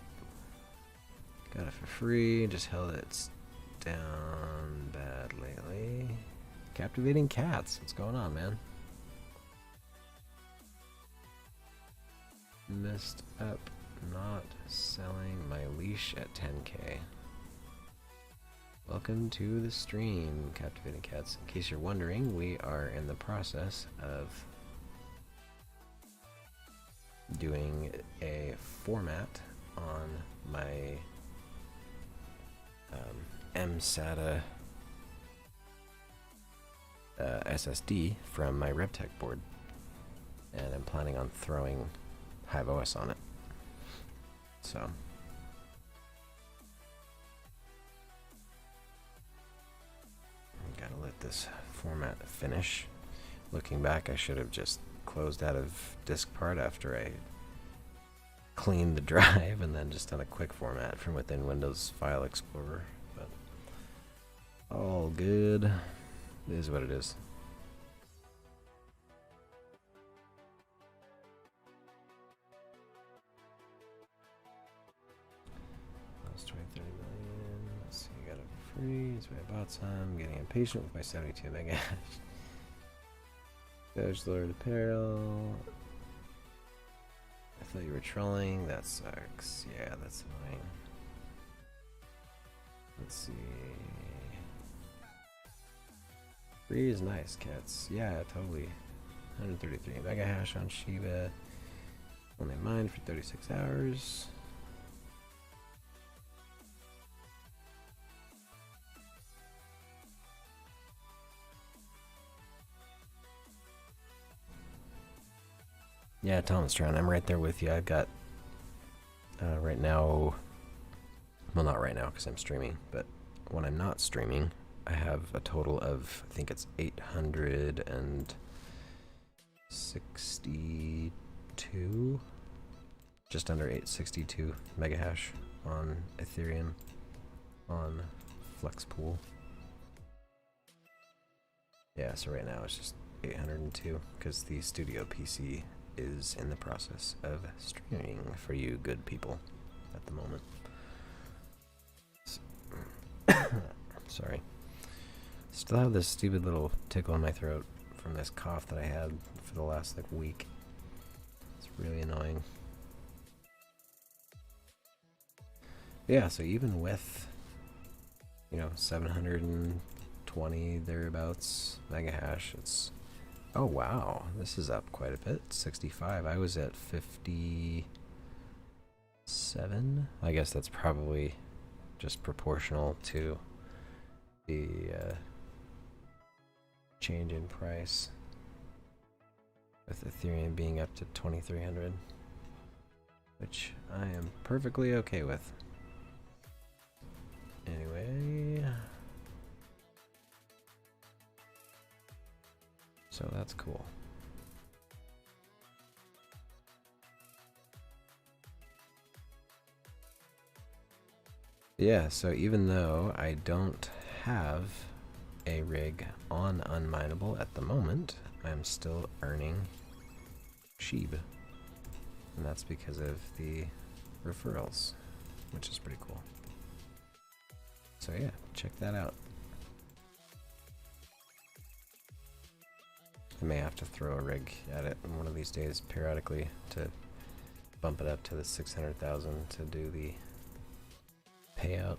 [SPEAKER 1] Got it for free, just held it down bad lately. Captivating cats, what's going on, man? Messed up not selling my leash at 10k. Welcome to the stream, Captivating Cats. In case you're wondering, we are in the process of doing a format on my mSATA SSD from my RebTech board, and I'm planning on throwing HiveOS on it. So gotta let this format finish. Looking back, I should have just closed out of disk part after I cleaned the drive and then just done a quick format from within Windows File Explorer, but all good. It is what it is. That's 20, 30 million. Let's see, I got it for free. That's why I bought some. Getting impatient with my 72 mega hash. Doge lowered apparel. I thought you were trolling. That sucks. Yeah, that's annoying. Let's see. Free is nice, cats. Yeah, totally. 133 mega hash on Shiba. Only mined for 36 hours. Yeah, Thomas Tron, I'm right there with you. I've got, right now, well, not right now because I'm streaming, but when I'm not streaming, I have a total of, I think it's 862, just under 862 mega hash on Ethereum on Flexpool. Yeah, so right now it's just 802 because the studio PC is in the process of streaming for you good people at the moment. Sorry. Still have this stupid little tickle in my throat from this cough that I had for the last like week. It's really annoying. Yeah, so even with, 720 thereabouts mega hash, it's, oh wow, this is up quite a bit. 65. I was at 57. I guess that's probably just proportional to the change in price, with Ethereum being up to 2300, which I am perfectly okay with. Anyway, so that's cool. Yeah, so even though I don't have a rig on Unminable at the moment, I'm still earning SHIB. And that's because of the referrals, which is pretty cool. So yeah, check that out. I may have to throw a rig at it one of these days periodically to bump it up to the 600,000 to do the payout.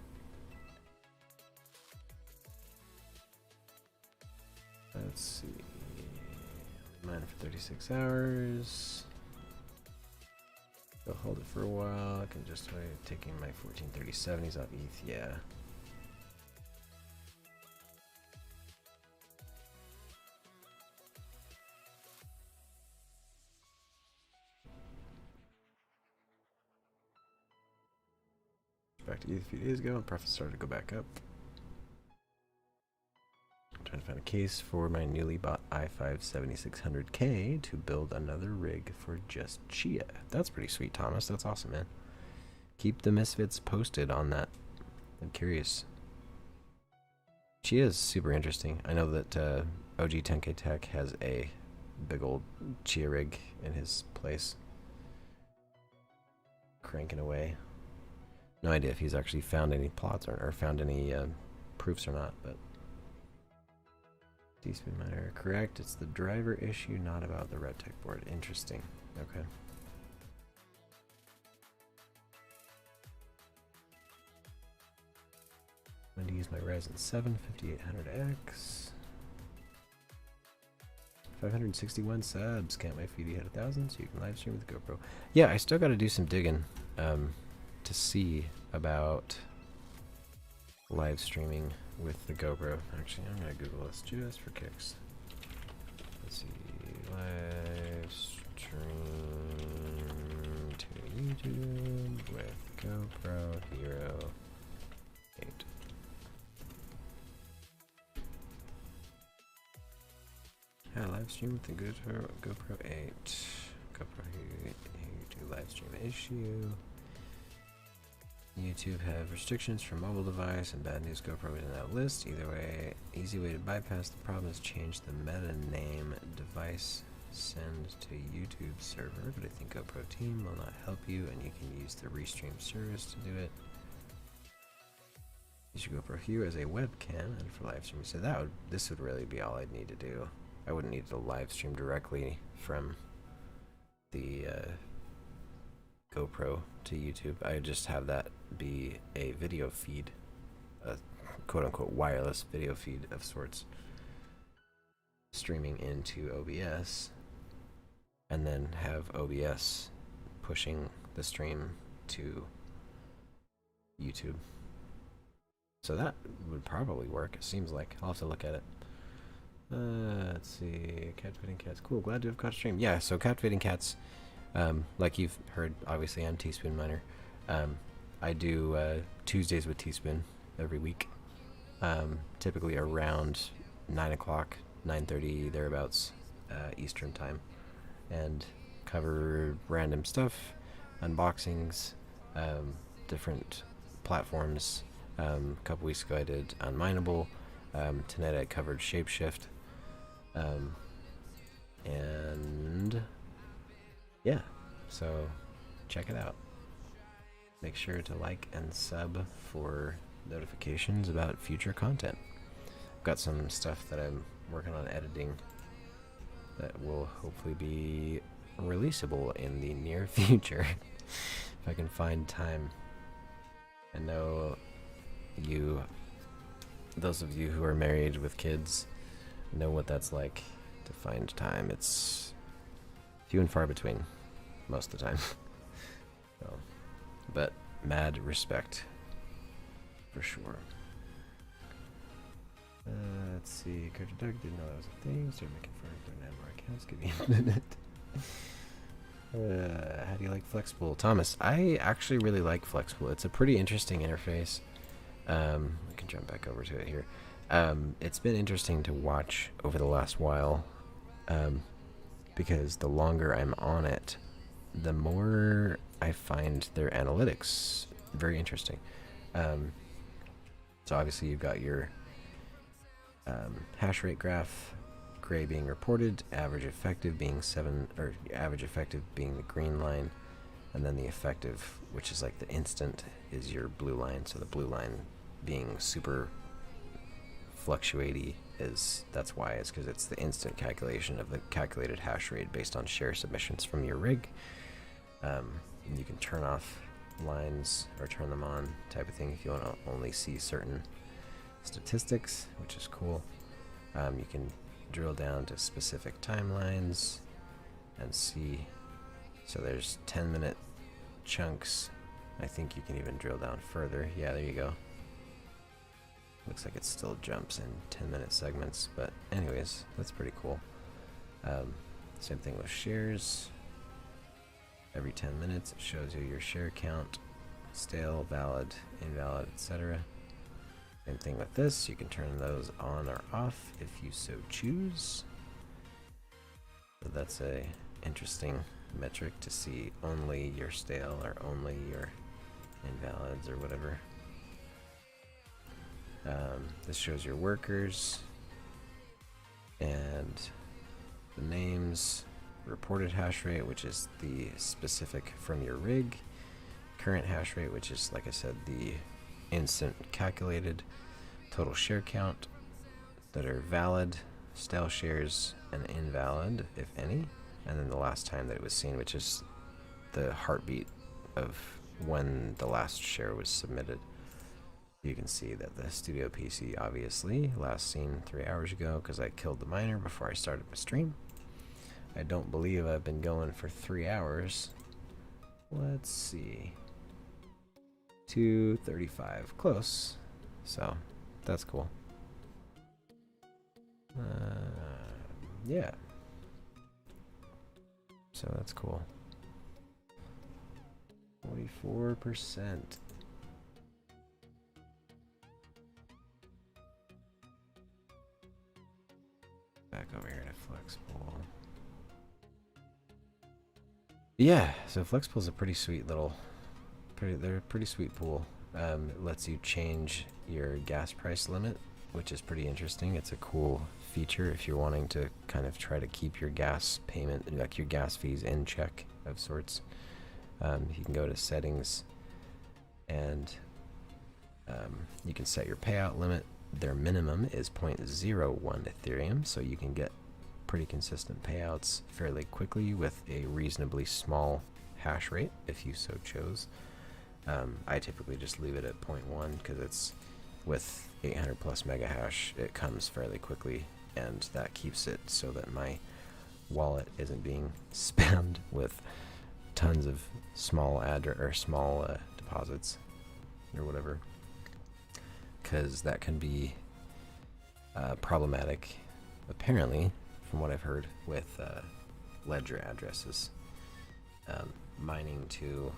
[SPEAKER 1] Let's see. Mine for 36 hours. Go hold it for a while. I can just wait. Taking my 143070s off ETH. Yeah. Back to ETH a few days ago, and profits started to go back up. I'm trying to find a case for my newly bought i5 7600K to build another rig for just Chia. That's pretty sweet, Thomas. That's awesome, man. Keep the Misfits posted on that. I'm curious. Chia is super interesting. I know that OG 10K Tech has a big old Chia rig in his place, cranking away. No idea if he's actually found any plots or found any proofs or not, but T-spin miner, correct. It's the driver issue, not about the RebTech board. Interesting. Okay. I'm going to use my Ryzen 7 5800X. 561 subs. Can't wait for you to hit 1,000 so you can live stream with the GoPro. Yeah, I still got to do some digging to see about live streaming with the GoPro. Actually, I'm going to Google this just for kicks. Let's see. Live stream to YouTube with GoPro Hero 8. Yeah, live stream with the GoPro 8. GoPro YouTube live stream issue. YouTube have restrictions for mobile device and bad news. GoPro is in that list. Either way, easy way to bypass the problem is change the meta name device send to YouTube server, but I think GoPro team will not help you, and you can use the Restream service to do it. Use your GoPro Hero as a webcam and for live streaming. So this would really be all I'd need to do. I wouldn't need to live stream directly from the GoPro to YouTube. I would just have that be a video feed, a quote-unquote wireless video feed of sorts, streaming into OBS, and then have OBS pushing the stream to YouTube. So that would probably work, it seems like. I'll have to look at it. Let's see. Captivating Cats. Cool, glad to have caught a stream. Yeah, so Captivating Cats, like you've heard, obviously, I'm Teaspoon Miner. I do Tuesdays with Teaspoon every week, typically around 9 o'clock, 9:30, thereabouts, Eastern time, and cover random stuff, unboxings, different platforms. A couple weeks ago I did Unminable. Tonight I covered ShapeShift. And yeah, so check it out. Make sure to like and sub for notifications about future content. got some stuff that I'm working on editing that will hopefully be releasable in the near future if I can find time. I know those of you who are married with kids know what that's like to find time. It's few and far between most of the time. So, but mad respect for sure. Let's see. Carter Doug didn't know that was a thing. Started making fun of more accounts. Give me a minute. How do you like Flexible? Thomas, I actually really like Flexible. It's a pretty interesting interface. We can jump back over to it here. It's been interesting to watch over the last while, because the longer I'm on it, the more I find their analytics very interesting. So obviously you've got your hash rate graph, gray being reported, average effective being 7, or average effective being the green line, and then the effective, which is like the instant, is your blue line. So the blue line being super fluctuaty that's why, is because it's the instant calculation of the calculated hash rate based on share submissions from your rig. You can turn off lines or turn them on type of thing if you want to only see certain statistics, which is cool. You can drill down to specific timelines and see. So there's 10-minute chunks. I think you can even drill down further. Yeah, there you go. Looks like it still jumps in 10-minute segments, but anyways, that's pretty cool. Same thing with shares. Every 10 minutes it shows you your share count, stale, valid, invalid, etc. Same thing with this. You can turn those on or off if you so choose. So that's a interesting metric to see only your stale or only your invalids or whatever. This shows your workers and the names, reported hash rate, which is the specific from your rig, current hash rate, which is, like I said, the instant calculated, total share count that are valid, stale shares, and invalid, if any, and then the last time that it was seen, which is the heartbeat of when the last share was submitted. You can see that the studio PC, obviously, last seen 3 hours ago because I killed the miner before I started my stream. I don't believe I've been going for 3 hours. Let's see. 2:35, close. So, that's cool. Yeah. So that's cool. 44%. Back over here to Flexible. Yeah, so Flexible is a pretty sweet little, they're a pretty sweet pool. It lets you change your gas price limit, which is pretty interesting. It's a cool feature if you're wanting to kind of try to keep your gas payment, like your gas fees, in check of sorts. You can go to settings and you can set your payout limit. Their minimum is 0.01 Ethereum, so you can get pretty consistent payouts fairly quickly with a reasonably small hash rate if you so chose. I typically just leave it at 0.1 because it's with 800 plus mega hash, it comes fairly quickly, and that keeps it so that my wallet isn't being spammed with tons of small deposits or whatever, because that can be problematic, apparently, from what I've heard, with ledger addresses. Mining to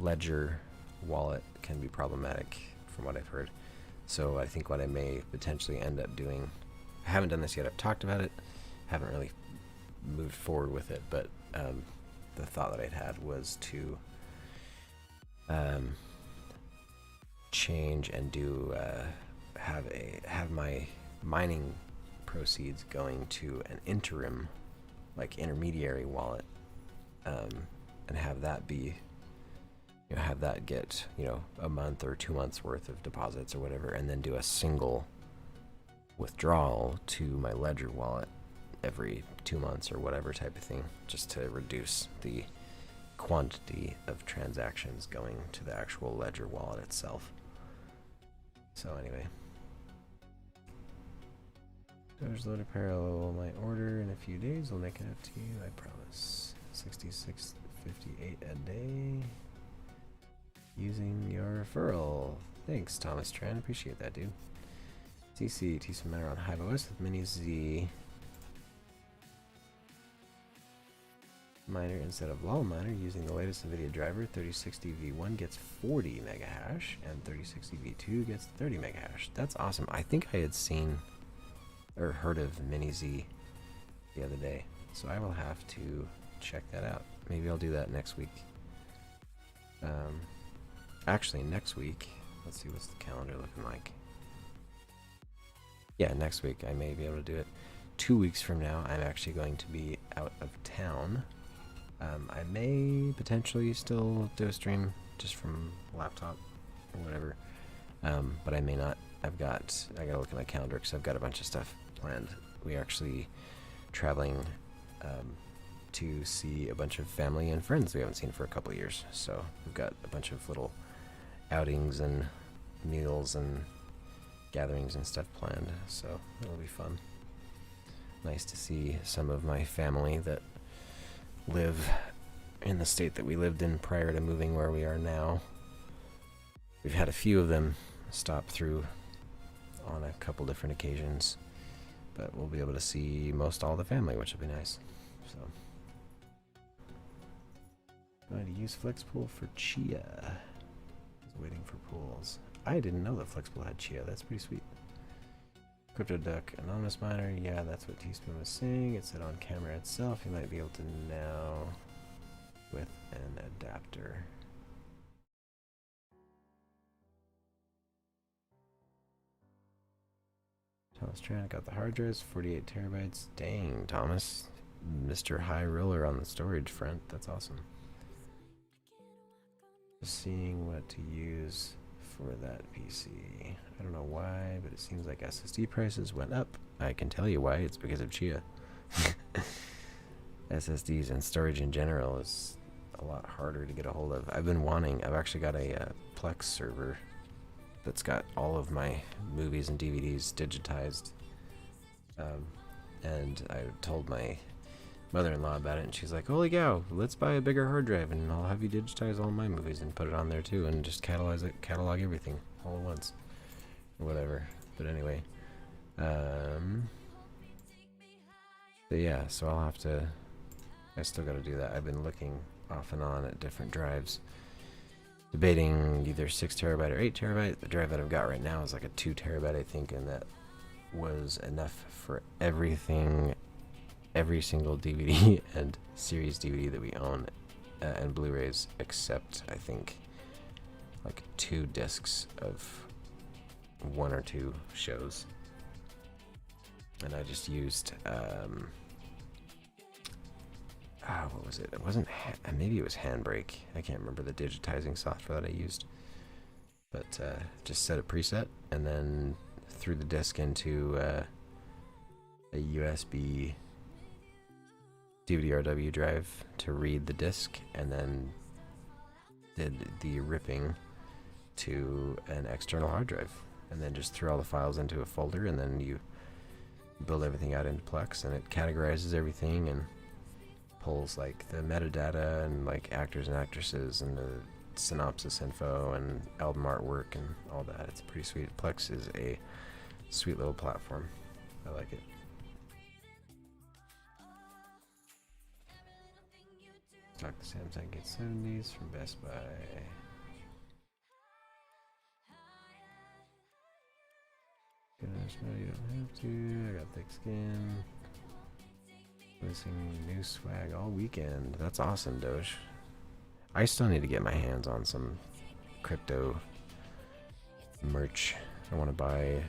[SPEAKER 1] ledger wallet can be problematic, from what I've heard. So I think what I may potentially end up doing, I haven't done this yet, I've talked about it, haven't really moved forward with it, but the thought that I'd had was to change and do have my mining proceeds going to an interim, like intermediary wallet, and have that be, have that get, a month or 2 months worth of deposits or whatever, and then do a single withdrawal to my Ledger wallet every 2 months or whatever type of thing, just to reduce the quantity of transactions going to the actual Ledger wallet itself. So anyway, Doge loaded parallel my order in a few days. I'll make it up to you, I promise. 66.58 a day using your referral. Thanks, Thomas Tran. Appreciate that, dude. TC, teach some matter on HiveOS with Mini Z miner instead of LOL miner using the latest NVIDIA driver. 3060 V1 gets 40 mega hash and 3060 V2 gets 30 mega hash. That's awesome. I think I had seen or heard of Mini Z the other day, so I will have to check that out. Maybe I'll do that next week. Actually, next week, let's see what's the calendar looking like. Yeah, next week I may be able to do it. 2 weeks from now, I'm actually going to be out of town. I may potentially still do a stream just from laptop or whatever, but I may not. I gotta look at my calendar because I've got a bunch of stuff planned. We're actually traveling to see a bunch of family and friends we haven't seen for a couple of years. So we've got a bunch of little outings and meals and gatherings and stuff planned, so it'll be fun. Nice to see some of my family that live in the state that we lived in prior to moving where we are now. We've had a few of them stop through on a couple different occasions, but we'll be able to see most all the family, which will be nice. So, going to use FlexPool for Chia. I was waiting for pools. I didn't know that FlexPool had Chia. That's pretty sweet. CryptoDuck anonymous miner. Yeah, that's what Teaspoon was saying. It said on camera itself. You might be able to now with an adapter. Thomas Tran got the hard drives, 48 terabytes. Dang, Thomas. Mr. High Roller on the storage front. That's awesome. Just seeing what to use for that PC. I don't know why, but it seems like SSD prices went up. I can tell you why. It's because of Chia. SSDs and storage in general is a lot harder to get a hold of. I've actually got a Plex server that's got all of my movies and DVDs digitized. And I told my mother-in-law about it, and she's like, holy cow, let's buy a bigger hard drive and I'll have you digitize all my movies and put it on there too, and just catalog everything all at once or whatever. But anyway, but yeah, so I still got to do that. I've been looking off and on at different drives, debating either 6 terabyte or 8 terabyte. The drive that I've got right now is like a 2 terabyte, I think, and that was enough for everything, every single DVD and series DVD that we own, and Blu-rays, except I think like 2 discs of 1 or 2 shows. And I just used what was it? It wasn't maybe it was Handbrake. I can't remember the digitizing software that I used, but just set a preset and then threw the disc into a USB DVD-RW drive to read the disc, and then did the ripping to an external hard drive, and then just threw all the files into a folder, and then you build everything out into Plex, and it categorizes everything and pulls like the metadata and like actors and actresses and the synopsis info and album artwork and all that. It's pretty sweet. Plex is a sweet little platform. I like it. Stock the Samsung Gate 70s from Best Buy. Gosh, no, you don't have to. I got thick skin. Missing new swag all weekend. That's awesome, Doge. I still need to get my hands on some crypto merch. I want to buy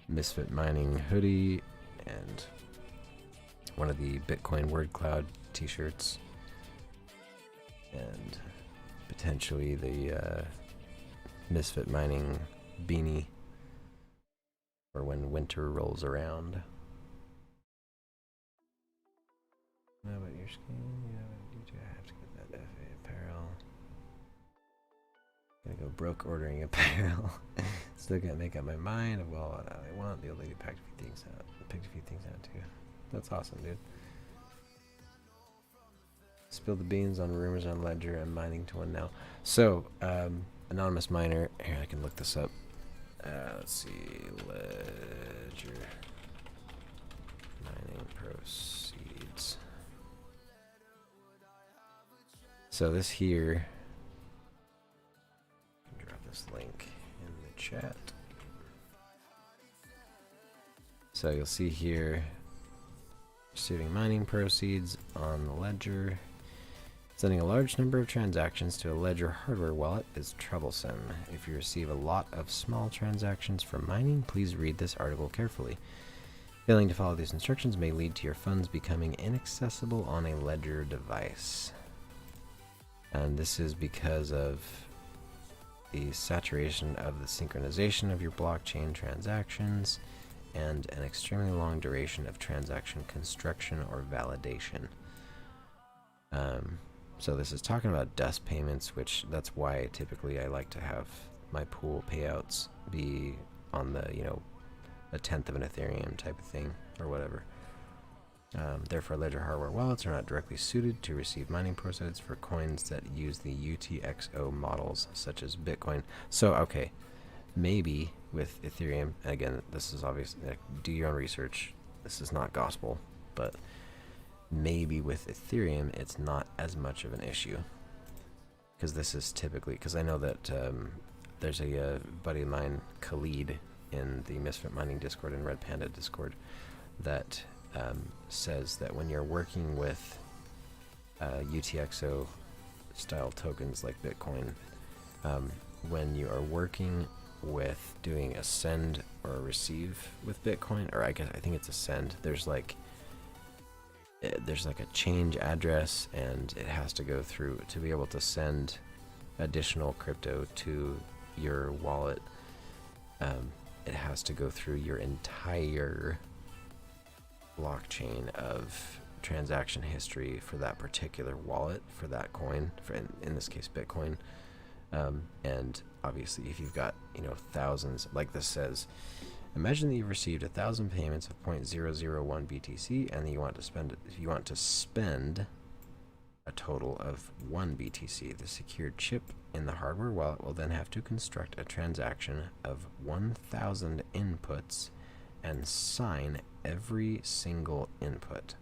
[SPEAKER 1] Misfit Mining hoodie and one of the Bitcoin word cloud t-shirts, and potentially the Misfit Mining beanie or when winter rolls around. How about your skin? I have to get that FA apparel. Gonna go broke ordering apparel. Still gonna make up my mind of what I want. The old lady picked a few things out too. That's awesome, dude. Spill the beans on rumors on Ledger. I'm mining to one now. So, anonymous miner. Here, I can look this up. Let's see. Ledger mining proceeds. So this here. I can drop this link in the chat. So you'll see here, receiving mining proceeds on the Ledger. Sending a large number of transactions to a Ledger hardware wallet is troublesome. If you receive a lot of small transactions from mining, please read this article carefully. Failing to follow these instructions may lead to your funds becoming inaccessible on a Ledger device. And this is because of the saturation of the synchronization of your blockchain transactions and an extremely long duration of transaction construction or validation. So this is talking about dust payments, which that's why typically I like to have my pool payouts be on the, a tenth of an Ethereum type of thing or whatever. Therefore, Ledger hardware wallets are not directly suited to receive mining proceeds for coins that use the UTXO models, such as Bitcoin. So, okay, maybe with Ethereum, again, this is obvious, do your own research. This is not gospel, but maybe with Ethereum, it's not as much of an issue. Because this is typically, because I know that there's a buddy of mine, Khalid, in the Misfit Mining Discord and Red Panda Discord, that says that when you're working with UTXO style tokens like Bitcoin, when you are working with doing a send or a receive with Bitcoin, or I think it's a send, there's like a change address, and it has to go through to be able to send additional crypto to your wallet. It has to go through your entire blockchain of transaction history for that particular wallet, for that coin, for in this case Bitcoin. And obviously if you've got thousands, like this says, imagine that you've received 1,000 payments of 0.001 BTC, and you want to spend a total of 1 BTC. The secured chip in the hardware wallet will then have to construct a transaction of 1,000 inputs and sign every single input.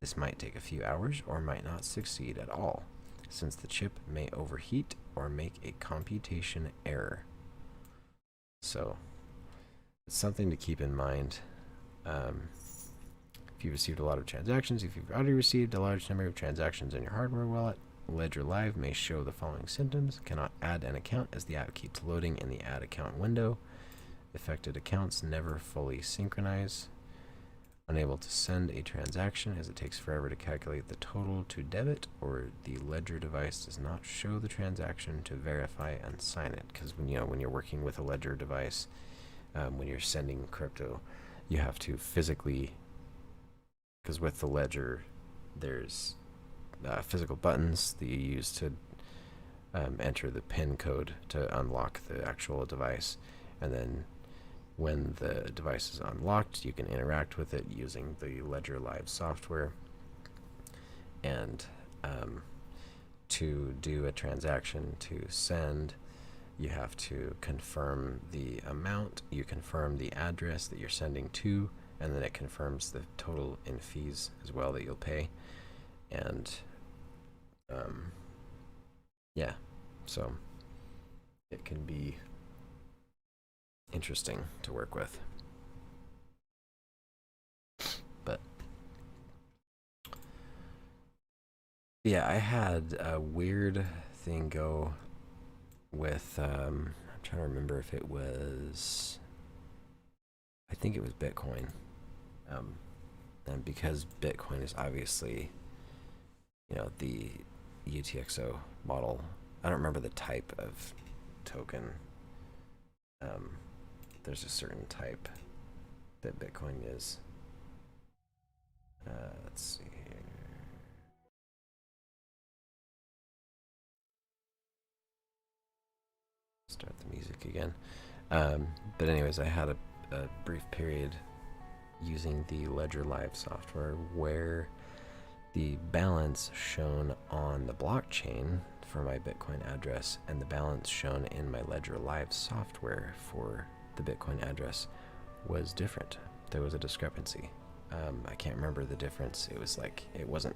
[SPEAKER 1] This might take a few hours or might not succeed at all, since the chip may overheat or make a computation error. So it's something to keep in mind. If you've received a lot of transactions, if you've already received a large number of transactions in your hardware wallet, Ledger Live may show the following symptoms: cannot add an account as the app keeps loading in the add account window. Affected accounts never fully synchronize. Unable to send a transaction as it takes forever to calculate the total to debit, or the Ledger device does not show the transaction to verify and sign it. Because when you're working with a Ledger device, when you're sending crypto, you have to physically, because with the Ledger, there's physical buttons that you use to enter the PIN code to unlock the actual device, and then when the device is unlocked, you can interact with it using the Ledger Live software. And to do a transaction to send, you have to confirm the amount, you confirm the address that you're sending to, and then it confirms the total in fees as well that you'll pay. And yeah, so it can be interesting to work with. But yeah, I had a weird thing go with I'm trying to remember if it was, I think it was Bitcoin. And because Bitcoin is obviously, the UTXO model, I don't remember the type of token. there's a certain type that Bitcoin is. Let's see here. Start the music again. But anyways, I had a brief period using the Ledger Live software where the balance shown on the blockchain for my Bitcoin address and the balance shown in my Ledger Live software for the Bitcoin address was different. There was a discrepancy. I can't remember the difference. It was like, it wasn't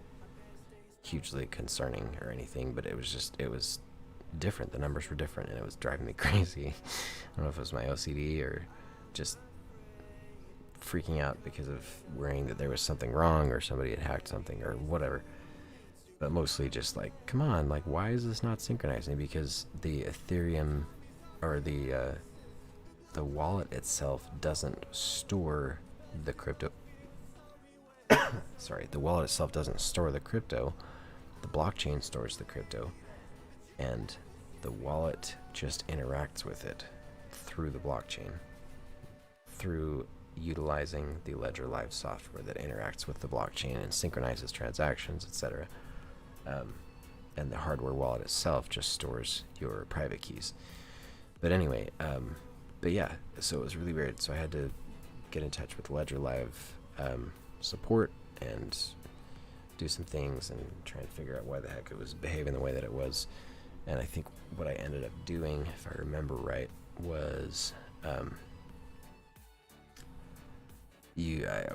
[SPEAKER 1] hugely concerning or anything, but it was different. The numbers were different and it was driving me crazy. I don't know if it was my OCD or just freaking out because of worrying that there was something wrong or somebody had hacked something or whatever. But mostly just like, come on, like, why is this not synchronizing? Because the Ethereum or the wallet itself doesn't store the crypto. Sorry, the wallet itself doesn't store the crypto. The blockchain stores the crypto, and the wallet just interacts with it through the blockchain, through utilizing the Ledger Live software that interacts with the blockchain and synchronizes transactions, etc. And the hardware wallet itself just stores your private keys. But anyway, but yeah, so it was really weird. So I had to get in touch with Ledger Live support and do some things and try and figure out why the heck it was behaving the way that it was. And I think what I ended up doing, if I remember right, was I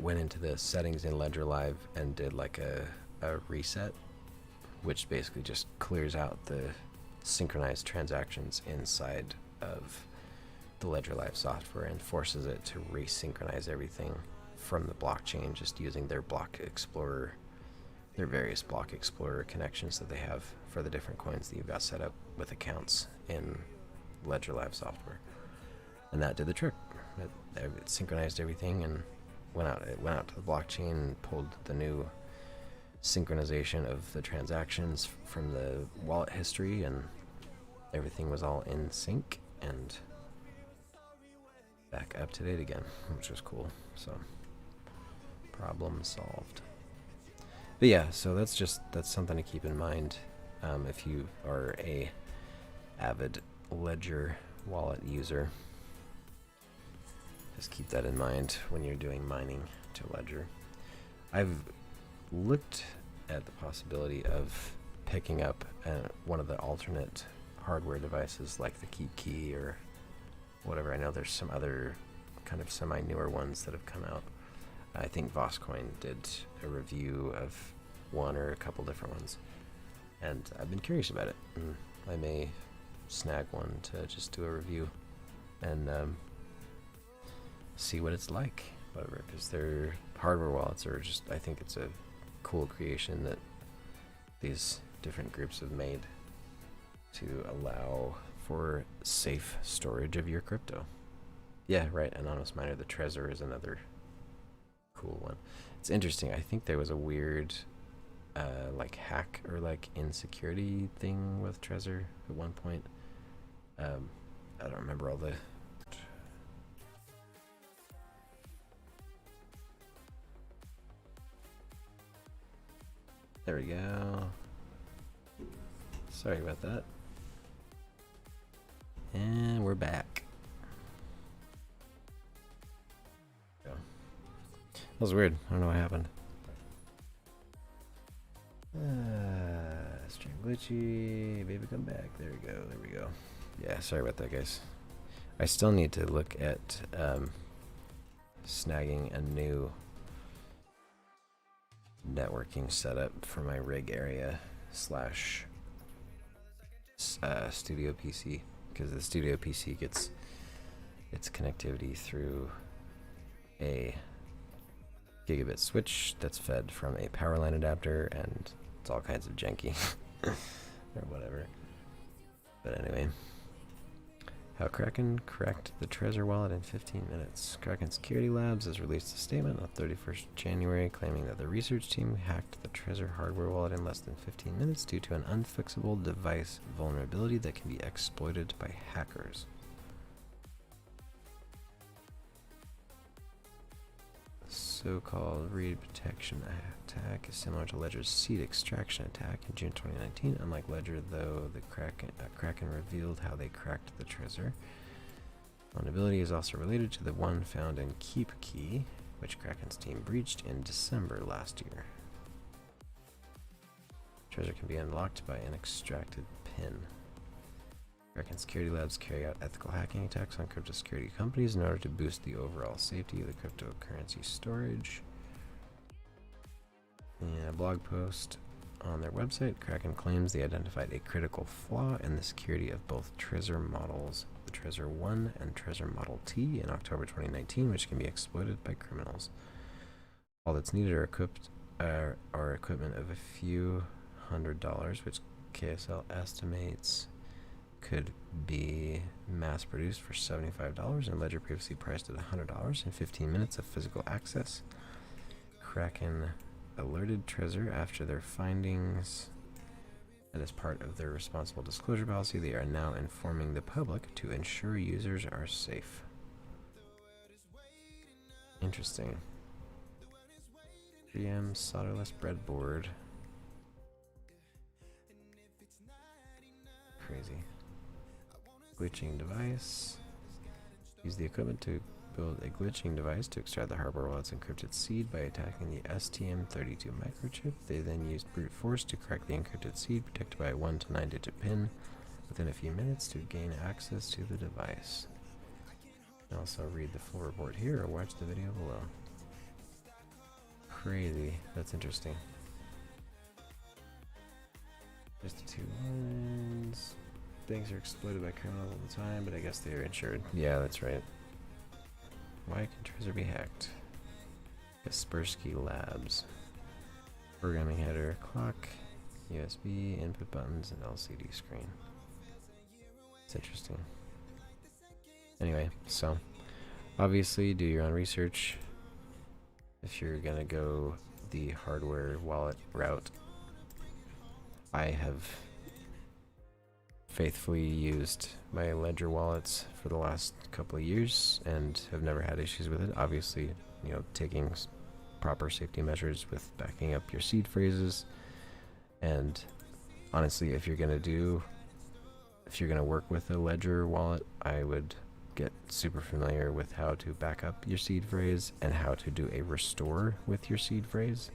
[SPEAKER 1] went into the settings in Ledger Live and did like a reset, which basically just clears out the synchronized transactions inside of the Ledger Live software and forces it to resynchronize everything from the blockchain, just using their block explorer, their various block explorer connections that they have for the different coins that you've got set up with accounts in Ledger Live software. And that did the trick. It synchronized everything and it went out to the blockchain and pulled the new synchronization of the transactions from the wallet history, and everything was all in sync and back up to date again, which was cool. So problem solved. But yeah, so that's something to keep in mind if you are a avid Ledger wallet user. Just keep that in mind when you're doing mining to Ledger. I've looked at the possibility of picking up one of the alternate hardware devices like the KeepKey or whatever. I know there's some other kind of semi-newer ones that have come out. I think Voscoin did a review of one or a couple different ones, and I've been curious about it. And I may snag one to just do a review and see what it's like, whatever, because their hardware wallets are just, I think it's a cool creation that these different groups have made to allow for safe storage of your crypto. Yeah, right, Anonymous Miner, the Trezor is another cool one. It's interesting. I think there was a weird like hack or like insecurity thing with Trezor at one point. I don't remember all the there we go. Sorry about that. And we're back. That was weird. I don't know what happened. Stream glitchy. Baby, come back. There we go. There we go. Yeah, sorry about that, guys. I still need to look at snagging a new networking setup for my rig area / studio PC, because the studio PC gets its connectivity through a gigabit switch that's fed from a power line adapter, and it's all kinds of janky or whatever. But anyway, how Kraken cracked the Trezor wallet in 15 minutes. Kraken Security Labs has released a statement on 31st January claiming that the research team hacked the Trezor hardware wallet in less than 15 minutes due to an unfixable device vulnerability that can be exploited by hackers.
[SPEAKER 2] so-called read protection attack is similar to Ledger's seed extraction attack in June 2019. Unlike Ledger, though, the Kraken revealed how they cracked the treasure. Vulnerability is also related to the one found in Keep Key, which Kraken's team breached in December last year. Treasure can be unlocked by an extracted pin. Kraken security labs carry out ethical hacking attacks on crypto security companies in order to boost the overall safety of the cryptocurrency storage. In a blog post on their website, Kraken claims they identified a critical flaw in the security of both Trezor models, the Trezor 1 and Trezor Model T, in October 2019, which can be exploited by criminals. All that's needed are equipment of a few $100s, which KSL estimates could be mass produced for $75, and Ledger previously priced at $100 in 15 minutes of physical access. Kraken alerted Trezor after their findings, and as part of their responsible disclosure policy, they are now informing the public to ensure users are safe. Interesting. 3M solderless breadboard. Crazy. Glitching device. Use the equipment to build a glitching device to extract the hardware wallet's encrypted seed by attacking the STM32 microchip. They then used brute force to crack the encrypted seed, protected by a 1 to 9 digit pin, within a few minutes to gain access to the device. You can also read the full report here or watch the video below. Crazy. That's interesting. Just the 2 lines. Things are exploited by criminals all the time, but I guess they are insured. Yeah, that's right. Why can Trezor be hacked? Kaspersky Labs. Programming header, clock, USB, input buttons, and LCD screen. It's interesting. Anyway, so obviously do your own research. If you're gonna go the hardware wallet route, I have faithfully used my Ledger wallets for the last couple of years and have never had issues with it. Obviously, you know, taking proper safety measures with backing up your seed phrases. And honestly, if you're gonna work with a Ledger wallet, I would get super familiar with how to back up your seed phrase and how to do a restore with your seed phrase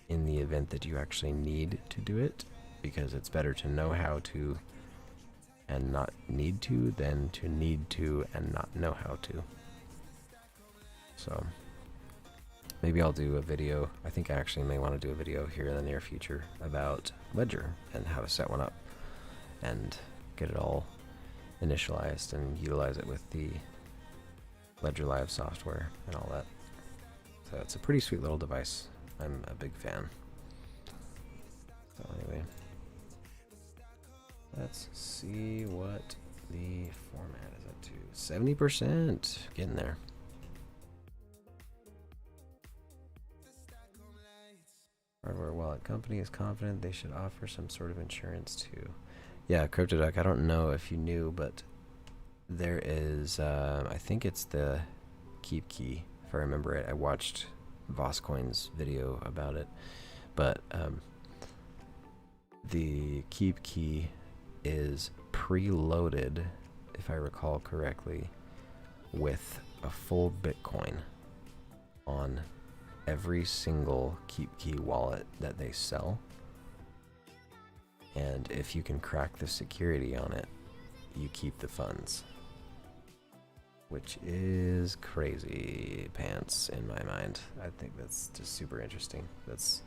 [SPEAKER 2] in the event that you actually need to do it, because it's better to know how to and not need to than to need to and not know how to. So maybe I'll do a video. I think I actually may want to do a video here in the near future about Ledger and how to set one up and get it all initialized and utilize it with the Ledger Live software and all that. So it's a pretty sweet little device. I'm a big fan. So anyway, let's see what the format is up to. 70%, getting there. Hardware wallet company is confident they should offer some sort of insurance too. Yeah, CryptoDuck, I don't know if you knew, but there is, I think it's the Keep Key, if I remember it. I watched Voscoin's video about it, but the Keep Key is preloaded, if I recall correctly, with a full Bitcoin on every single Keep Key wallet that they sell. And if you can crack the security on it, you keep the funds. Which is crazy pants in my mind. I think that's just super interesting. That's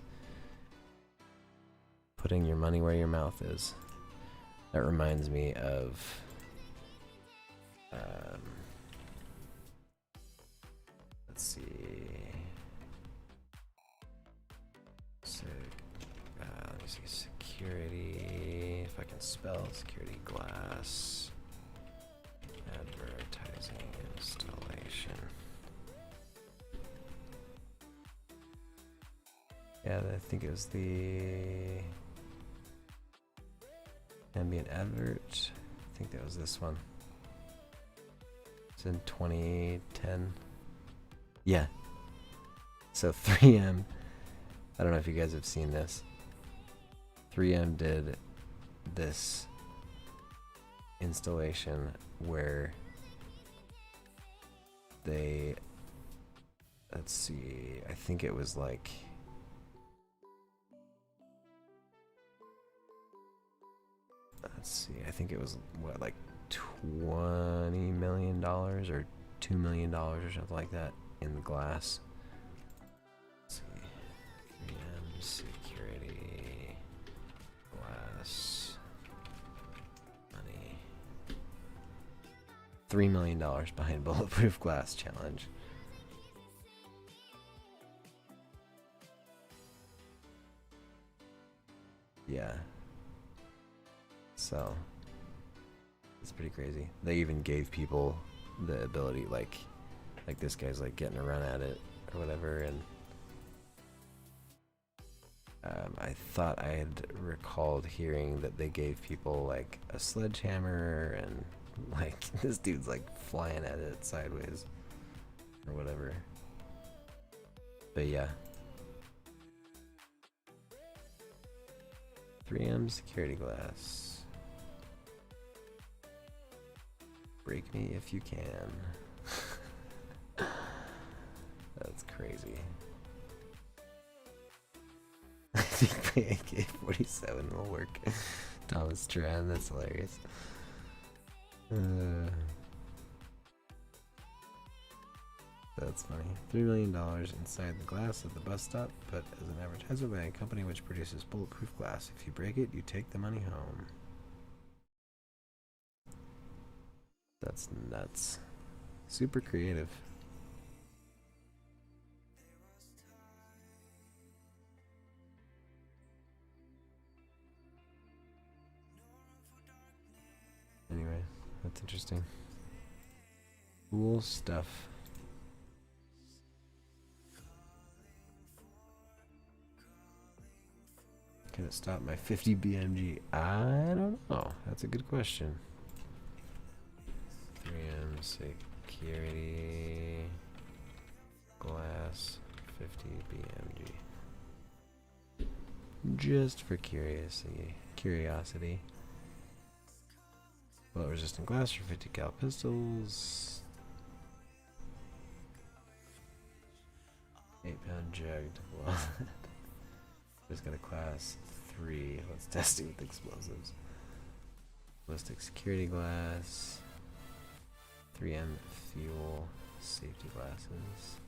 [SPEAKER 2] putting your money where your mouth is. That reminds me of let's see. Let me see. Security. If I can spell security glass. Advertising installation. Yeah, I think it was the ambient advert. I think that was this one. It's in 2010. Yeah. So 3M, I don't know if you guys have seen this. 3M did this installation where they, let's see, I think it was like, let's see, I think it was what, like $20 million or $2 million or something like that in glass. Let's see, 3M security glass money. $3 million behind bulletproof glass challenge. Yeah. So it's pretty crazy. They even gave people the ability, like this guy's like getting a run at it or whatever, and I thought I had recalled hearing that they gave people like a sledgehammer, and like this dude's like flying at it sideways or whatever. But yeah. 3M security glass. Break me if you can. That's crazy. I think the AK-47 will work. Thomas Tran, that's hilarious. That's funny. $3 million inside the glass of the bus stop, but as an advertiser by a company which produces bulletproof glass. If you break it, you take the money home. That's nuts. Super creative. Anyway, that's interesting. Cool stuff. Can it stop my 50 BMG? I don't know. That's a good question. 3M security glass 50 BMG. Just for curiosity. Bullet resistant glass for 50 cal pistols. 8-pound jugged. Well, just got a class 3. Let's test it with explosives. Ballistic security glass. 3M fuel safety glasses.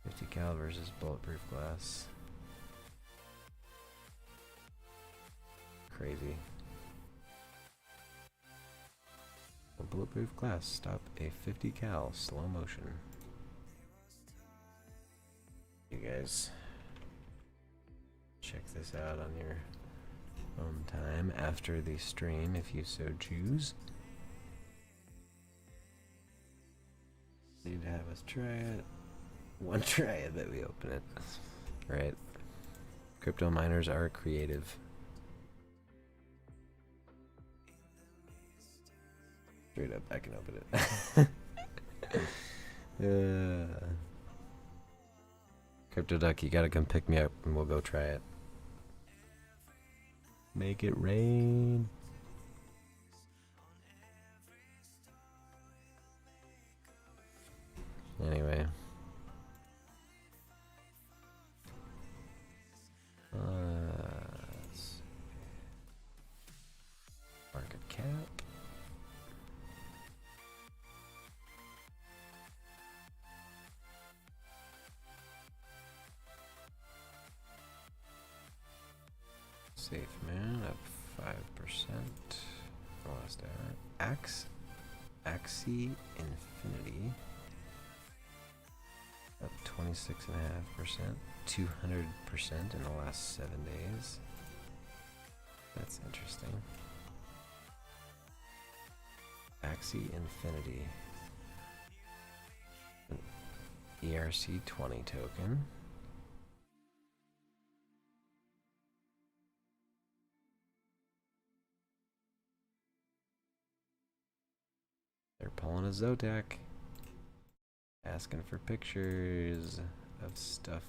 [SPEAKER 2] 50 cal versus bulletproof glass. Crazy. A bulletproof glass stop a 50 cal slow motion. You guys check this out on your own time after the stream if you so choose. Need to have us try it. One try, I bet we open it. Right. Crypto miners are creative. Straight up, I can open it. Crypto Duck, you gotta come pick me up and we'll go try it. Make it rain. Anyway. Let's see. Market cap. Safe man up 5%. The last hour. Axie Infinity up 26.5%. 200% in the last 7 days. That's interesting. Axie Infinity. An ERC20 token. They're pulling a Zotac. Asking for pictures of stuff.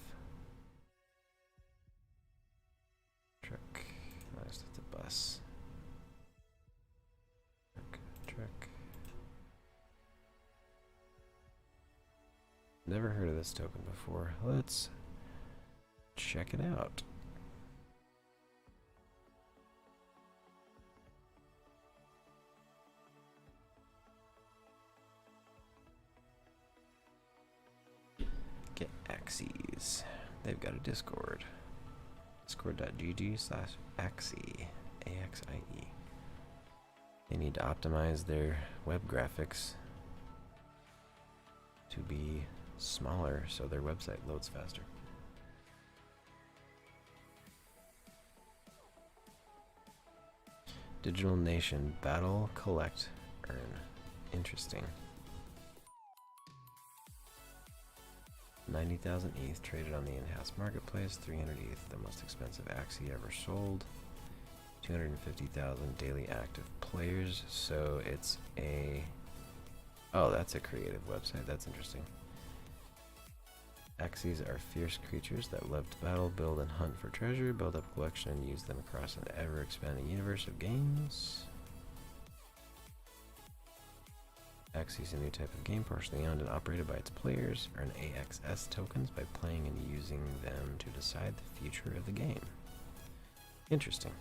[SPEAKER 2] Truck. Oh, that's the bus. Truck. Never heard of this token before. Let's check it out. Get Axes. They've got a Discord. Discord.gg/Axie. A-X-I-E. They need to optimize their web graphics to be smaller so their website loads faster. Digital Nation. Battle, collect, earn. Interesting. 90,000 ETH traded on the in-house marketplace. 300 ETH, the most expensive Axie ever sold. 250,000 daily active players. So it's a... Oh, that's a creative website. That's interesting. Axies are fierce creatures that love to battle, build, and hunt for treasure. Build up a collection and use them across an ever-expanding universe of games. Axie, a new type of game, partially owned and operated by its players. Earn AXS tokens by playing and using them to decide the future of the game. Interesting.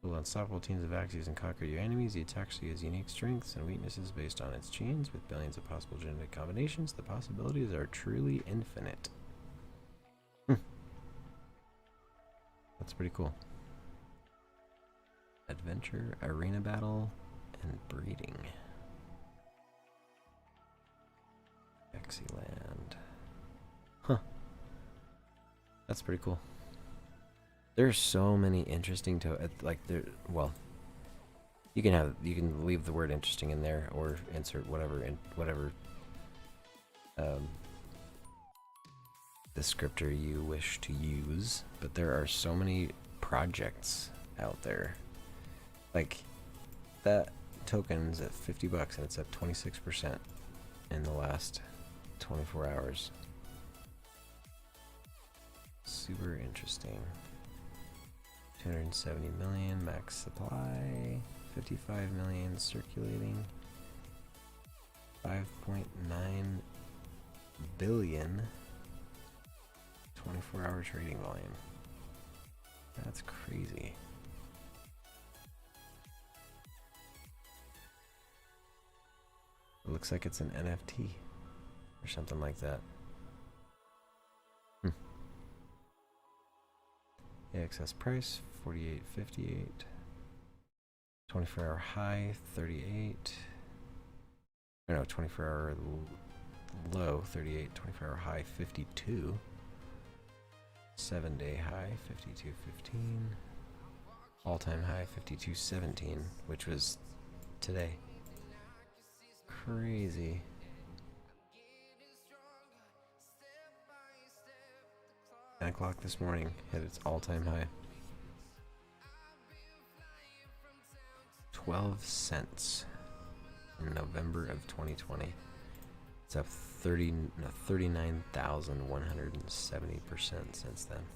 [SPEAKER 2] Build unstoppable teams of Axies and conquer your enemies. Each Axie has unique strengths and weaknesses based on its genes. With billions of possible genetic combinations, the possibilities are truly infinite. That's pretty cool. Adventure, arena battle, and breeding. Axieland. Huh. That's pretty cool. There's so many interesting well, you can leave the word interesting in there or insert whatever descriptor you wish to use, but there are so many projects out there. Like that token's at $50 and it's up 26% in the last 24 hours. Super interesting. 270 million max supply, 55 million circulating, 5.9 billion 24-hour trading volume. That's crazy. It looks like it's an NFT or something like that. AXS price 48.58. 24-hour high 38. No, 24-hour low 38. 24-hour high 52. 7-day high 52.15. All-time high 52.17, which was today. Crazy. 10 o'clock this morning hit its all-time high. 12 cents in November of 2020. It's up 39,170% since then.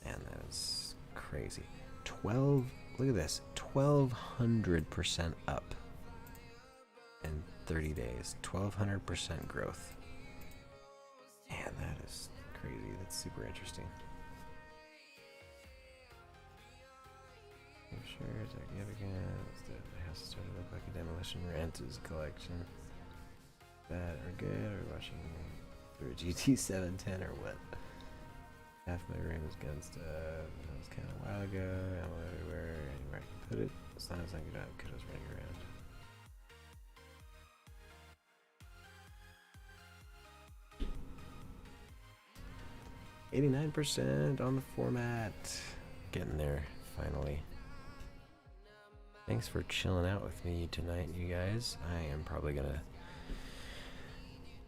[SPEAKER 2] Man, that is crazy. 12, look at this, 1,200% up in 30 days. 1,200% growth. Man, that is crazy. That's super interesting. I'm sure it's significant. It has to start to look like a demolition renters collection. Bad or good, or watching through a GT 710 or what? Half my room is gun stuff. That was kind of a while ago. I'm everywhere. Anywhere I can put it. As long as I can get out, kiddos running around. %, on the format. Getting there, finally. Thanks for chilling out with me tonight, you guys. I am probably gonna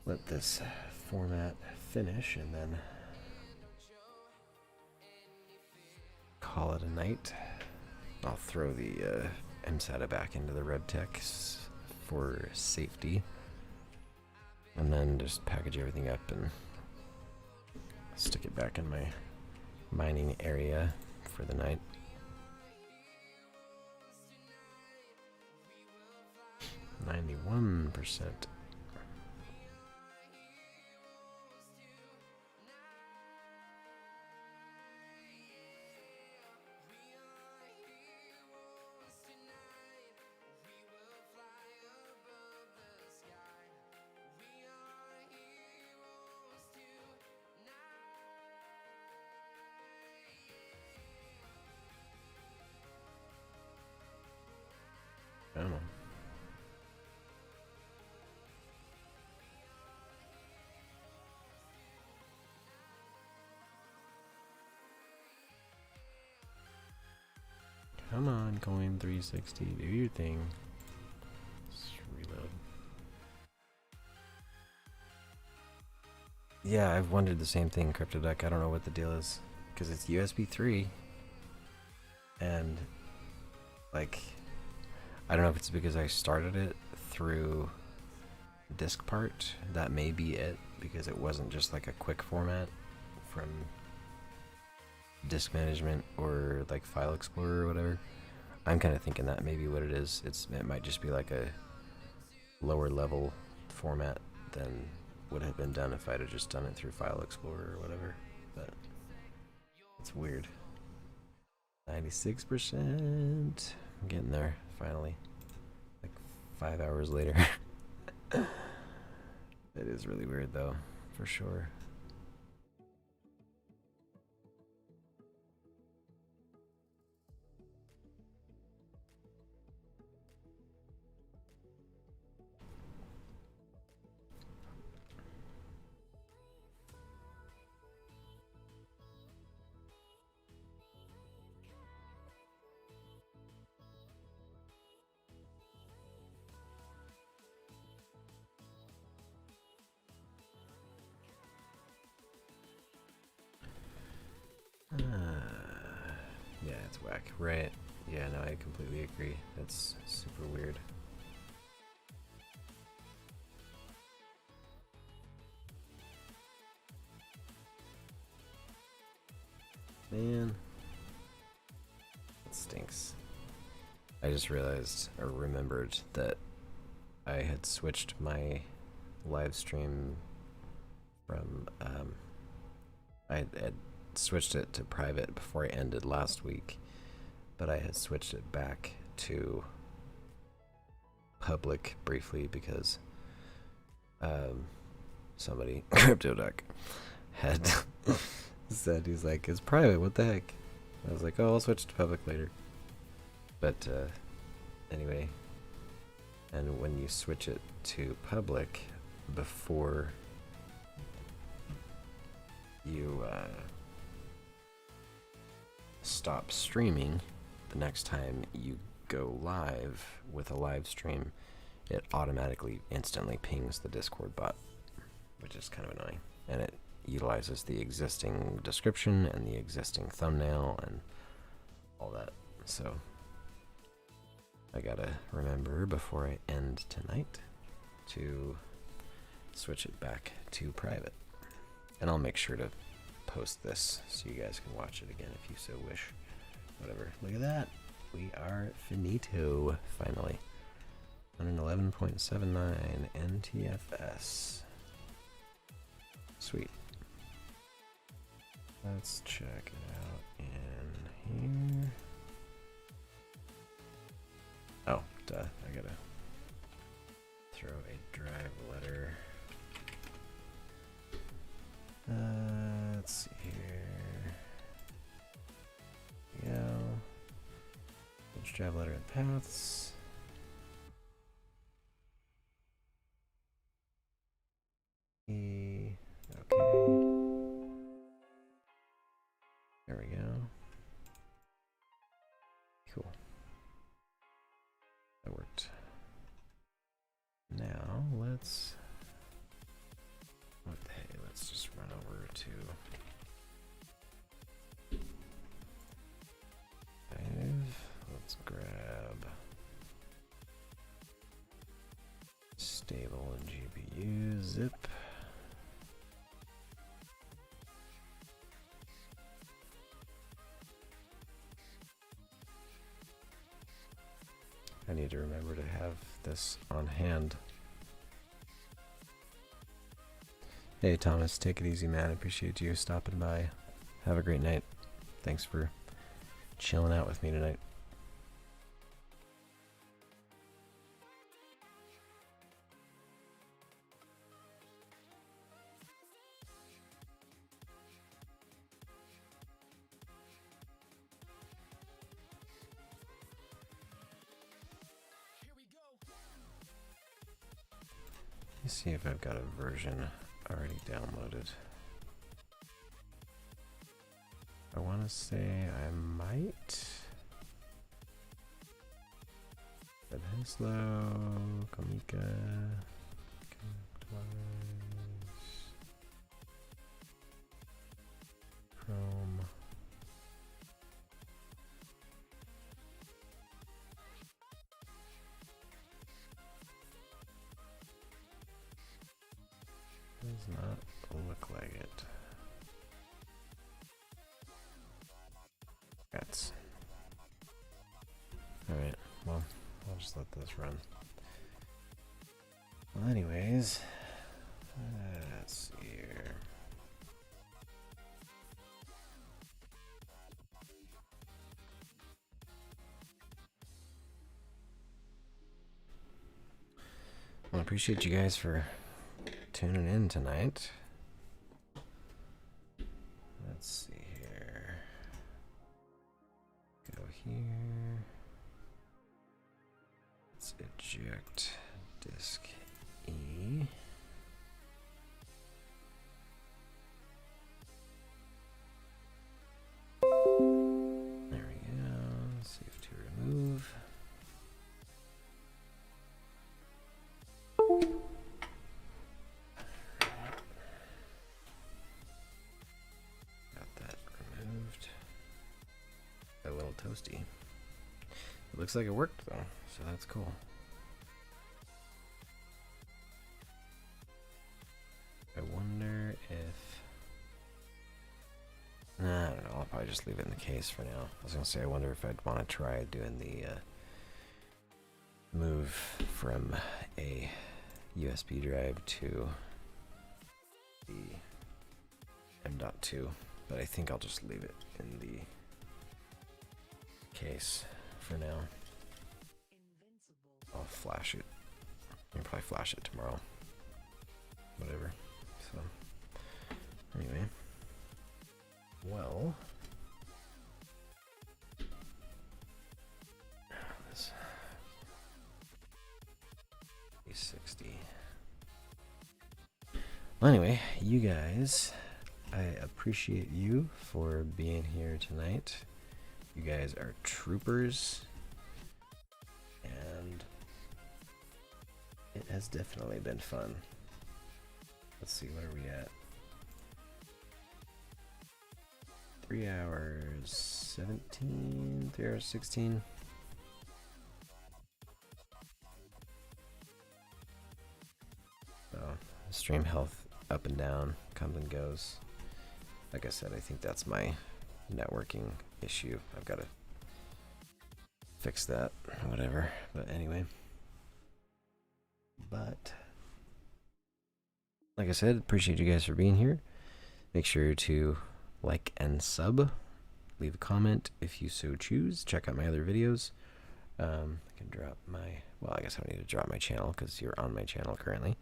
[SPEAKER 2] let this format finish and then call it a night. I'll throw the MSATA back into the RebTech for safety, and then just package everything up and stick it back in my mining area for the night. 91%. Come on. Come on, coin 360, do your thing. Let's reload. Yeah, I've wondered the same thing, CryptoDuck. I don't know what the deal is, because it's USB 3, and like, I don't know if it's because I started it through disk part. That may be it, because it wasn't just like a quick format from disk management or like file explorer or whatever. I'm kind of thinking that may be what it is. It might just be like a lower level format than would have been done if I'd have just done it through file explorer or whatever. But it's weird. 96%. I'm getting there finally. Like 5 hours later. It is really weird though, for sure. Yeah, it's whack. Right. Yeah, no, I completely agree. That's super weird. Man. That stinks. I just realized or remembered that I had switched my live stream from I had switched it to private before I ended last week, but I had switched it back to public briefly because somebody, CryptoDuck, had said, he's like, it's private, what the heck? I was like, oh, I'll switch to public later. But anyway, and when you switch it to public before you stop streaming, the next time you go live with a live stream, it automatically instantly pings the Discord bot, which is kind of annoying. And it utilizes the existing description and the existing thumbnail and all that. So I gotta remember before I end tonight to switch it back to private. And I'll make sure to post this so you guys can watch it again if you so wish. Whatever. Look at that. We are finito, finally. 111.79 NTFS. Sweet. Let's check it out in here. Oh, duh. I gotta throw a drive letter. Let's see here. Go. Let's drive letter and paths. Okay. There we go. Cool. That worked. Now let's. Hey, let's just run over to Stable GPU zip. I need to remember to have this on hand. Hey Thomas, take it easy, man. I appreciate you stopping by. Have a great night. Thanks for chilling out with me tonight. Let's see if I've got a version already downloaded. I want to say I might. Ed Henslow, Kamika, Chrome. Does not look like it. That's alright, well, I'll just let this run. Well, anyways, let's see here. Well, I appreciate you guys for tuning in tonight. Let's see here. Go here. Let's eject disk E. There we go. Save to remove. A little toasty. It looks like it worked though, so that's cool. I wonder if... Nah, I don't know, I'll probably just leave it in the case for now. I was gonna say, I wonder if I'd want to try doing the move from a USB drive to the M.2, but I think I'll just leave it in the case for now. I'll flash it. I'll probably flash it tomorrow. Whatever. So, anyway. Well. This 360. Well, anyway, you guys, I appreciate you for being here tonight. You guys are troopers, and it has definitely been fun. Let's see, what are we at? 3 hours 17, 3 hours 16. So, stream health up and down, comes and goes. Like I said, I think that's my networking issue. I've got to fix that, whatever. But anyway, like I said, appreciate you guys for being here. Make sure to like and sub, leave a comment if you so choose. Check out my other videos. I can drop my, well, I guess I don't need to drop my channel because you're on my channel currently.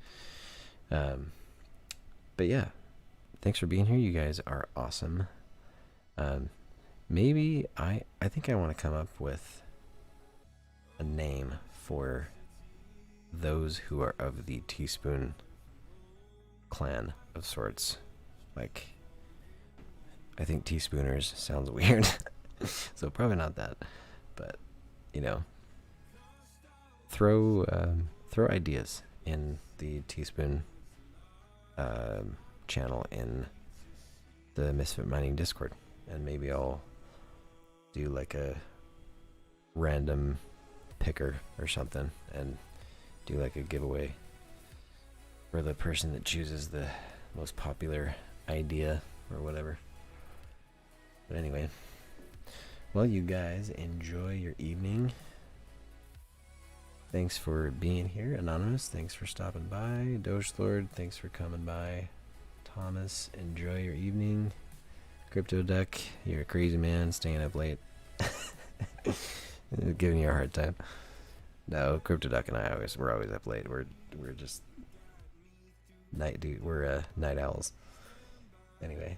[SPEAKER 2] But yeah, thanks for being here. You guys are awesome. Maybe I think I want to come up with a name for those who are of the Teaspoon clan of sorts. Like, I think Teaspooners sounds weird, so probably not that. But you know, throw ideas in the Teaspoon channel in the Misfit Mining Discord, and maybe I'll do like a random picker or something and do like a giveaway
[SPEAKER 1] Or the person that chooses the most popular idea or whatever. But anyway. Well, you guys enjoy your evening. Thanks for being here. Anonymous, thanks for stopping by. Doge Lord, thanks for coming by. Thomas, enjoy your evening. Crypto Duck, you're a crazy man staying up late. Giving you a hard time. No, Crypto Duck and we're always up late. We're just night owls. Anyway,